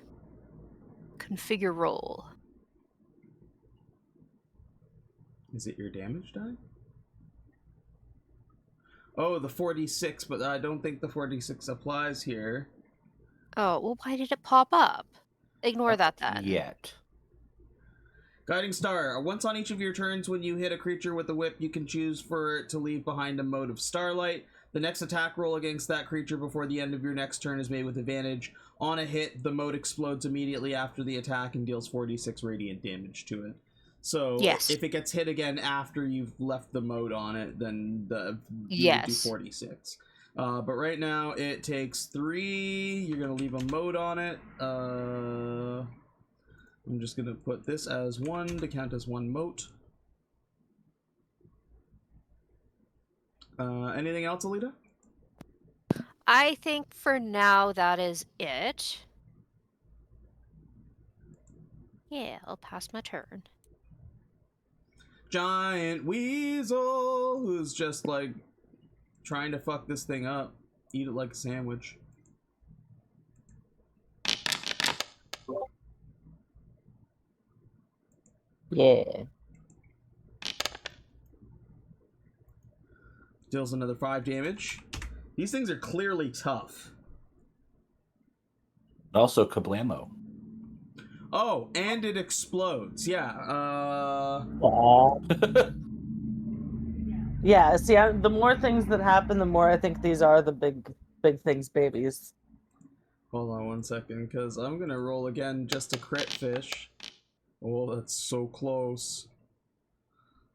Configure roll. Is it your damage die? Oh, the 46, but I don't think the 46 applies here. Oh, well, why did it pop up? Ignore that then. Yet. Guiding Star. Once on each of your turns, when you hit a creature with a whip, you can choose for it to leave behind a mode of starlight. The next attack roll against that creature before the end of your next turn is made with advantage. On a hit, the mode explodes immediately after the attack and deals 46 radiant damage to it. So Yes. if it gets hit again after you've left the mode on it, then you would do Yes. 46. But right now it takes 3. You're gonna leave a mode on it. I'm just gonna put this as 1 to count as 1 mote. Anything else, Aelita? I think for now that is it. Yeah, I'll pass my turn. Giant weasel who's just like trying to fuck this thing up. Eat it like a sandwich. Yeah. Deals another 5 damage. These things are clearly tough. Also kablamo. Oh, and it explodes. Yeah. Yeah, see, the more things that happen, the more I think these are the big things babies. Hold on 1 second, because I'm gonna roll again just to crit fish. Oh, that's so close.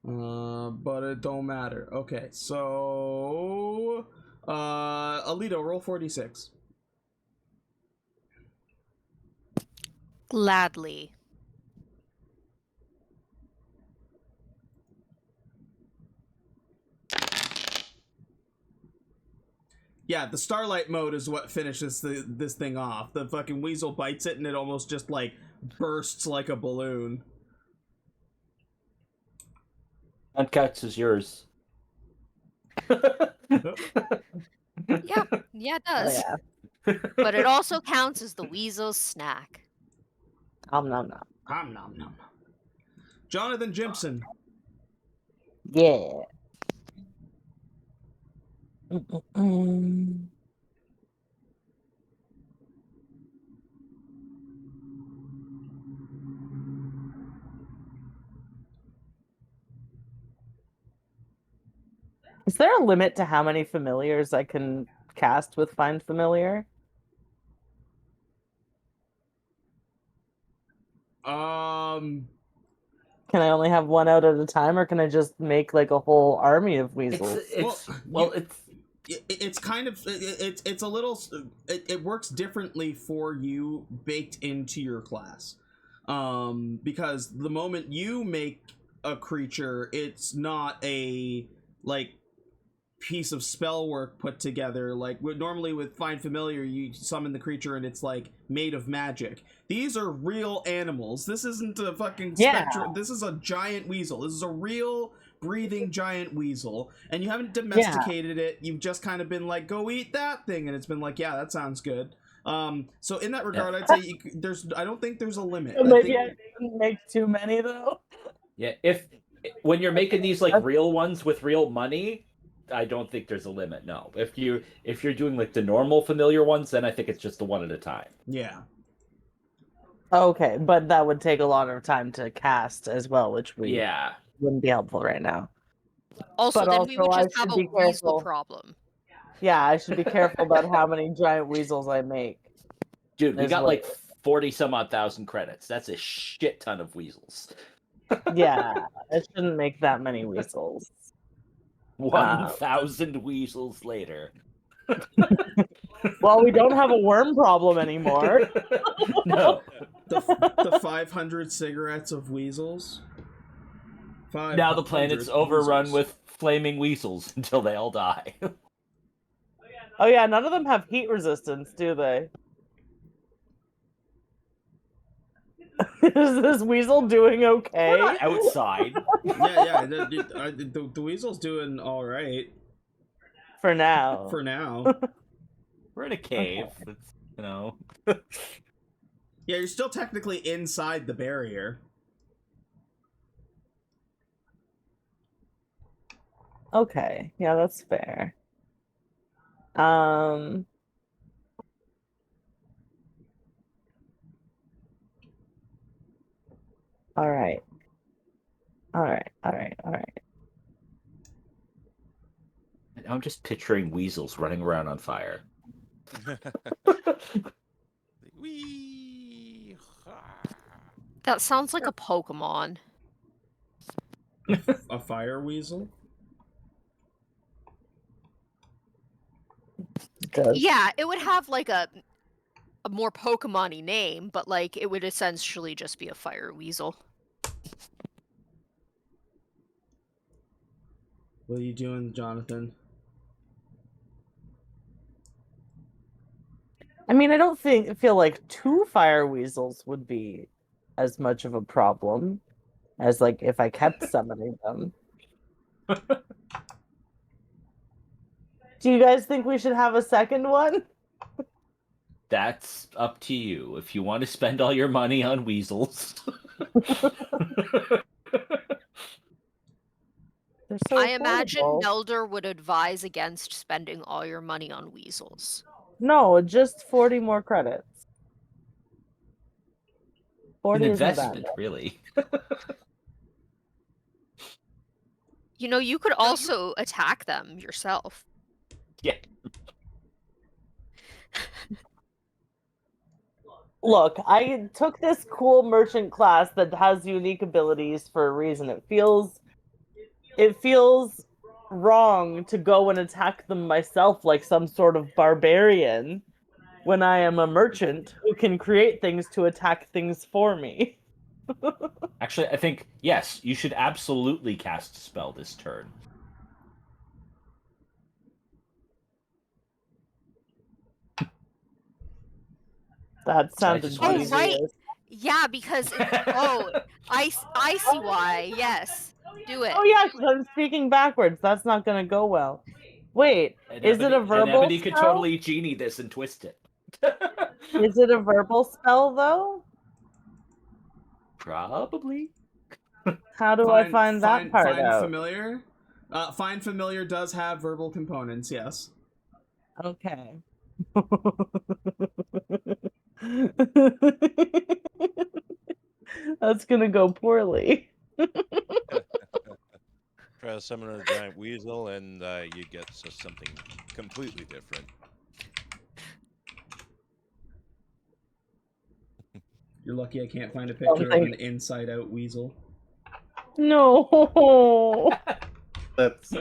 But it don't matter. Okay, so Aelita, roll 46. Gladly. Yeah, the starlight mode is what finishes this thing off. The fucking weasel bites it and it almost just like bursts like a balloon. Uncuts is yours. Yeah, it does. Oh, But it also counts as the weasel's snack. Nom nom nom. Nom nom nom. Johnathan Jimson. Yeah. Mm. Is there a limit to how many familiars I can cast with Find Familiar? Can I only have one out at a time, or can I just make like a whole army of weasels? It's kind of it's a little it works differently for you baked into your class, because the moment you make a creature, it's not a like piece of spell work put together like normally with Find Familiar. You summon the creature and it's like made of magic. These are real animals. This isn't a fucking spectrum. This is a giant weasel. This is a real breathing giant weasel, and you haven't domesticated it. You've just kind of been like, go eat that thing, and it's been like, yeah, that sounds good. So in that regard, I'd say I don't think there's a limit. Maybe I didn't make too many though. Yeah, when you're making these like real ones with real money, I don't think there's a limit. No, if you're doing like the normal familiar ones, then I think it's just the one at a time. Yeah. Okay, but that would take a lot of time to cast as well, which wouldn't be helpful right now. Also, then we would just have a weasel problem. Yeah, I should be careful about how many giant weasels I make. Dude, we got like 40 some odd thousand credits. That's a shit ton of weasels. Yeah, I shouldn't make that many weasels. 1,000 weasels later. Well, we don't have a worm problem anymore. No. The 500 cigarettes of weasels. Now the planet's overrun with flaming weasels until they all die. Oh yeah, none of them have heat resistance, do they? Is this weasel doing okay? We're not outside. Yeah. The weasel's doing all right. For now. For now. We're in a cave. Okay. It's, Yeah, you're still technically inside the barrier. Okay. Yeah, that's fair. All right. I'm just picturing weasels running around on fire. That sounds like a Pokemon. A fire weasel? Yeah, it would have like a more Pokemon-y name, but like it would essentially just be a fire weasel. What are you doing, Johnathan? I mean, I don't feel like 2 fire weasels would be as much of a problem as like if I kept summoning them. Do you guys think we should have a second one? That's up to you. If you want to spend all your money on weasels. So I imagine Nelder would advise against spending all your money on weasels. No, just 40 more credits. 40 An investment, really. You could also attack them yourself. Yeah. Look, I took this cool merchant class that has unique abilities for a reason. It feels wrong to go and attack them myself like some sort of barbarian when I am a merchant who can create things to attack things for me. Actually, I think, yes, you should absolutely cast a spell this turn. That sounded genius. Oh, right. Yeah, because I see why. Yes. Do it. Oh yeah, because I'm speaking backwards. That's not going to go well. Wait, is it a verbal spell? Ebony could totally genie this and twist it. Is it a verbal spell, though? Probably. How do I find that part out? Familiar? Find Familiar does have verbal components, yes. Okay. That's gonna go poorly. Try to summon a giant weasel, and you get something completely different. You're lucky I can't find a picture of Something. an inside-out weasel. No. That's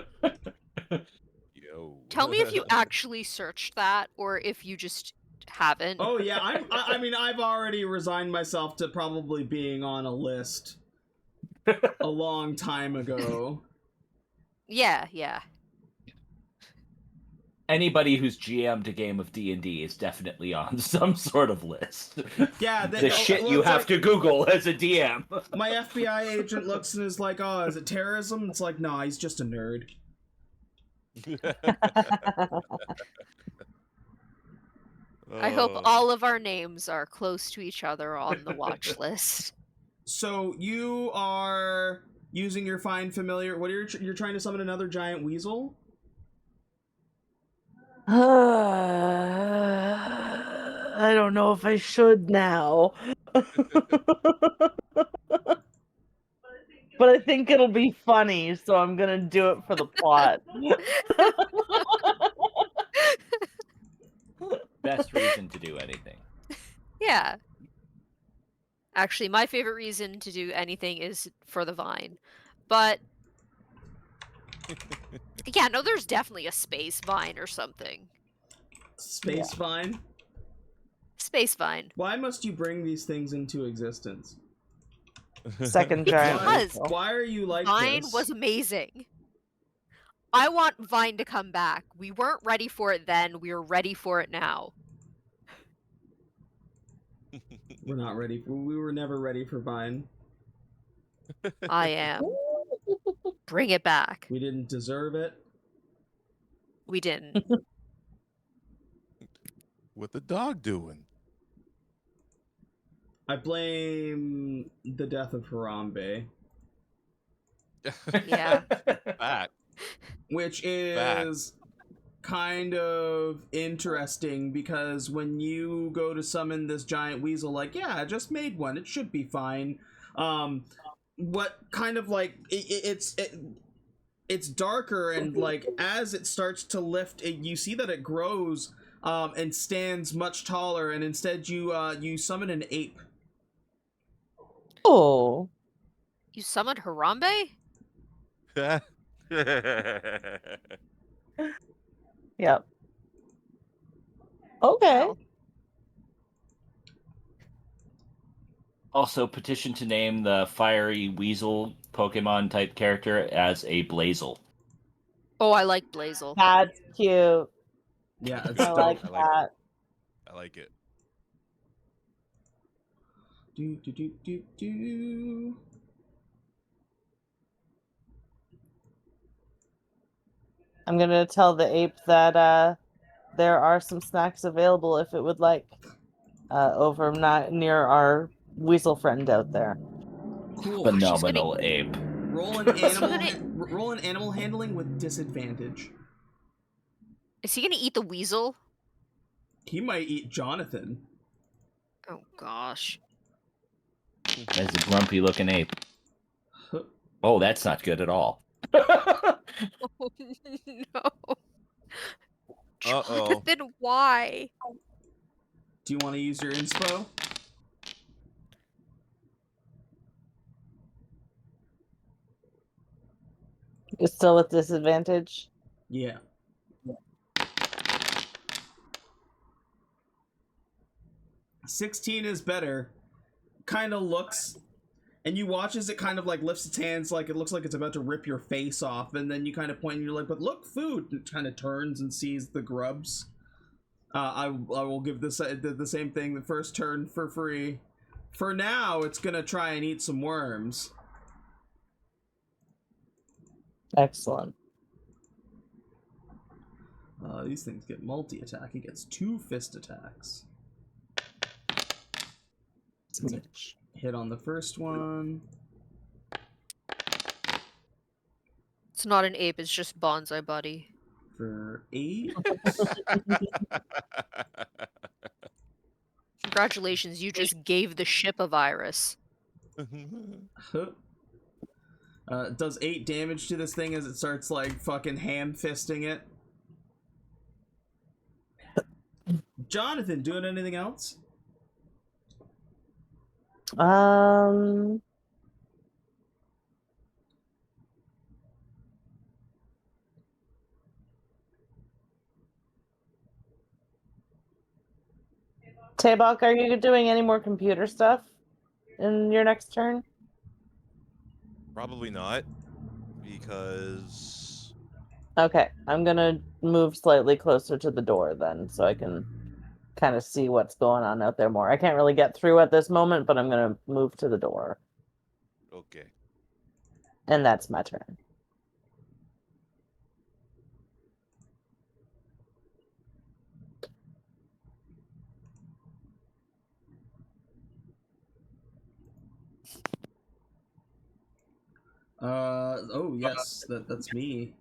Yo. Tell me if you actually searched that, or if you just haven't. Oh yeah, I mean, I've already resigned myself to probably being on a list a long time ago. Yeah. Anybody who's GM'd a game of D&D is definitely on some sort of list. Yeah, The shit you have to Google as a DM. My FBI agent looks and is like, "Oh, is it terrorism?" It's like, "Nah, he's just a nerd." I hope all of our names are close to each other on the watch list. So you are using your Find Familiar. What are you're trying to summon another giant weasel? I don't know if I should now. But I think it'll be funny, so I'm gonna do it for the plot. Best reason to do anything. Yeah. Actually, my favorite reason to do anything is for the vine. But yeah, no, there's definitely a space vine or something. Space Vine? Space vine. Why must you bring these things into existence? Second giant. Because weasel. Why are you like Vine this? was amazing. I want Vine to come back. We weren't ready for it then. We are ready for it now. We're not ready. We were never ready for Vine. I am. Bring it back. We didn't deserve it. We didn't. What the dog doing? I blame the death of Harambe, Yeah. Back. which is kind of interesting because when you go to summon this giant weasel, like, yeah, I just made one, it should be fine. What kind of like it's darker, and like as it starts to lift, you see that it grows and stands much taller, and instead you summon an ape. Oh. You summoned Harambe? Yep. Okay. Wow. Also, petition to name the fiery weasel Pokemon type character as a Blazel. Oh, I like Blazel. That's cute. Yeah, it's I like dope. that. I like it. Do. I'm gonna tell the ape that there are some snacks available if it would like. Over not near our weasel friend out there. Cool. Phenomenal ape. Roll an animal handling with disadvantage. Is he gonna eat the weasel? He might eat Johnathan. Oh gosh. That's a grumpy looking ape. Oh, that's not good at all. Oh no. Uh-oh. Jonathan, why? Do you want to use your inspo? You're still with disadvantage. Yeah. Yeah. 16 is better. Kind of looks, and you watch as it kind of like lifts its hands, like it looks like it's about to rip your face off, and then you kind of point and you're like, but look, food. And it kind of turns and sees the grubs. I will give this the same thing the first turn for free. For now, it's gonna try and eat some worms. Excellent. These things get multi-attack. It gets 2 fist attacks. Hit on the first one. It's not an ape, it's just bonsai buddy. For 8. Congratulations, you just gave the ship a virus. Does 8 damage to this thing as it starts like fucking ham fisting it. Johnathan, doing anything else? Tabok, are you doing any more computer stuff in your next turn? Probably not, because Okay, I'm gonna move slightly closer to the door then, so I can kind of see what's going on out there more. I can't really get through at this moment, but I'm gonna move to the door. okay. And that's my turn. Oh yes, that's me.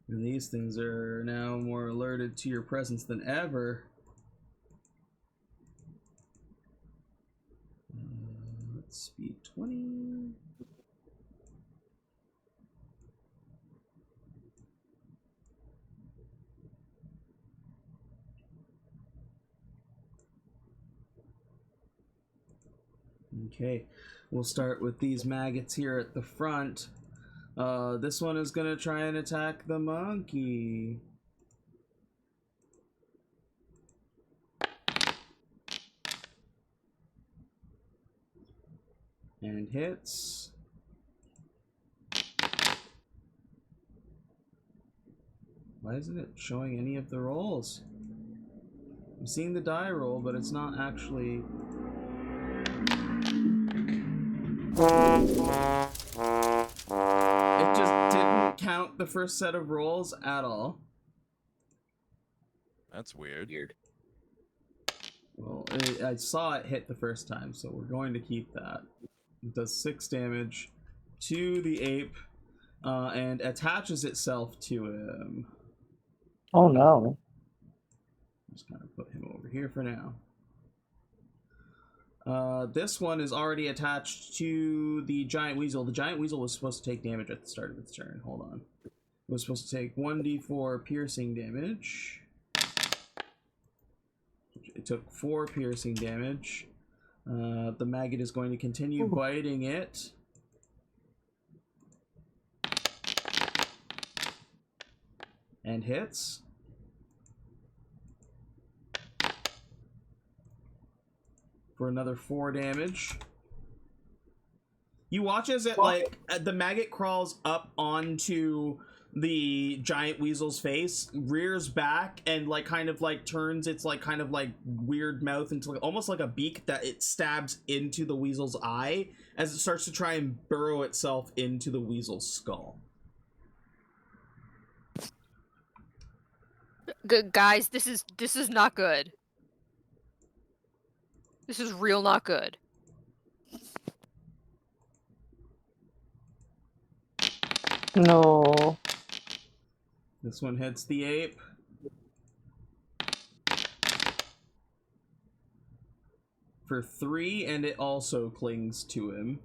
And these things are now more alerted to your presence than ever. Let's speed 20. Okay, we'll start with these maggots here at the front. This one is gonna try and attack the monkey. And hits. Why isn't it showing any of the rolls? I'm seeing the die roll, but it's not actually... It just didn't count the first set of rolls at all. That's weird. Well, I saw it hit the first time, so we're going to keep that. It does 6 damage to the ape, and attaches itself to him. Oh no. Just kind of put him over here for now. This one is already attached to the giant weasel. The giant weasel was supposed to take damage at the start of its turn. Hold on. It was supposed to take 1d4 piercing damage. It took 4 piercing damage. The maggot is going to continue biting it. And hits. For another 4 damage. You watch as it, like, the maggot crawls up onto the giant weasel's face, rears back, and, like, kind of, like, turns its, like, kind of, like, weird mouth into, like, almost like a beak that it stabs into the weasel's eye as it starts to try and burrow itself into the weasel's skull. Guys, this is not good. This is real not good. No. This one hits the ape. For 3, and it also clings to him.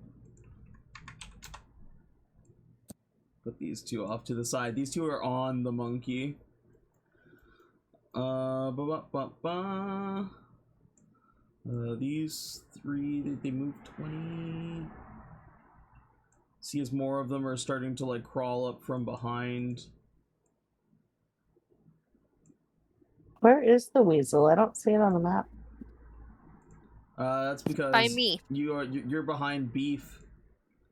Put these two off to the side. These two are on the monkey. These 3, they move 20. See as more of them are starting to, like, crawl up from behind. Where is the weasel? I don't see it on the map. That's because By me. you're behind Beef.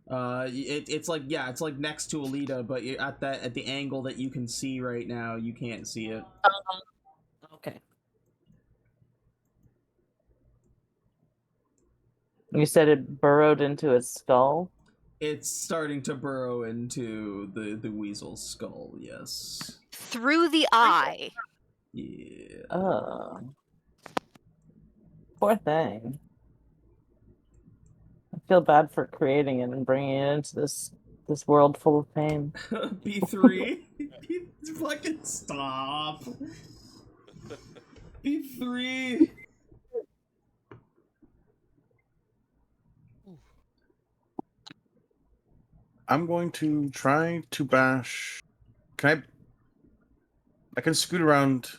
It's like, yeah, it's like next to Aelita, but you're at the angle that you can see right now, you can't see it. Okay. You said it burrowed into its skull? It's starting to burrow into the weasel's skull, yes. Through the eye. Yeah. Oh. Poor thing. I feel bad for creating it and bringing it into this This world full of pain. B3. Fucking stop. B3. I'm going to try to bash. I can scoot around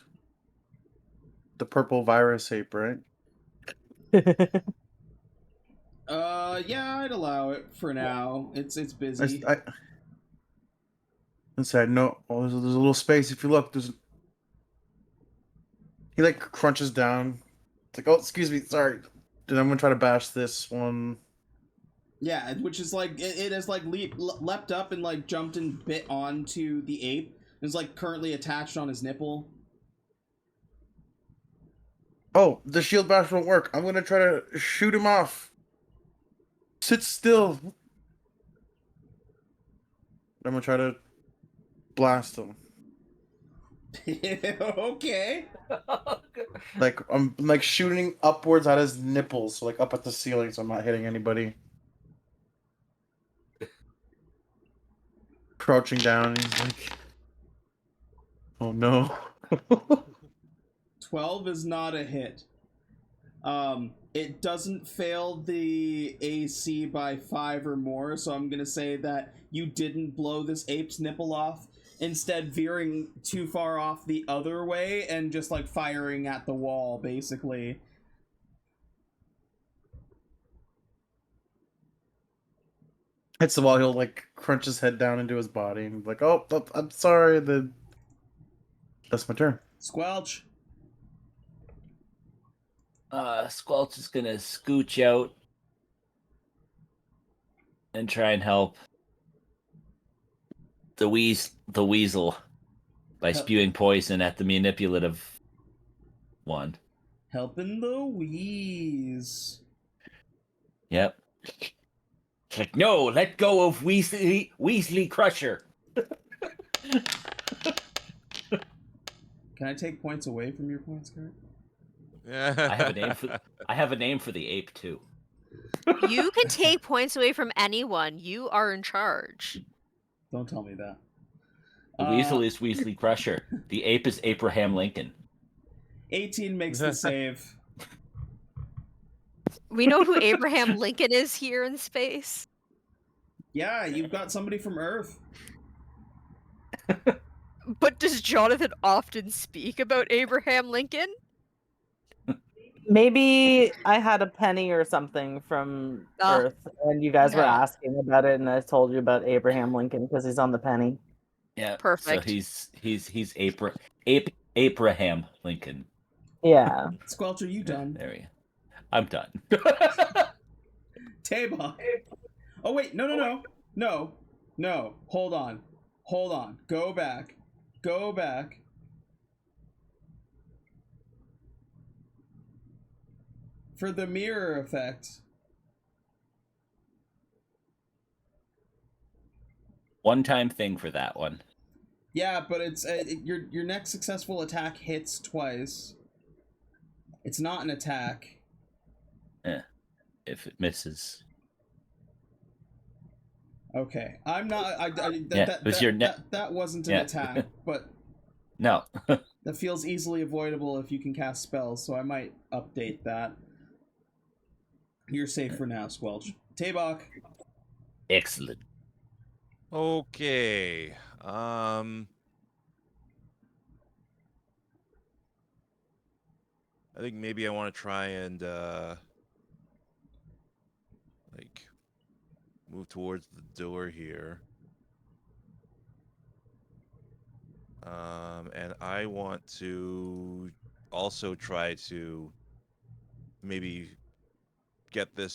the purple virus ape, right? Yeah, I'd allow it for now. It's busy. Inside, no. Oh, there's a little space. If you look, he like crunches down. It's like, oh, excuse me, sorry. Then I'm gonna try to bash this one. Yeah, which is like it has like leapt up and like jumped and bit onto the ape. It's like currently attached on his nipple. Oh, the shield bash won't work. I'm gonna try to shoot him off. Sit still. I'm gonna try to blast him. Okay. Like I'm like shooting upwards at his nipples, so like up at the ceiling, so I'm not hitting anybody. Crouching down, and he's like, "Oh no." 12 is not a hit. It doesn't fail the AC by 5 or more, so I'm gonna say that you didn't blow this ape's nipple off, instead veering too far off the other way and just like firing at the wall, basically. Hits the wall, he'll like crunch his head down into his body and be like, "Oh, I'm sorry." That's my turn. Squelch. Squelch is gonna scooch out and try and help the weasel by spewing poison at the manipulative one. Helping the wheeze. Yep. It's like, no, let go of Weasley Crusher. Can I take points away from your points, Kurt? Yeah. I have a name for the ape too. You can take points away from anyone. You are in charge. Don't tell me that. The weasel is Weasley Crusher. The ape is Abraham Lincoln. 18 makes the save. We know who Abraham Lincoln is here in space. Yeah, you've got somebody from Earth. But does Johnathan often speak about Abraham Lincoln? Maybe I had a penny or something from Earth, and you guys were Yeah. asking about it, and I told you about Abraham Lincoln because he's on the penny. Yeah. Perfect. So he's Abraham Lincoln. Yeah. Squelch, are you done? There we go. I'm done. Tabok. Oh wait, no. Hold on. Go back. For the mirror effect. One-time thing for that one. Yeah, but it's your next successful attack hits twice. It's not an attack. If it misses. Okay, I'm not. That wasn't an attack, but No. that feels easily avoidable if you can cast spells. So I might update that. You're safe for now, Squelch. Tabok. Excellent. Okay. I think maybe I want to try and like move towards the door here. And I want to also try to maybe get the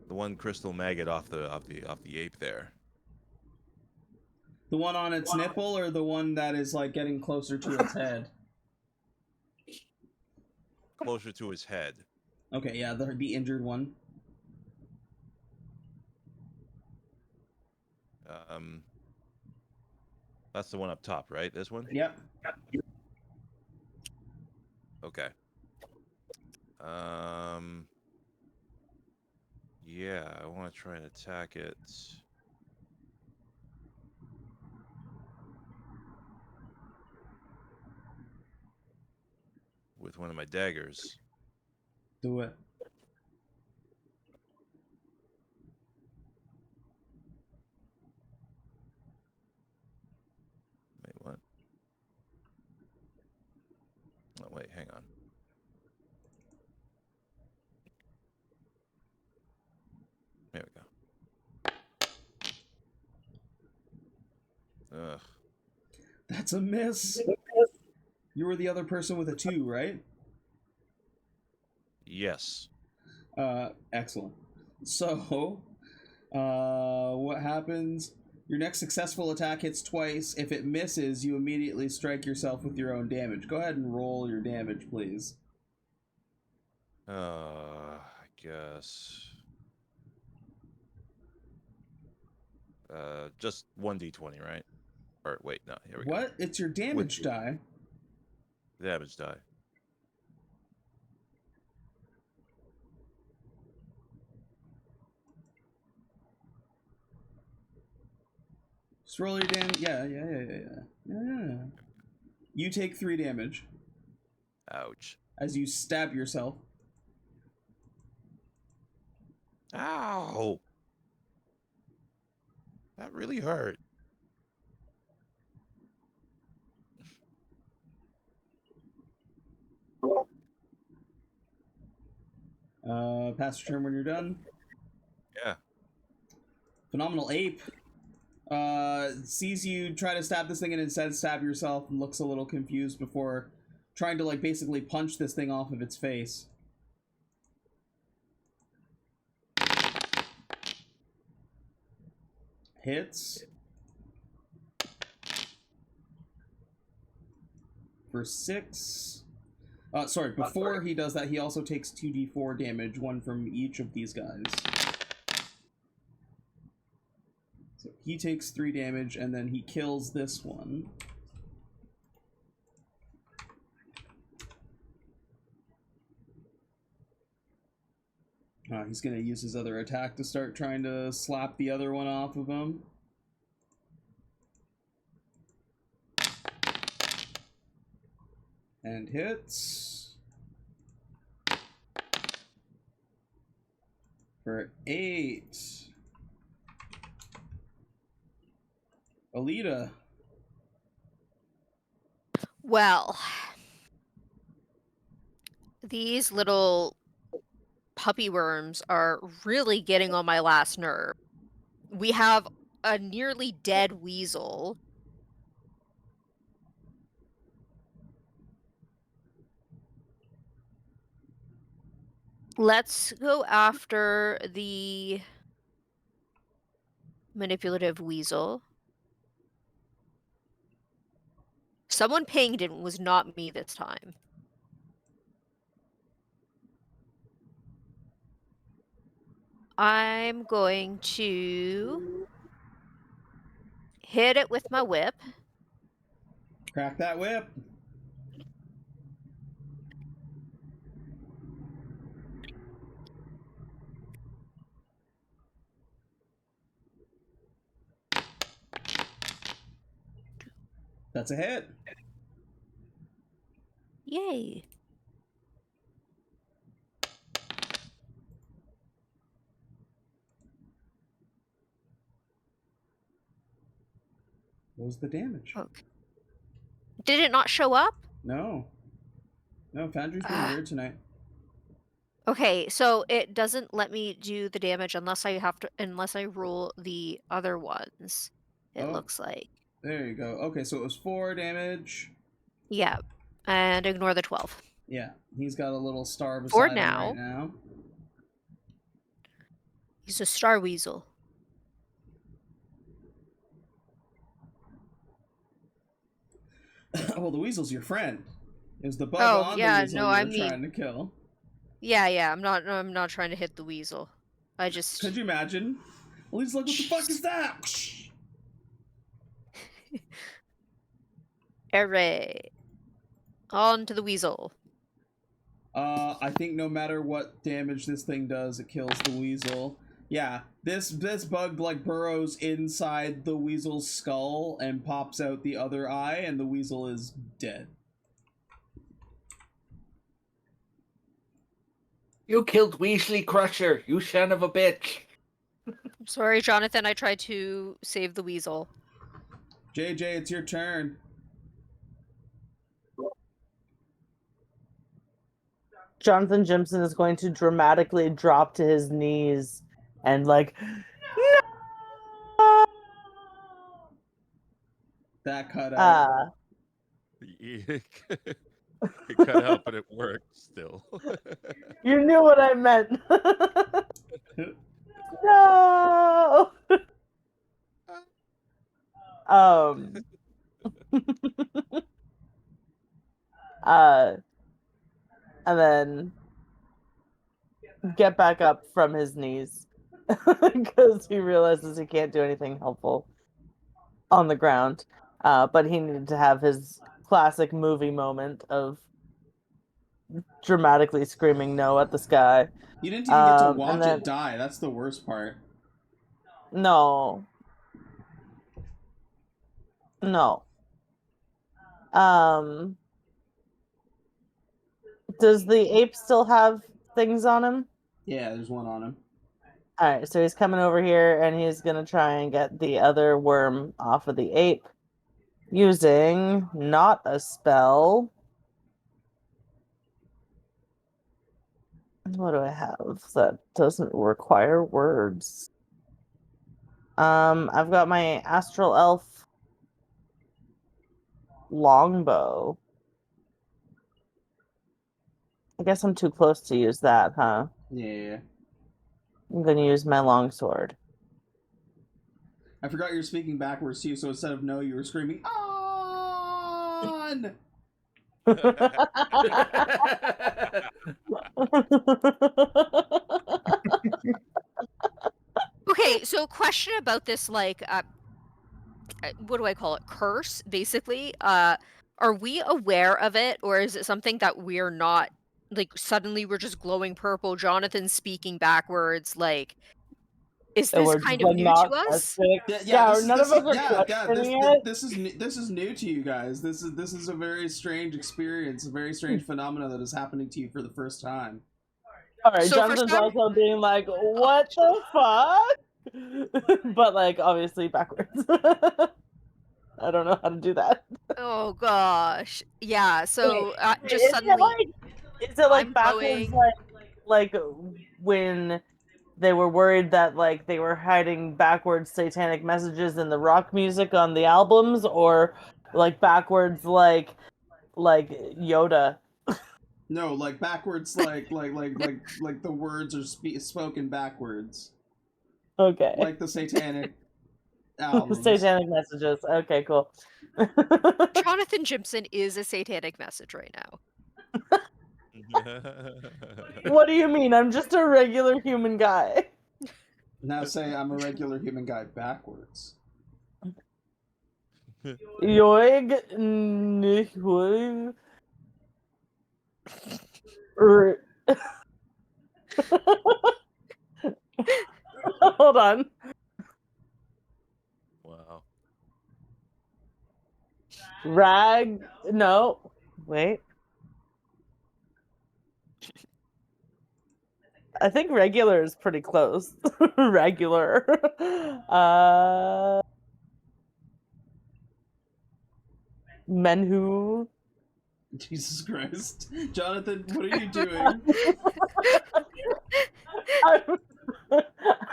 one crystal maggot off the ape there. The one on its nipple, or the one that is like getting closer to its head? Closer to his head. Okay, yeah, the injured one. That's the one up top, right? This one? Yep. Okay. Yeah, I want to try and attack it. With one of my daggers. Do it. Wait, what? Oh, wait, hang on. There we go. Ugh. That's a miss. You were the other person with a 2, right? Yes. Excellent. So, what happens? Your next successful attack hits twice. If it misses, you immediately strike yourself with your own damage. Go ahead and roll your damage, please. I guess. Just 1d20, right? Or wait, no, here we go. What? It's your damage die. Damage die. Just roll your damage. Yeah. You take 3 damage Ouch. as you stab yourself. Ow! That really hurt. Pass your turn when you're done. Yeah. Phenomenal Ape sees you try to stab this thing and instead stab yourself and looks a little confused before trying to, like, basically punch this thing off of its face. Hits. For 6. Sorry, before he does that, he also takes 2d4 damage, one from each of these guys. So he takes 3 damage, and then he kills this one. He's going to use his other attack to start trying to slap the other one off of him. And hits. For 8. Aelita. Well, these little puppy worms are really getting on my last nerve. We have a nearly dead weasel. Let's go after the manipulative weasel. Someone pinged and it was not me this time. I'm going to hit it with my whip. Crack that whip. That's a hit. Yay. What was the damage? Okay. Did it not show up? No. No, Foundry's being weird tonight. Okay, so it doesn't let me do the damage unless I roll the other ones. It looks like. There you go. Okay, so it was 4 damage. Yeah. And ignore the 12. Yeah, he's got a little star beside For him now. right now. He's a star weasel. Well, the weasel's your friend. It was the bug on yeah, the weasel no, you I were mean- trying to kill. Yeah, I'm not trying to hit the weasel. I just Could you imagine? Well, he's like, what the fuck is that? Hooray. On to the weasel. I think no matter what damage this thing does, it kills the weasel. Yeah, this bug like burrows inside the weasel's skull and pops out the other eye, and the weasel is dead. You killed Weasley Crusher, you son of a bitch. Sorry, Johnathan, I tried to save the weasel. JJ, it's your turn. Johnathan Jimson is going to dramatically drop to his knees and like, no! That cut out. It cut out, but it worked still. You knew what I meant. No. And then get back up from his knees because he realizes he can't do anything helpful on the ground. But he needed to have his classic movie moment of dramatically screaming no at the sky. You didn't even get to and watch then- it die. That's the worst part. No. Does the ape still have things on him? Yeah, there's one on him. Alright, so he's coming over here and he's gonna try and get the other worm off of the ape using not a spell. What do I have that doesn't require words? I've got my astral elf longbow. I guess I'm too close to use that, huh? Yeah. I'm gonna use my longsword. I forgot you were speaking backwards too, so instead of no, you were screaming, on! Okay, so question about this, like, what do I call it? Curse, basically. Are we aware of it, or is it something that we're not? Like, suddenly we're just glowing purple. Jonathan speaking backwards. Like, is And this we're kind just, of new not to us? Yeah, none of us are questioning it. This is new to you guys. This is a very strange experience, a very strange phenomenon that is happening to you for the first time. Alright, So for Jonathan's some- also being like, what the fuck? But, like, obviously backwards. I don't know how to do that. Oh gosh, yeah. So just Is suddenly, is it like I'm backwards, glowing. like when they were worried that like they were hiding backwards satanic messages in the rock music on the albums, or like backwards like Yoda? No, like backwards, like the words are spoken backwards, Okay. like the satanic albums. Satanic messages. Okay, cool. Johnathan Jimson is a satanic message right now. What do you mean? I'm just a regular human guy. Now say I'm a regular human guy backwards. Yoig Nihoig. Hold on. Wow. Rag. No. Wait. I think regular is pretty close. Regular. Menhu. Jesus Christ, Jonathan, what are you doing?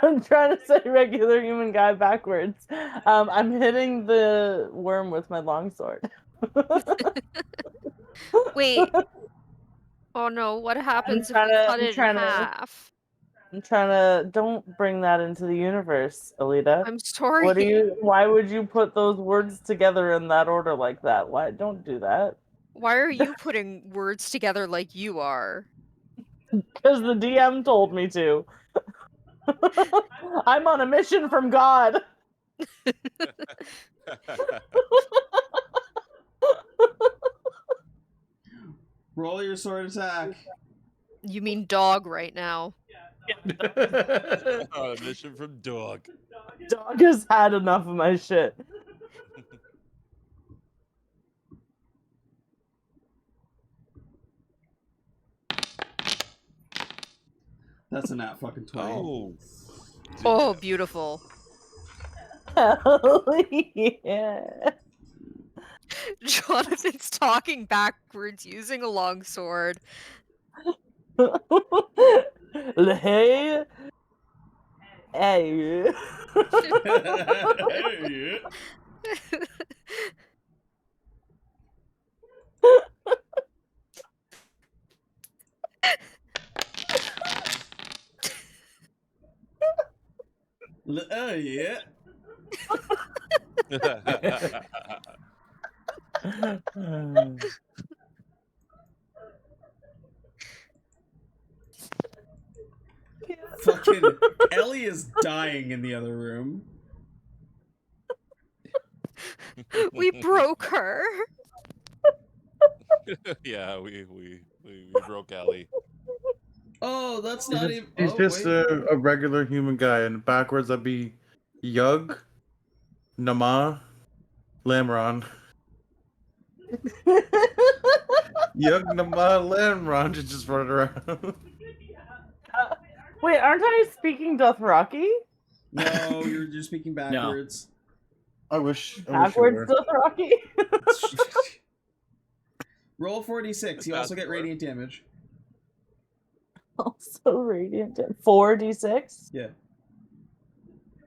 I'm trying to say regular human guy backwards. I'm hitting the worm with my longsword. Wait. Oh no, what happens if we cut it in half? I'm trying to. Don't bring that into the universe, Aelita. I'm sorry. Why would you put those words together in that order like that? Why? Don't do that. Why are you putting words together like you are? Because the DM told me to. I'm on a mission from God. Roll your sword attack. You mean dog right now. Mission from dog. Dog has had enough of my shit. That's a nat fucking 20. Oh. Oh, beautiful. Hell yeah. Jonathan's talking backwards using a longsword. Hey. Hey. Hey. Oh yeah. Fucking Ellie is dying in the other room. We broke her. Yeah, we broke Ellie. Oh, that's not even. He's Oh, just wait. a regular human guy, and backwards that'd be Yug, Nama, Lamron. Yug, Nama, Lamron just running around. Wait, aren't I speaking Dothraki? No, you're speaking backwards. I wish you Backwards were. Dothraki? Roll 46. You also get radiant damage. Also radiant. 4d6? Yeah.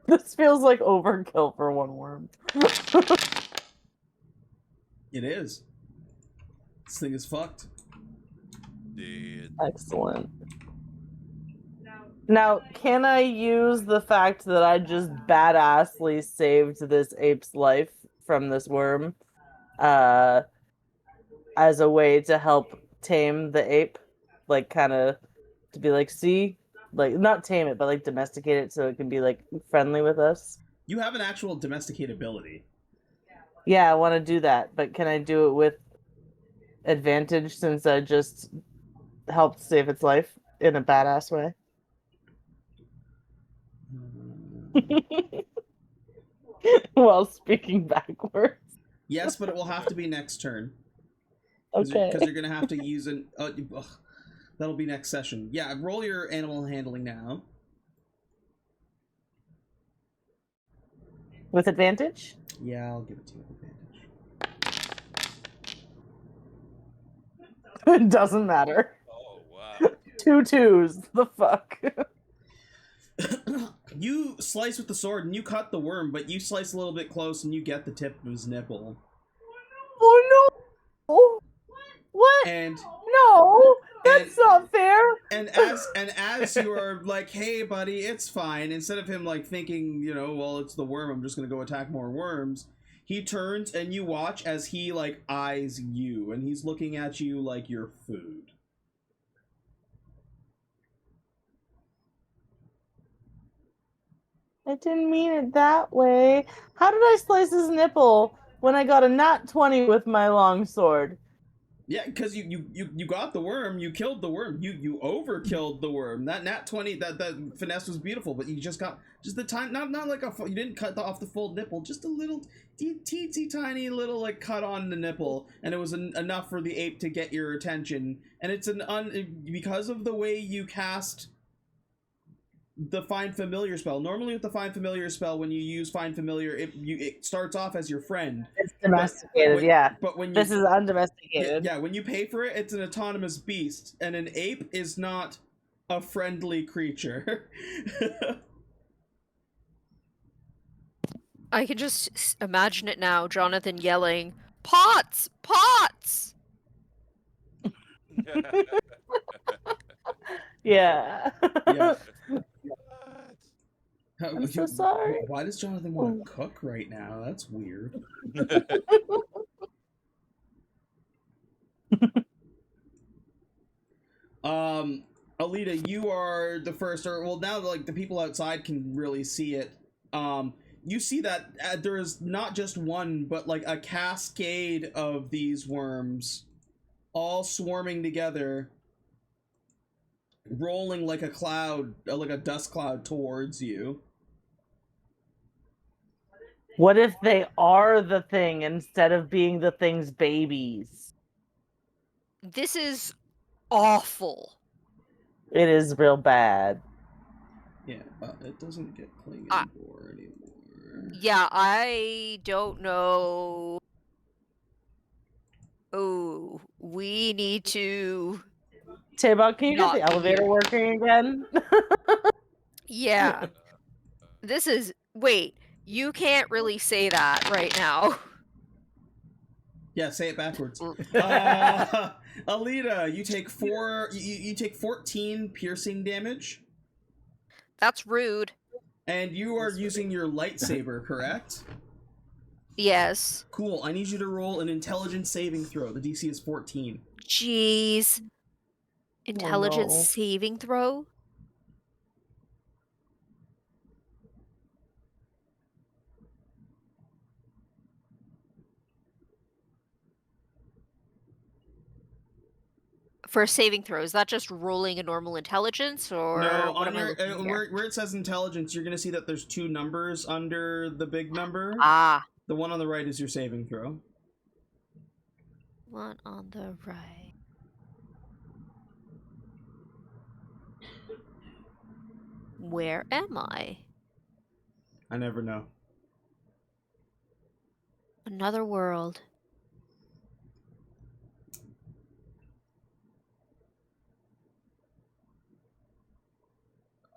This feels like overkill for one worm. It is. This thing is fucked. Dude. Excellent. Now, can I use the fact that I just badassly saved this ape's life from this worm as a way to help tame the ape? Like, kind of to be like, see? Like, not tame it, but like domesticate it so it can be like friendly with us? You have an actual domesticate ability. Yeah, I want to do that, but can I do it with advantage since I just helped save its life in a badass way? While speaking backwards. Yes, but it will have to be next turn. Okay. Because you're going to have to use an... that'll be next session. Yeah, roll your animal handling now. With advantage? Yeah, I'll give it to you with advantage. It doesn't matter. Oh wow. 2 2s. The fuck? You slice with the sword and you cut the worm, but you slice a little bit close and you get the tip of his nipple. Oh no! What? And No! That's not fair! and as you are like, hey buddy, it's fine, instead of him like thinking, you know, well, it's the worm, I'm just gonna go attack more worms, he turns and you watch as he like eyes you, and he's looking at you like you're food. I didn't mean it that way. How did I slice his nipple when I got a nat 20 with my long sword? Yeah, because you got the worm, you killed the worm, you overkilled the worm. That nat 20, that finesse was beautiful, but you just got just the time, not like you didn't cut off the full nipple, just a little teensy tiny little like cut on the nipple, and it was enough for the ape to get your attention. And it's because of the way you cast the Find Familiar spell. Normally with the Find Familiar spell, when you use Find Familiar, it starts off as your friend. It's domesticated, yeah. But when you, This is undomesticated. yeah, when you pay for it, it's an autonomous beast, and an ape is not a friendly creature. I can just imagine it now, Jonathan yelling, "Pots! Pots!" Yeah. Yeah. I'm so sorry. Why does Jonathan want to cook right now? That's weird. Aelita, you are the first, or well, now like the people outside can really see it. You see that there is not just one, but like a cascade of these worms, all swarming together, rolling like a cloud, like a dust cloud towards you. What if they are the thing instead of being the thing's babies? This is awful. It is real bad. Yeah, it doesn't get cling Uh, anymore. Yeah, I don't know. Oh, we need to Tabok, can you get not the be elevator here. working again? Yeah. This is wait, you can't really say that right now. Yeah, say it backwards. L- Aelita, you take you take 14 piercing damage, That's rude. and you are using your lightsaber, correct? Yes. Cool. I need you to roll an intelligence saving throw. The DC is 14. Jeez. Intelligence no. saving throw? For a saving throw, is that just rolling a normal intelligence, or No, what on am I your looking here? where it says intelligence, you're gonna see that there's 2 numbers under the big number. Ah, The one on the right is your saving throw. one on the right. Where am I? I never know. Another world.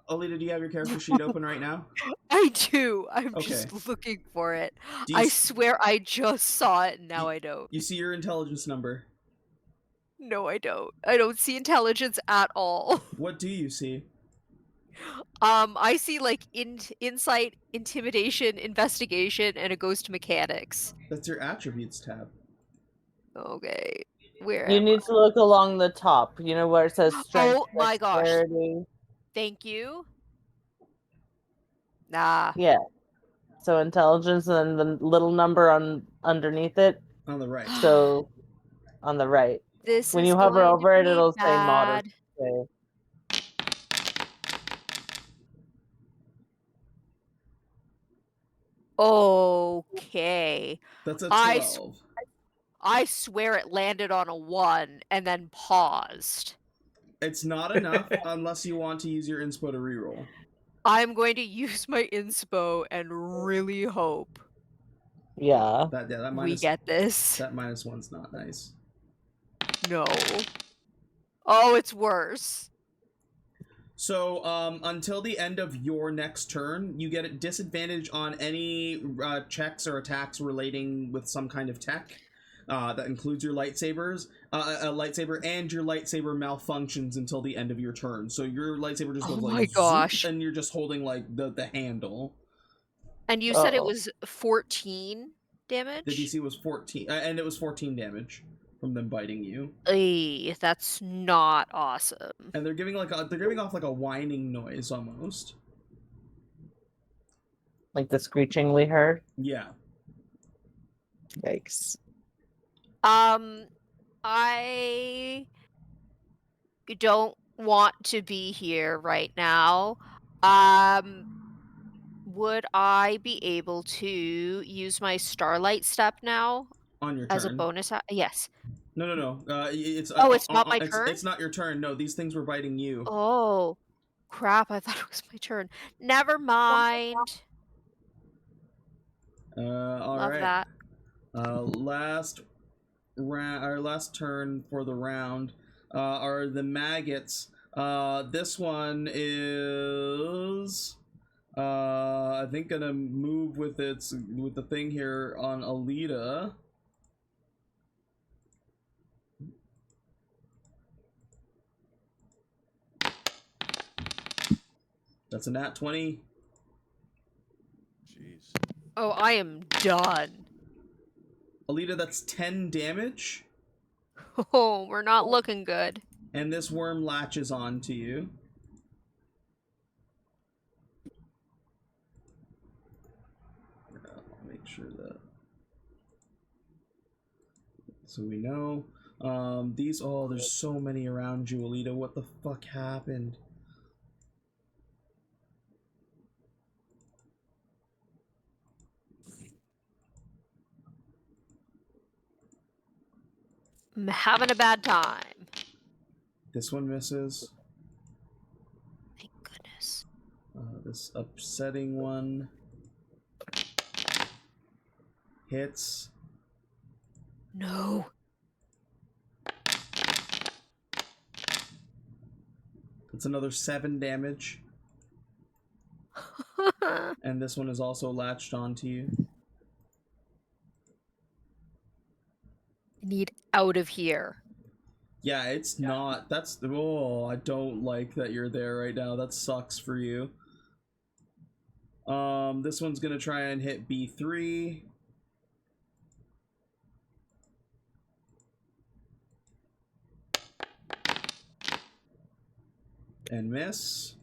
Aelita, do you have your character sheet open right now? I do. I'm Okay. just looking for it. Do you I s- swear I just saw it and now You- I don't. You see your intelligence number. No, I don't. I don't see intelligence at all. What do you see? I see like insight, intimidation, investigation, and it goes to mechanics. That's your attributes tab. Okay. Where You am need to look along the top. You know where it says strength, Oh my gosh. dexterity? Thank you. Nah. Yeah. So intelligence and then the little number on underneath it. On the right. So on the right. This When is you hover going over to it, be it'll say mod or bad. say. Okay. That's a I 12. I swear it landed on a 1 and then paused. It's not enough unless you want to use your inspo to reroll. I'm going to use my inspo and really hope Yeah. That we minus get this. that -1's not nice. No. Oh, it's worse. So, until the end of your next turn, you get a disadvantage on any checks or attacks relating with some kind of tech. That includes your lightsabers, a lightsaber, and your lightsaber malfunctions until the end of your turn. So your lightsaber just goes Oh like my zoop, gosh. and you're just holding like the handle. And you said it Uh-oh. was 14 damage? The DC was 14, and it was 14 damage from them biting you. Ay, that's not awesome. And they're giving off like a whining noise almost. Like the screeching we heard. Yeah. Yikes. I don't want to be here right now. Would I be able to use my Starlight Step now On your as a turn. bonus? Yes. No. It's Oh, it's not my turn? It's not your turn. No, these things were biting you. Oh, crap. I thought it was my turn. Never mind. All Love right. that. Last round, our last turn for the round, are the maggots. This one is, I think gonna move with the thing here on Aelita. That's a nat 20. Jeez. Oh, I am done. Aelita, that's 10 damage. Oh, we're not looking good. And this worm latches on to you. I'll make sure that. So we know. There's so many around you, Aelita. What the fuck happened? I'm having a bad time. This one misses. Thank goodness. This upsetting one hits. No. That's another 7 damage. And this one is also latched onto you. I need out of here. Yeah, it's not. That's. Oh, I don't like that you're there right now. That sucks for you. This one's gonna try and hit B3. And miss.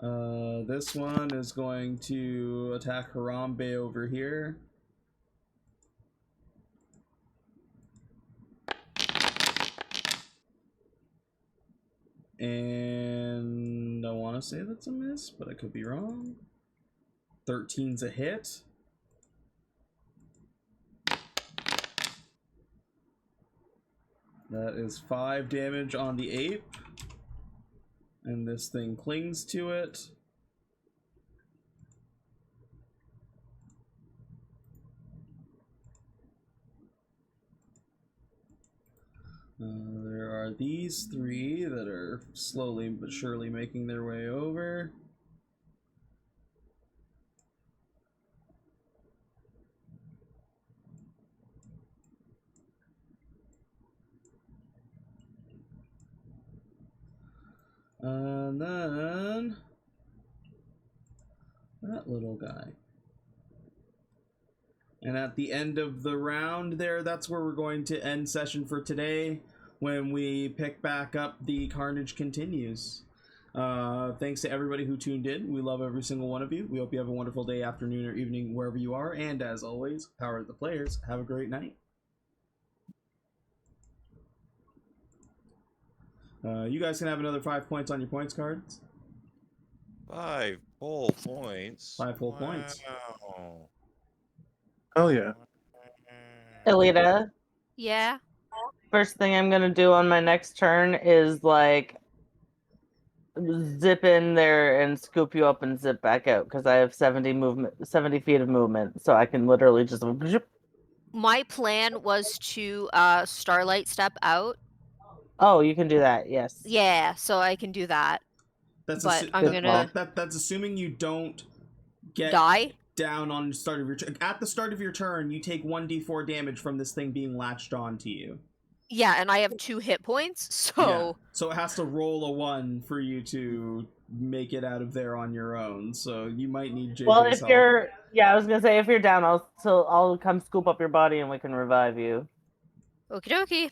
This one is going to attack Harambe over here. And I want to say that's a miss, but I could be wrong. 13's a hit. That is 5 damage on the ape. And this thing clings to it. There are these 3 that are slowly but surely making their way over. And then that little guy. And at the end of the round there, that's where we're going to end session for today, when we pick back up the Carnage Continues. Thanks to everybody who tuned in. We love every single one of you. We hope you have a wonderful day, afternoon, or evening, wherever you are. And as always, power to the players. Have a great night. You guys can have another 5 points on your points cards. 5 whole points. 5 whole points. Wow. Hell yeah. Aelita, Yeah. first thing I'm gonna do on my next turn is like zip in there and scoop you up and zip back out because I have 70 feet of movement, so I can literally just. My plan was to starlight step out. Oh, you can do that. Yes. Yeah, so I can do that. That's But I'm gonna that's assuming you don't get die. down on the start of your turn. At the start of your turn, you take 1d4 damage from this thing being latched onto you. Yeah, and I have 2 hit points, so Yeah. So it has to roll a 1 for you to make it out of there on your own. So you might need JJ's Well, if help. I was gonna say if you're down, I'll come scoop up your body and we can revive you. okie dokie.